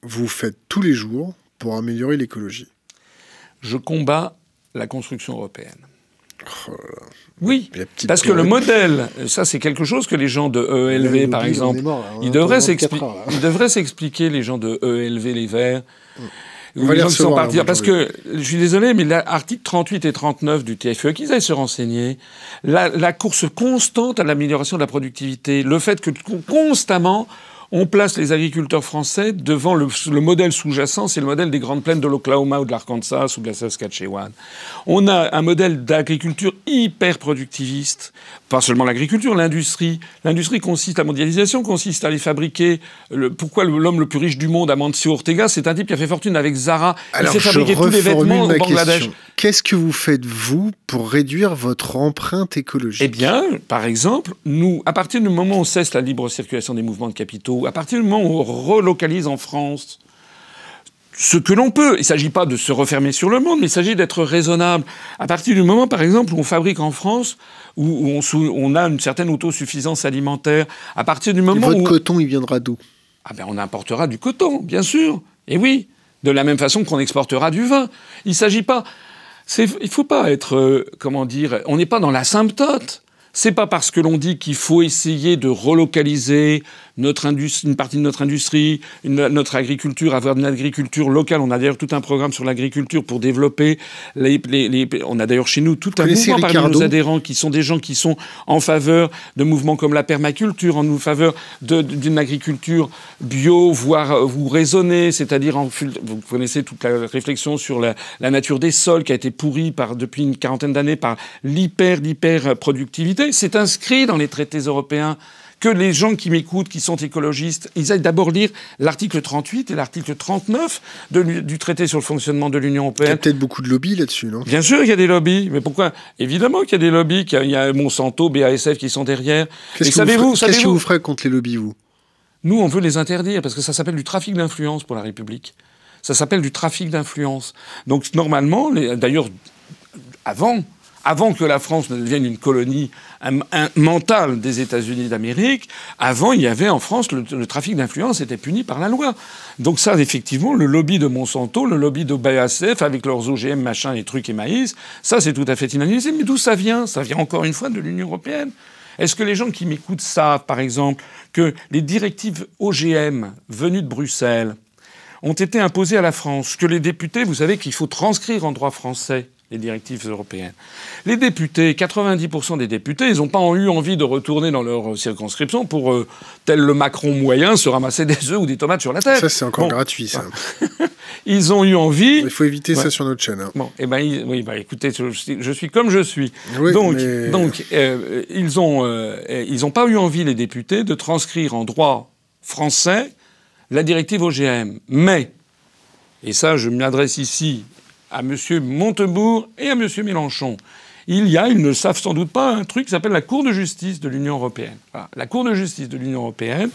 vous faites tous les jours pour améliorer l'écologie? je combats la construction européenne. Oh là là. Oui, parce que le modèle, ça c'est quelque chose que les gens de EELV, par exemple, ils devraient s'expliquer, les gens de EELV, les Verts, on va les recevoir, parce que, je suis désolé, mais l'article 38 et 39 du TFE, qu'ils aillent se renseigner, la course constante à l'amélioration de la productivité, le fait que constamment on place les agriculteurs français devant le modèle sous-jacent, c'est le modèle des grandes plaines de l'Oklahoma ou de l'Arkansas ou de la Saskatchewan. On a un modèle d'agriculture hyper productiviste. Pas seulement l'agriculture, l'industrie. L'industrie consiste, la mondialisation consiste à les fabriquer. Pourquoi l'homme le plus riche du monde, Amancio Ortega, c'est un type qui a fait fortune avec Zara. Alors, il s'est fabriqué tous les vêtements au Bangladesh. Qu'est-ce que vous faites, vous, pour réduire votre empreinte écologique? Eh bien, par exemple, nous, à partir du moment où on cesse la libre circulation des mouvements de capitaux, à partir du moment où on relocalise en France ce que l'on peut, il ne s'agit pas de se refermer sur le monde, mais il s'agit d'être raisonnable. À partir du moment, par exemple, où on fabrique en France, où on a une certaine autosuffisance alimentaire, à partir du moment où... Votre coton, il viendra d'où? Ah ben, on importera du coton, bien sûr. Et oui, de la même façon qu'on exportera du vin. Il ne s'agit pas... Il ne faut pas être... comment dire... On n'est pas dans l'asymptote. C'est pas parce que l'on dit qu'il faut essayer de relocaliser une partie de notre industrie, notre agriculture, avoir une agriculture locale. On a d'ailleurs tout un programme sur l'agriculture pour développer on a d'ailleurs chez nous tout un mouvement parmi nos adhérents qui sont des gens qui sont en faveur de mouvements comme la permaculture, en faveur d'une agriculture bio, voire ou raisonnée, c'est-à-dire vous connaissez toute la réflexion sur la nature des sols qui a été pourrie depuis une quarantaine d'années par l'hyper productivité. C'est inscrit dans les traités européens. Que les gens qui m'écoutent, qui sont écologistes, ils aillent d'abord lire l'article 38 et l'article 39 du traité sur le fonctionnement de l'Union européenne. Il y a peut-être beaucoup de lobbies là-dessus, non? Bien sûr qu'il y a des lobbies. Mais pourquoi? Évidemment qu'il y a des lobbies, qu'il y a Monsanto, BASF qui sont derrière. Qu'est-ce que vous ferez contre les lobbies, vous? Nous, on veut les interdire parce que ça s'appelle du trafic d'influence pour la République. Ça s'appelle du trafic d'influence. Donc normalement, d'ailleurs, avant que la France ne devienne une colonie mentale des États-Unis d'Amérique, avant, il y avait en France, le trafic d'influence était puni par la loi. Donc ça, effectivement, le lobby de Monsanto, le lobby de BASF, avec leurs OGM, machin, et trucs et maïs, ça, c'est tout à fait inadmissible. Mais d'où ça vient? Ça vient encore une fois de l'Union européenne. Est-ce que les gens qui m'écoutent savent, par exemple, que les directives OGM venues de Bruxelles ont été imposées à la France, que les députés, vous savez qu'il faut transcrire en droit français les directives européennes. Les députés, 90% des députés, ils n'ont pas eu envie de retourner dans leur circonscription pour, tel le Macron moyen, se ramasser des œufs ou des tomates sur la tête. Ça, c'est encore gratuit, ça. Ils ont eu envie... Il faut éviter ça sur notre chaîne. Hein. Bon, eh ben, écoutez, je suis comme je suis. Oui, donc ils n'ont pas eu envie, les députés, de transcrire en droit français la directive OGM. Mais, et ça, je m'adresse ici à M. Montebourg et à M. Mélenchon. Ils ne savent sans doute pas un truc qui s'appelle la Cour de justice de l'Union européenne. Voilà. La Cour de justice de l'Union européenne,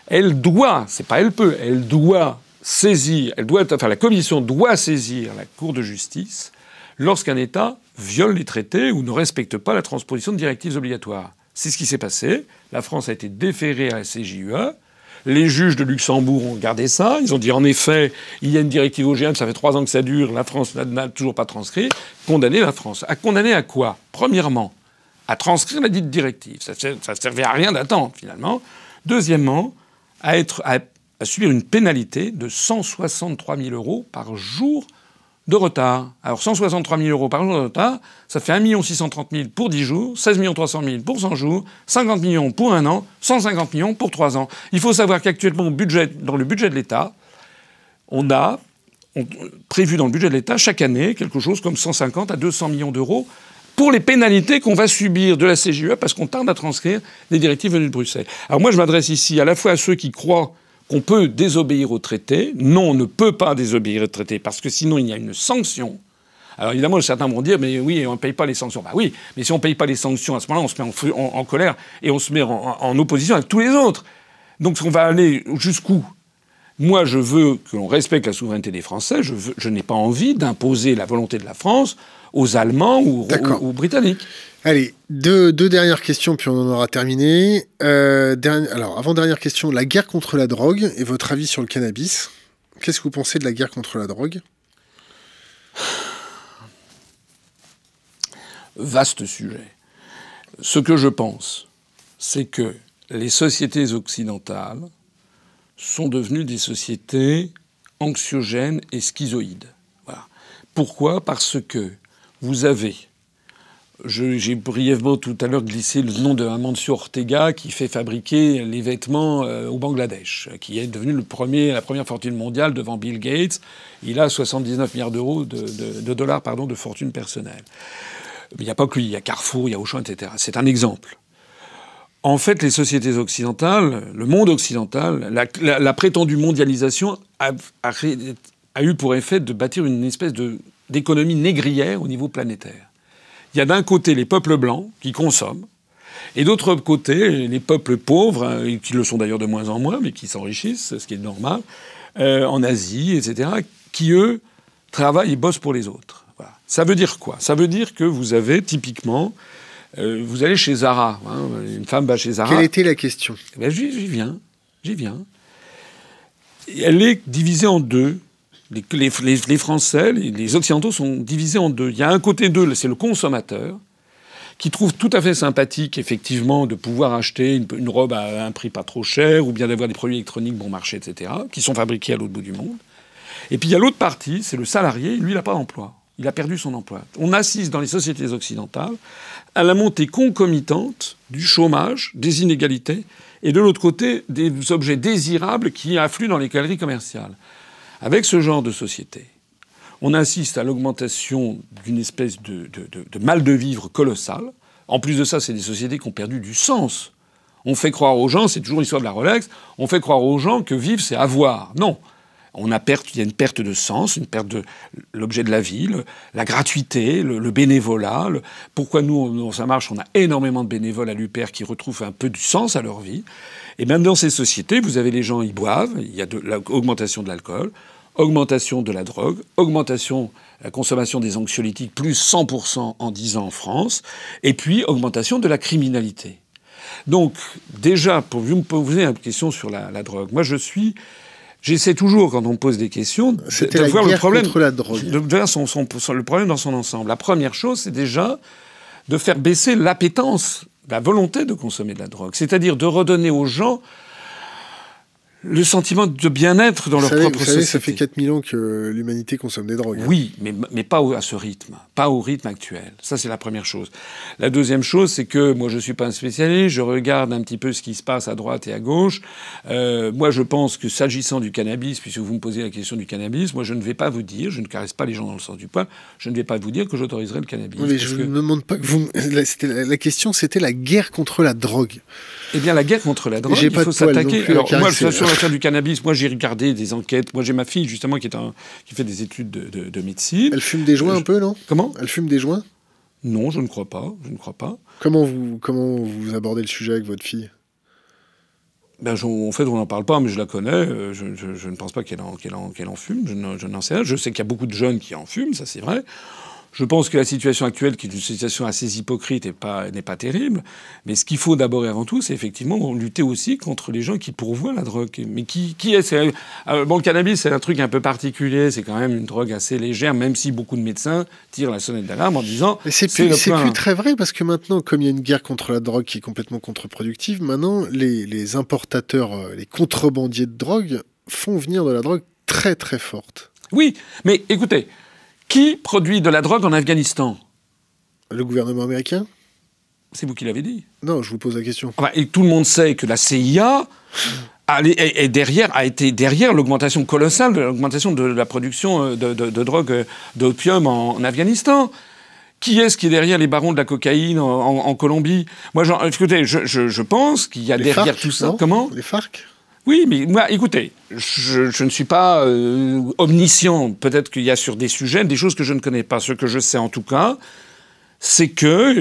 elle doit, c'est pas elle peut, elle doit saisir, la Commission doit saisir la Cour de justice lorsqu'un État viole les traités ou ne respecte pas la transposition de directives obligatoires. C'est ce qui s'est passé. La France a été déférée à la CJUE. Les juges de Luxembourg ont regardé ça. Ils ont dit, en effet, il y a une directive OGM, ça fait 3 ans que ça dure, la France n'a toujours pas transcrit. Condamner la France. À condamner à quoi? Premièrement, à transcrire la dite directive. Ça ne servait à rien d'attendre, finalement. Deuxièmement, à subir une pénalité de 163 000 € par jour de retard. Alors 163 000 € par jour de retard, ça fait 1 630 000 pour 10 jours, 16 300 000 pour 100 jours, 50 millions pour 1 an, 150 millions pour 3 ans. Il faut savoir qu'actuellement, dans le budget de l'État, on a prévu dans le budget de l'État chaque année quelque chose comme 150 à 200 millions d'euros pour les pénalités qu'on va subir de la CJUE parce qu'on tarde à transcrire les directives venues de Bruxelles. Alors moi, je m'adresse ici à la fois à ceux qui croient qu'on peut désobéir au traité. Non, on ne peut pas désobéir au traité parce que sinon il y a une sanction. Alors évidemment, certains vont dire, mais oui, on ne paye pas les sanctions. Bah oui, mais si on ne paye pas les sanctions, à ce moment-là, on se met en colère et on se met en opposition avec tous les autres. Donc on va aller jusqu'où? Moi, je veux que l'on respecte la souveraineté des Français. Je n'ai pas envie d'imposer la volonté de la France aux Allemands ou aux Britanniques. Allez, deux dernières questions, puis on en aura terminé. Alors, avant-dernière question, la guerre contre la drogue et votre avis sur le cannabis. Qu'est-ce que vous pensez de la guerre contre la drogue? Vaste sujet. Ce que je pense, c'est que les sociétés occidentales sont devenues des sociétés anxiogènes et schizoïdes. Voilà. Pourquoi ? Parce que vous avez... J'ai brièvement tout à l'heure glissé le nom de Amancio Ortega qui fait fabriquer les vêtements au Bangladesh, qui est devenu la première fortune mondiale devant Bill Gates. Il a 79 milliards d'euros de dollars de fortune personnelle. Mais il n'y a pas que lui, il y a Carrefour, il y a Auchan, etc. C'est un exemple. En fait, les sociétés occidentales, le monde occidental, la prétendue mondialisation a eu pour effet de bâtir une espèce d'économie négrière au niveau planétaire. Il y a d'un côté les peuples blancs qui consomment, et d'autre côté les peuples pauvres, qui le sont d'ailleurs de moins en moins, mais qui s'enrichissent, ce qui est normal, en Asie, etc., qui, eux, travaillent et bossent pour les autres. Voilà. Ça veut dire quoi ? Ça veut dire que vous avez typiquement... vous allez chez Zara, une femme va chez Zara... Quelle était la question ? J'y viens. Elle est divisée en deux. Les Français, les Occidentaux sont divisés en deux. Il y a un côté d'eux, c'est le consommateur, qui trouve tout à fait sympathique, effectivement, de pouvoir acheter une robe à un prix pas trop cher, ou bien d'avoir des produits électroniques bon marché, etc., qui sont fabriqués à l'autre bout du monde. Et puis il y a l'autre partie, c'est le salarié, lui, il n'a pas d'emploi. Il a perdu son emploi. On assiste dans les sociétés occidentales à la montée concomitante du chômage, des inégalités, et de l'autre côté, des objets désirables qui affluent dans les galeries commerciales. Avec ce genre de société, on assiste à l'augmentation d'une espèce de mal de vivre colossal. En plus de ça, c'est des sociétés qui ont perdu du sens. On fait croire aux gens, c'est toujours l'histoire de la Rolex, on fait croire aux gens que vivre, c'est avoir. Non. Il y a une perte de sens, une perte de l'objet de la vie, la gratuité, le bénévolat. Pourquoi nous, ça marche, on a énormément de bénévoles à l'UPR qui retrouvent un peu du sens à leur vie. Et même dans ces sociétés, vous avez les gens, ils boivent, il y a l'augmentation de l'alcool, augmentation de la drogue, augmentation de la consommation des anxiolytiques, plus 100% en 10 ans en France, et puis augmentation de la criminalité. Donc, déjà, pour vous me poser une question sur la drogue, moi j'essaie toujours, quand on me pose des questions, de voir le problème contre la drogue. De voir le problème dans son ensemble. La première chose, c'est déjà de faire baisser l'appétence, la volonté de consommer de la drogue. C'est-à-dire de redonner aux gens le sentiment de bien-être dans leur propre société. Ça fait 4000 ans que l'humanité consomme des drogues. Oui, mais pas à ce rythme. Pas au rythme actuel. Ça, c'est la première chose. La deuxième chose, c'est que moi, je suis pas un spécialiste. Je regarde un petit peu ce qui se passe à droite et à gauche. Moi, je pense que s'agissant du cannabis, puisque vous me posez la question du cannabis, moi, je ne vais pas vous dire, je ne caresse pas les gens dans le sens du poil, je ne vais pas vous dire que j'autoriserai le cannabis. Oui, mais je ne demande pas que vous... La question, c'était la guerre contre la drogue. Eh bien, la guerre contre la drogue, il faut s'attaquer. Alors, moi, sur l'affaire du cannabis, moi, j'ai regardé des enquêtes. Moi, j'ai ma fille, justement, qui fait des études de médecine. Elle fume des joints un peu, non ? Comment ? Elle fume des joints ? Non, je ne crois pas. Comment vous abordez le sujet avec votre fille ? En fait, on n'en parle pas, mais je la connais. Je ne pense pas qu'elle en fume. Je n'en sais rien. Je sais qu'il y a beaucoup de jeunes qui en fument, ça c'est vrai. Je pense que la situation actuelle, qui est une situation assez hypocrite, n'est pas terrible. Mais ce qu'il faut d'abord et avant tout, c'est effectivement lutter aussi contre les gens qui pourvoient la drogue. Mais qui est bon, le cannabis, c'est un truc un peu particulier. C'est quand même une drogue assez légère, même si beaucoup de médecins tirent la sonnette d'alarme en disant... Mais c'est plus très vrai, parce que maintenant, comme il y a une guerre contre la drogue qui est complètement contre-productive, maintenant, les importateurs, les contrebandiers de drogue font venir de la drogue très très forte. Oui, mais écoutez... Qui produit de la drogue en Afghanistan ? Le gouvernement américain ? C'est vous qui l'avez dit. Non, je vous pose la question. Et tout le monde sait que la CIA a été derrière l'augmentation colossale de la production de drogue, d'opium en Afghanistan. Qui est-ce qui est derrière les barons de la cocaïne en Colombie ? Moi, écoutez, je pense qu'il y a derrière tout ça... Comment ? Les FARC ? Oui, mais moi, écoutez, je ne suis pas omniscient. Peut-être qu'il y a sur des sujets des choses que je ne connais pas. Ce que je sais en tout cas, c'est que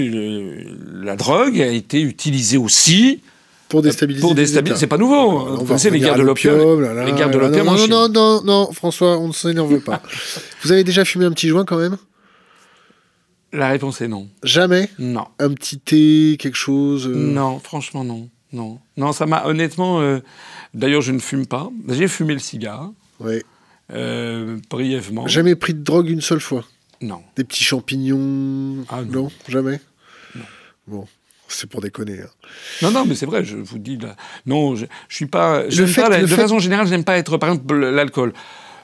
la drogue a été utilisée aussi pour déstabiliser. C'est pas nouveau. Vous connaissez les guerres de l'opium. Les guerres de l'opium en Chine. Non, François, on ne s'énerve pas. Vous avez déjà fumé un petit joint quand même ? La réponse est non. Jamais ? Non. Un petit thé, quelque chose Non, franchement non. Non, ça m'a honnêtement... D'ailleurs, je ne fume pas. J'ai fumé le cigare. Oui. Brièvement. Jamais pris de drogue une seule fois ? Non. Des petits champignons? Ah, non, jamais? Non. Bon, c'est pour déconner. Hein. Non, mais c'est vrai, je vous dis... Là, non, je suis pas... De façon générale, je n'aime pas être... Par exemple, l'alcool.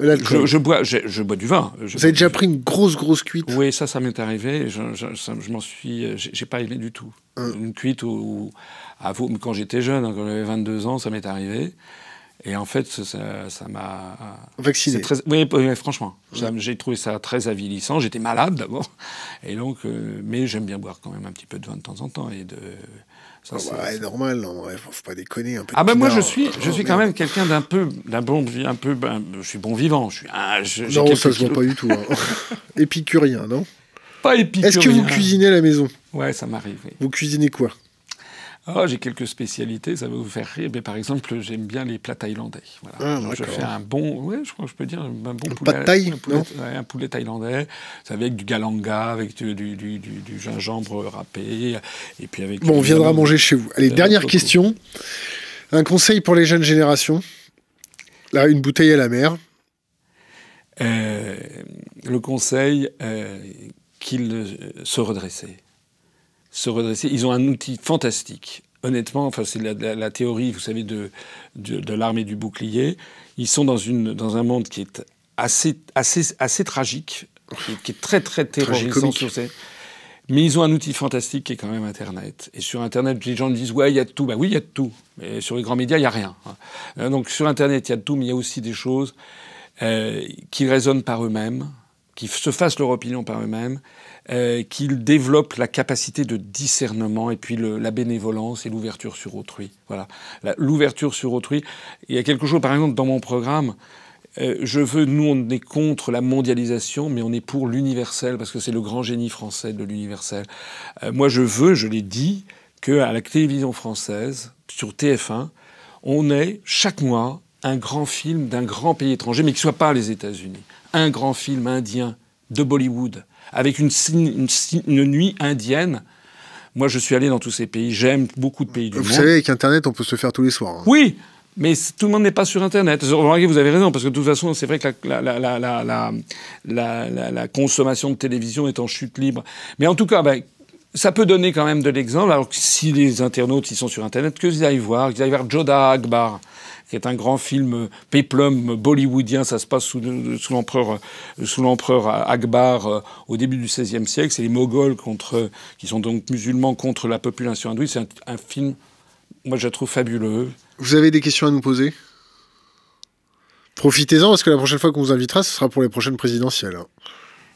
Je bois du vin. Vous avez déjà pris une grosse cuite? Oui, ça m'est arrivé. Je m'en suis... J'ai pas aimé du tout. Une cuite quand j'étais jeune, quand j'avais 22 ans, ça m'est arrivé. Et en fait, ça m'a... Vacciné. Oui, franchement. J'ai trouvé ça très avilissant. J'étais malade, d'abord. Et donc... mais j'aime bien boire quand même un petit peu de vin de temps en temps. Et c'est normal, non, faut pas déconner. Un peu moi, je suis quand même quelqu'un je suis bon vivant. Non, ça se voit pas du tout. Hein. Épicurien, non? Pas épicurien. Est-ce que vous cuisinez à la maison? Ouais, ça m'arrive. Oui. Vous cuisinez quoi? J'ai quelques spécialités, ça va vous faire rire. Mais par exemple, j'aime bien les plats thaïlandais. Voilà. Je fais un bon, je crois que je peux dire un bon poulet. Pas de thaï, un poulet thaïlandais, c'est avec du galanga, avec du gingembre râpé, et puis avec. Bon, on viendra manger chez vous. Allez, dernière question. Un conseil pour les jeunes générations. Là, une bouteille à la mer. Le conseil, qu'ils se redresser. Ils ont un outil fantastique. Honnêtement, enfin, c'est la théorie, vous savez, de l'arme et du bouclier. Ils sont dans un monde qui est assez tragique, qui est très, très terrorisant. Mais ils ont un outil fantastique qui est quand même Internet. Et sur Internet, les gens disent « Ouais, il y a de tout ». Ben oui, il y a de tout. Mais sur les grands médias, il n'y a rien. Donc sur Internet, il y a de tout, mais il y a aussi des choses qui résonnent par eux-mêmes, qui se fassent leur opinion par eux-mêmes, qu'ils développent la capacité de discernement et puis la bénévolence et l'ouverture sur autrui. Voilà. L'ouverture sur autrui. Il y a quelque chose, par exemple, dans mon programme, nous, on est contre la mondialisation, mais on est pour l'universel, parce que c'est le grand génie français de l'universel. Moi, je l'ai dit, qu'à la télévision française, sur TF1, on ait chaque mois un grand film d'un grand pays étranger, mais qui ne soit pas les États-Unis. Un grand film indien de Bollywood, avec une nuit indienne. Moi, je suis allé dans tous ces pays. J'aime beaucoup de pays du monde. Vous savez, avec Internet, on peut se faire tous les soirs. Hein. Oui, mais tout le monde n'est pas sur Internet. Vous avez raison, parce que de toute façon, c'est vrai que la consommation de télévision est en chute libre. Mais en tout cas, ça peut donner quand même de l'exemple. Alors, si les internautes, ils sont sur Internet, qu'ils aillent voir Jodha Akbar, qui est un grand film péplum bollywoodien. Ça se passe sous l'empereur Akbar au début du XVIe siècle. C'est les Moghols qui sont donc musulmans contre la population hindoue. C'est un film, moi, je le trouve fabuleux. Vous avez des questions à nous poser? Profitez-en, parce que la prochaine fois qu'on vous invitera, ce sera pour les prochaines présidentielles.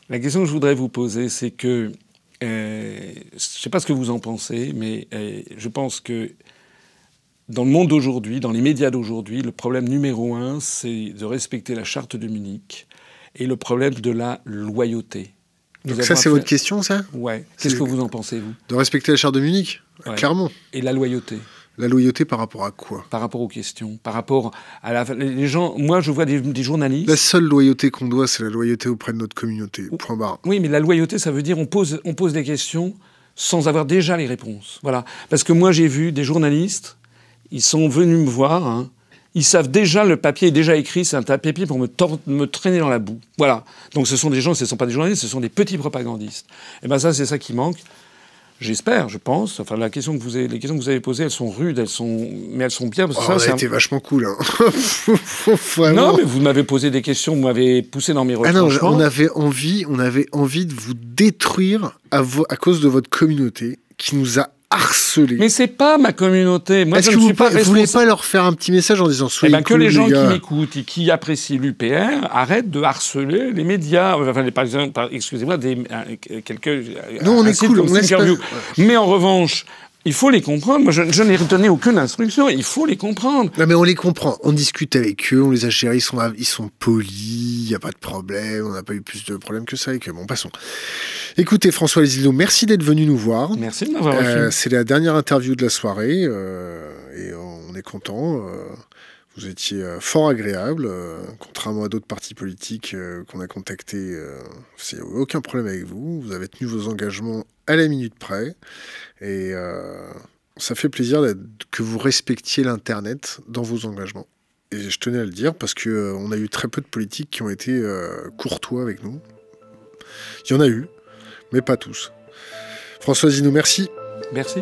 La question que je voudrais vous poser, c'est que... je ne sais pas ce que vous en pensez, mais je pense que dans le monde d'aujourd'hui, dans les médias d'aujourd'hui, le problème numéro 1, c'est de respecter la charte de Munich et le problème de la loyauté. Donc ça, c'est votre question, ça? Ouais. Qu'est-ce que vous en pensez, vous? De respecter la charte de Munich? Ouais. Clairement. Et la loyauté? La loyauté par rapport à quoi? Par rapport aux questions, par rapport à les gens... Moi, je vois des journalistes... La seule loyauté qu'on doit, c'est la loyauté auprès de notre communauté. Point barre. Oui, mais la loyauté, ça veut dire on pose des questions sans avoir déjà les réponses. Voilà. Parce que moi, j'ai vu des journalistes... Ils sont venus me voir, hein. Ils savent déjà, le papier est déjà écrit, c'est un papier pour me traîner dans la boue. Voilà. Donc ce sont des gens, ce ne sont pas des journalistes, ce sont des petits propagandistes. Et bien ça, c'est ça qui manque. J'espère, je pense. Enfin, les questions que vous avez posées, elles sont rudes, mais elles sont bien. Parce que ça a été vachement cool. Hein. Vraiment. Non, mais vous m'avez posé des questions, vous m'avez poussé dans mes retranchements. Ah non, on avait envie de vous détruire à cause de votre communauté qui nous a harcelés. Mais c'est pas ma communauté. Moi, est-ce que vous voulez pas leur faire un petit message en disant soyez cool, que les gens qui m'écoutent et qui apprécient l'UPR arrêtent de harceler les médias. Enfin, par exemple, excusez-moi, quelques. Non, on est cool, on laisse pas. Mais en revanche, il faut les comprendre. Moi, je n'ai donné aucune instruction. Il faut les comprendre. Non, mais on les comprend. On discute avec eux, on les a gérés, ils sont polis, il n'y a pas de problème. On n'a pas eu plus de problèmes que ça avec eux. Bon, passons. Écoutez, François Lesillo, merci d'être venu nous voir. Merci de m'avoir reçu. C'est la dernière interview de la soirée et on est content. Vous étiez fort agréable, contrairement à d'autres partis politiques qu'on a contactés. Il n'y a aucun problème avec vous. Vous avez tenu vos engagements à la minute près. Et ça fait plaisir que vous respectiez l'Internet dans vos engagements. Et je tenais à le dire parce qu'on a eu très peu de politiques qui ont été courtois avec nous. Il y en a eu, mais pas tous. François Zinoux, merci. Merci.